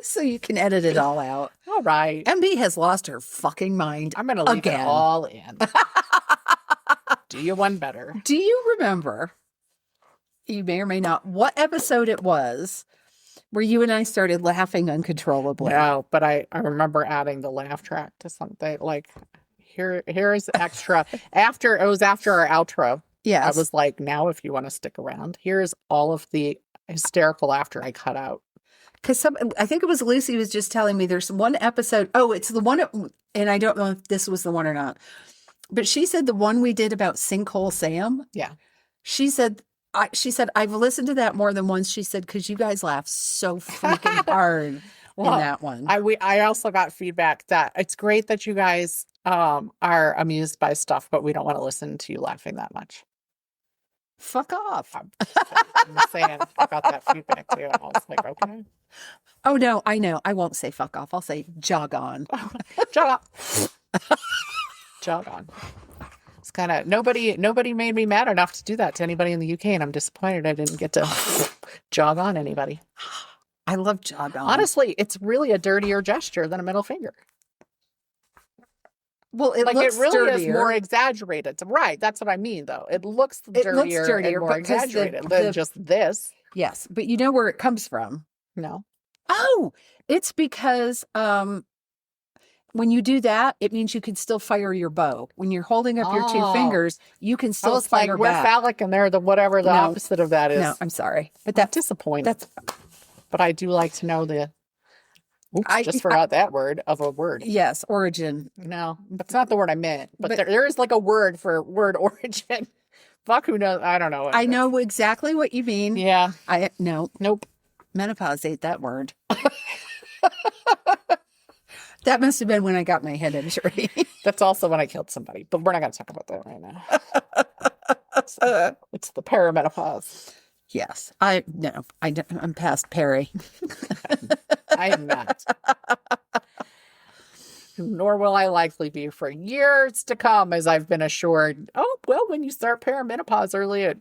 So you can edit it all out. All right. MB has lost her fucking mind. I'm going to leave it all in. Do you one better? Do you remember, you may or may not, what episode it was where you and I started laughing uncontrollably? No, but I remember adding the laugh track to something. Like, here's extra. It was after our outro. Yes. I was like, now if you want to stick around, here's all of the hysterical laughter I cut out. Because I think it was Lucy was just telling me there's one episode. Oh, it's the one, and I don't know if this was the one or not. But she said the one we did about Sinkhole Sam. Yeah. She said I've listened to that more than once. She said because you guys laugh so freaking hard in that one. I also got feedback that it's great that you guys are amused by stuff, but we don't want to listen to you laughing that much. Fuck off. I'm saying I got that feedback too. I was like, okay. Oh no, I know. I won't say fuck off. I'll say jog on. Jog on. Jog on. It's kind of nobody made me mad enough to do that to anybody in the UK, and I'm disappointed I didn't get to jog on anybody. I love jog on. Honestly, it's really a dirtier gesture than a middle finger. Well, it looks really dirtier. is more exaggerated. Right, that's what I mean, though. It looks dirtier and more exaggerated than just this. Yes, but you know where it comes from? No. Oh, it's because when you do that, it means you can still fire your bow. When you're holding up your two fingers, you can still fire back. We're phallic and they're whatever the opposite of that is. No, I'm sorry, but that's disappointing. But I do like to know the. Oops, I just forgot that word of a word. Yes, origin. No, that's not the word I meant. But there is like a word for word origin. Fuck, who knows? I don't know. I know exactly what you mean. Yeah. Nope. Menopause ate that word. That must have been when I got my head injury. That's also when I killed somebody. But we're not going to talk about that right now. It's the perimenopause. Yes. I'm past peri. I am not. Nor will I likely be for years to come, as I've been assured. Oh, well, when you start perimenopause early,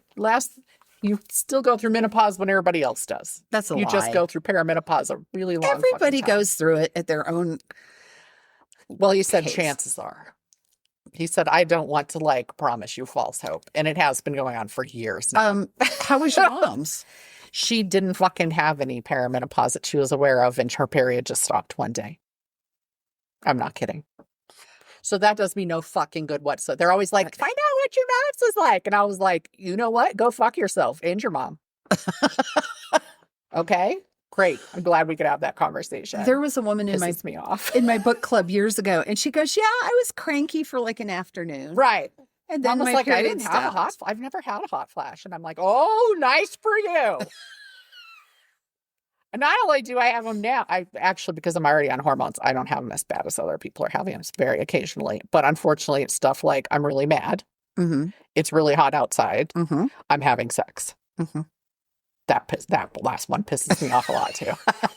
you still go through menopause when everybody else does. That's a lie. You just go through perimenopause a really long Everybody time. goes through it at their own. Well, he said chances are. He said, I don't want to promise you false hope. And it has been going on for years now. How was your mom's? She didn't fucking have any perimenopause that she was aware of, and her period just stopped one day. I'm not kidding. So that does me no fucking good whatsoever. They're always like, find out what your mom's is like. And I was like, you know what? Go fuck yourself and your mom. Okay? Great. I'm glad we could have that conversation. There was a woman in my book club years ago, and she goes, yeah, I was cranky for an afternoon. Right. And then I didn't have I've never had a hot flash. And I'm like, oh, nice for you. And not only do I have them now, I actually, because I'm already on hormones, I don't have them as bad as other people are having them very occasionally. But unfortunately, it's stuff like I'm really mad. Mm-hmm. It's really hot outside. Mm-hmm. I'm having sex. Mm-hmm. That last one pisses me off a lot too.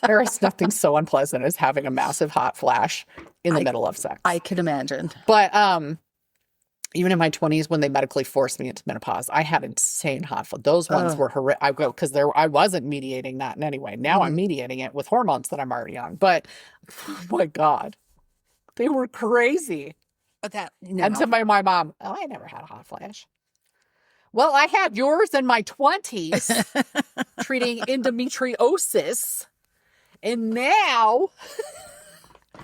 There is nothing so unpleasant as having a massive hot flash in the middle of sex. I can imagine. But even in my 20s when they medically forced me into menopause, I had insane hot flashes. Those ones were horrific. I wasn't mediating that in any way. Now I'm mediating it with hormones that I'm already on. But oh my God, they were crazy. And to my mom, oh, I never had a hot flash. Well, I had yours in my 20s treating endometriosis. And now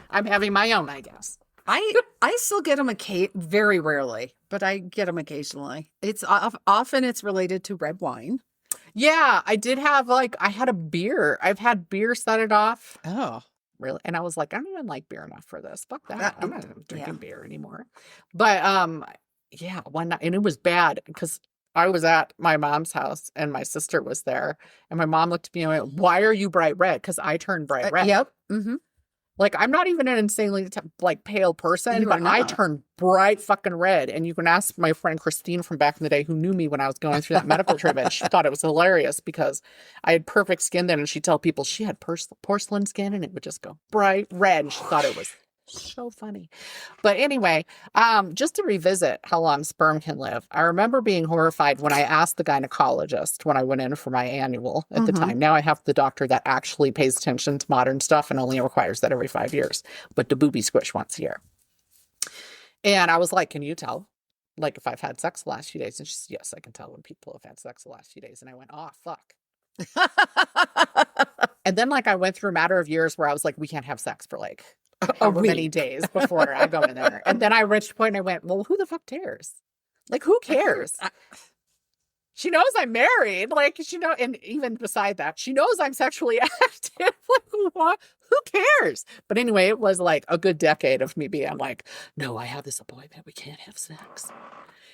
I'm having my own, I guess. I still get them very rarely, but I get them occasionally. It's often it's related to red wine. Yeah, I did have I had a beer. I've had beer set it off. Oh. Really? And I was like, I don't even like beer enough for this. Fuck that. I'm not drinking beer anymore. But yeah, one night, and it was bad because I was at my mom's house and my sister was there, and my mom looked at me and went, "Why are you bright red?" Because I turned bright red. Yep. Mm-hmm. Like, I'm not even an insanely pale person, but I turned bright fucking red. And you can ask my friend Christine from back in the day who knew me when I was going through that medical treatment. She thought it was hilarious because I had perfect skin then. And she'd tell people she had porcelain skin and it would just go bright red. And she thought it was so funny. But anyway, just to revisit how long sperm can live, I remember being horrified when I asked the gynecologist when I went in for my annual at the time. Now I have the doctor that actually pays attention to modern stuff and only requires that every 5 years, but the booby squish once a year. And I was like, can you tell if I've had sex the last few days? And she said, yes, I can tell when people have had sex the last few days. And I went, oh, fuck. And then I went through a matter of years where I was like, we can't have sex for however many days before I go in there. And then I reached a point and I went, well, who the fuck cares? Who cares? She knows I'm married. And even beside that, she knows I'm sexually active. Who cares? But anyway, it was a good decade of me being no, I have this appointment. We can't have sex.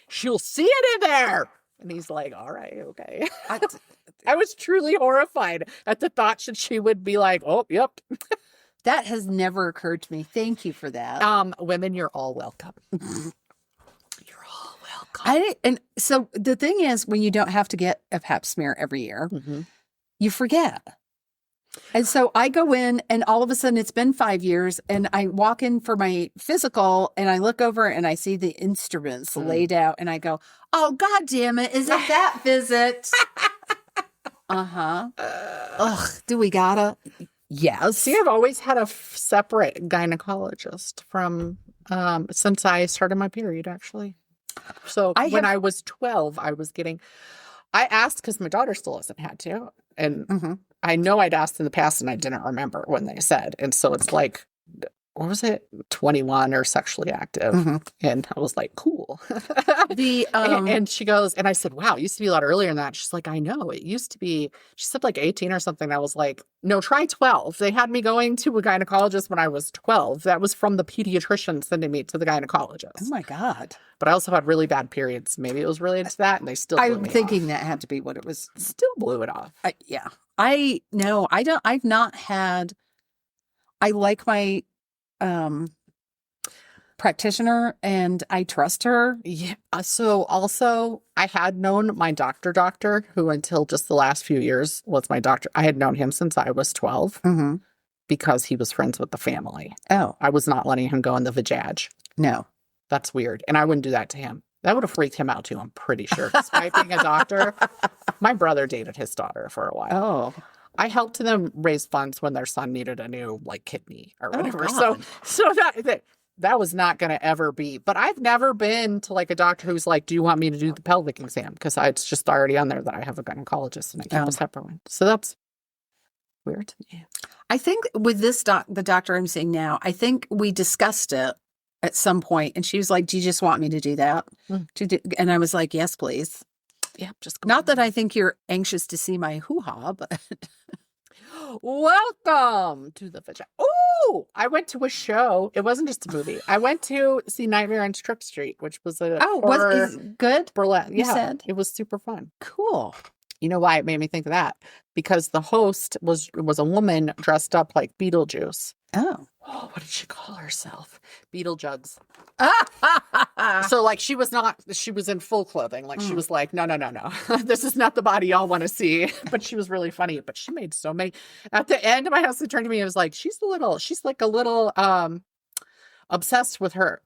She'll see it in there. And he's like, all right, okay. I was truly horrified at the thought that she would be like, oh, yep. That has never occurred to me. Thank you for that. Women, you're all welcome. You're all welcome. And so the thing is, when you don't have to get a pap smear every year, you forget. And so I go in and all of a sudden it's been 5 years and I walk in for my physical and I look over and I see the instruments laid out and I go, oh, God damn it. Is it that visit? Ugh, do we gotta? Yes. See, I've always had a separate gynecologist from since I started my period, actually. So when I was 12, I asked because my daughter still hasn't had to. And I know I'd asked in the past and I didn't remember when they said. And so it's what was it? 21 or sexually active. And I was like, cool. And she goes, and I said, wow, it used to be a lot earlier than that. She's like, I know. It used to be, she said 18 or something. I was like, no, try 12. They had me going to a gynecologist when I was 12. That was from the pediatrician sending me to the gynecologist. Oh my God. But I also had really bad periods. Maybe it was related to that and they still blew I'm me thinking off. that had to be what it was. Still blew it off. Yeah. I've not had, I like my practitioner and I trust her. Yeah. So also I had known my doctor who until just the last few years was my doctor. I had known him since I was 12 because he was friends with the family. Oh. I was not letting him go in the vajaj. No. That's weird. And I wouldn't do that to him. That would have freaked him out too, I'm pretty sure. Despite being a doctor, my brother dated his daughter for a while. Oh. I helped them raise funds when their son needed a new kidney or whatever. Oh, so that was not going to ever be. But I've never been to a doctor who's like, do you want me to do the pelvic exam? Because it's just already on there that I have a gynecologist and I keep a separate one. So that's weird to me. I think with this the doctor I'm seeing now, I think we discussed it at some point and she was like, do you just want me to do that? And I was like, yes, please. Yeah, just not that I think you're anxious to see my hoo-ha, but welcome to the vagina. Oh, I went to a show. It wasn't just a movie. I went to see Nightmare on Strip Street, which was a was it good? Burlesque. You said it was super fun. Cool. You know why it made me think of that? Because the host was a woman dressed up like Beetlejuice. Oh, what did she call herself? Beetlejugs. So she was in full clothing. She was like, no. This is not the body y'all want to see. But she was really funny. But she made so many. At the end of my house, it turned to me and was like, she's a little obsessed with her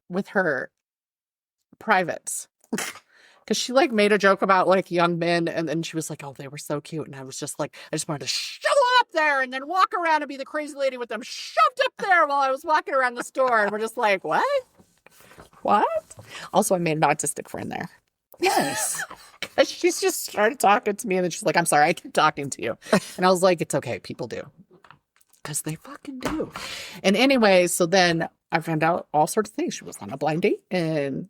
privates. Because she like made a joke about like young men, and then she was like, "Oh, they were so cute," and I was just like, I just wanted to show up there and then walk around and be the crazy lady with them shoved up there while I was walking around the store, and we're just like, what? Also, I made an autistic friend there. Nice. She's just started talking to me, and then she's like, "I'm sorry, I keep talking to you," and I was like, "It's okay, people do." Because they fucking do. And anyway, so then I found out all sorts of things. She was on a blind date, and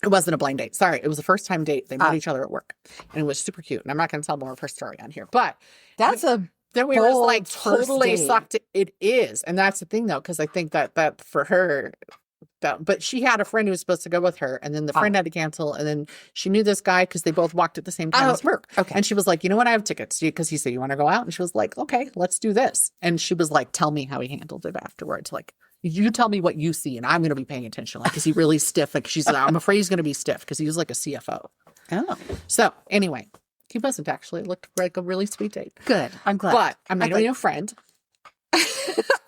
it wasn't a blind date. Sorry, it was a first-time date. They met each other at work, and it was super cute. And I'm not going to tell more of her story on here, but That's a then we were just like bold first totally date. sucked. It is, and that's the thing though, because I think that for her. But she had a friend who was supposed to go with her, and then the friend had to cancel, and then she knew this guy because they both walked at the same time as work. Okay. And she was like, "You know what? I have tickets." Because he said, "You want to go out?" And she was like, "Okay, let's do this." And she was like, "Tell me how he handled it afterwards. Like, you tell me what you see, and I'm going to be paying attention. Like, is he really stiff?" Like, she's like, "I'm afraid he's going to be stiff because he was like a CFO." Oh, So anyway, he wasn't actually. It looked like a really sweet date. good. I'm glad. But I made a new friend.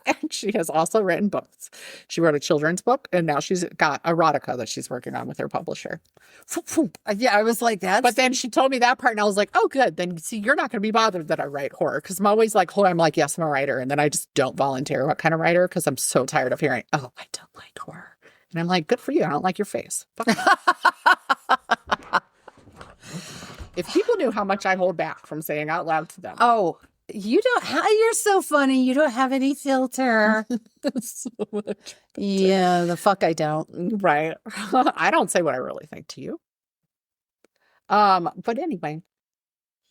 And she has also written books. She wrote a children's book, and now she's got erotica that she's working on with her publisher. Yeah, I was like, that's. But then she told me that part, and I was like, oh, good. Then see, you're not going to be bothered that I write horror, because I'm always like, I'm like, yes, I'm a writer, and then I just don't volunteer what kind of writer, because I'm so tired of hearing, oh, I don't like horror. And I'm like, good for you. I don't like your face. If people knew how much I hold back from saying out loud to them. Oh, you don't. You're so funny. You don't have any filter. So much. Yeah, the fuck I don't. Right. I don't say what I really think to you. But anyway,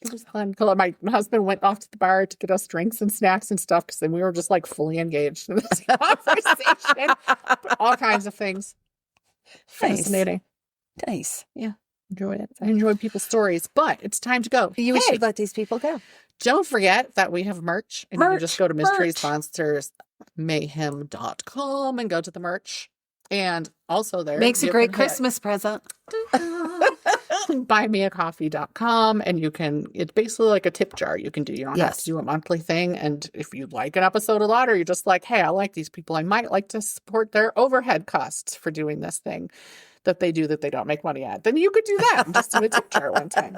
it was fun. My husband went off to the bar to get us drinks and snacks and stuff, because then we were just like fully engaged in this conversation. All kinds of things. Fascinating. Nice. Yeah. Enjoyed it. I enjoyed people's stories, but it's time to go. You should let these people go. Don't forget that we have merch. And you can just go to mysterysponsorsmayhem.com and go to the merch. And also there. Makes a great Christmas present. Buymeacoffee.com. And it's basically like a tip jar you can do. You don't have to do a monthly thing. And if you like an episode a lot, or you're just like, hey, I like these people, I might like to support their overhead costs for doing this thing that they do that they don't make money at, then you could do that and just do a tip jar one time.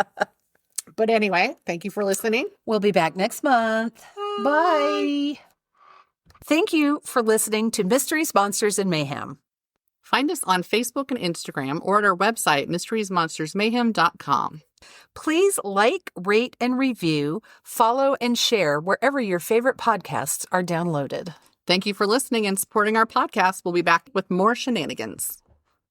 But anyway, thank you for listening. We'll be back next month. Bye. Thank you for listening to Mysteries, Monsters, and Mayhem. Find us on Facebook and Instagram, or at our website, mysteriesmonstersmayhem.com. Please like, rate, and review, follow, and share wherever your favorite podcasts are downloaded. Thank you for listening and supporting our podcast. We'll be back with more shenanigans.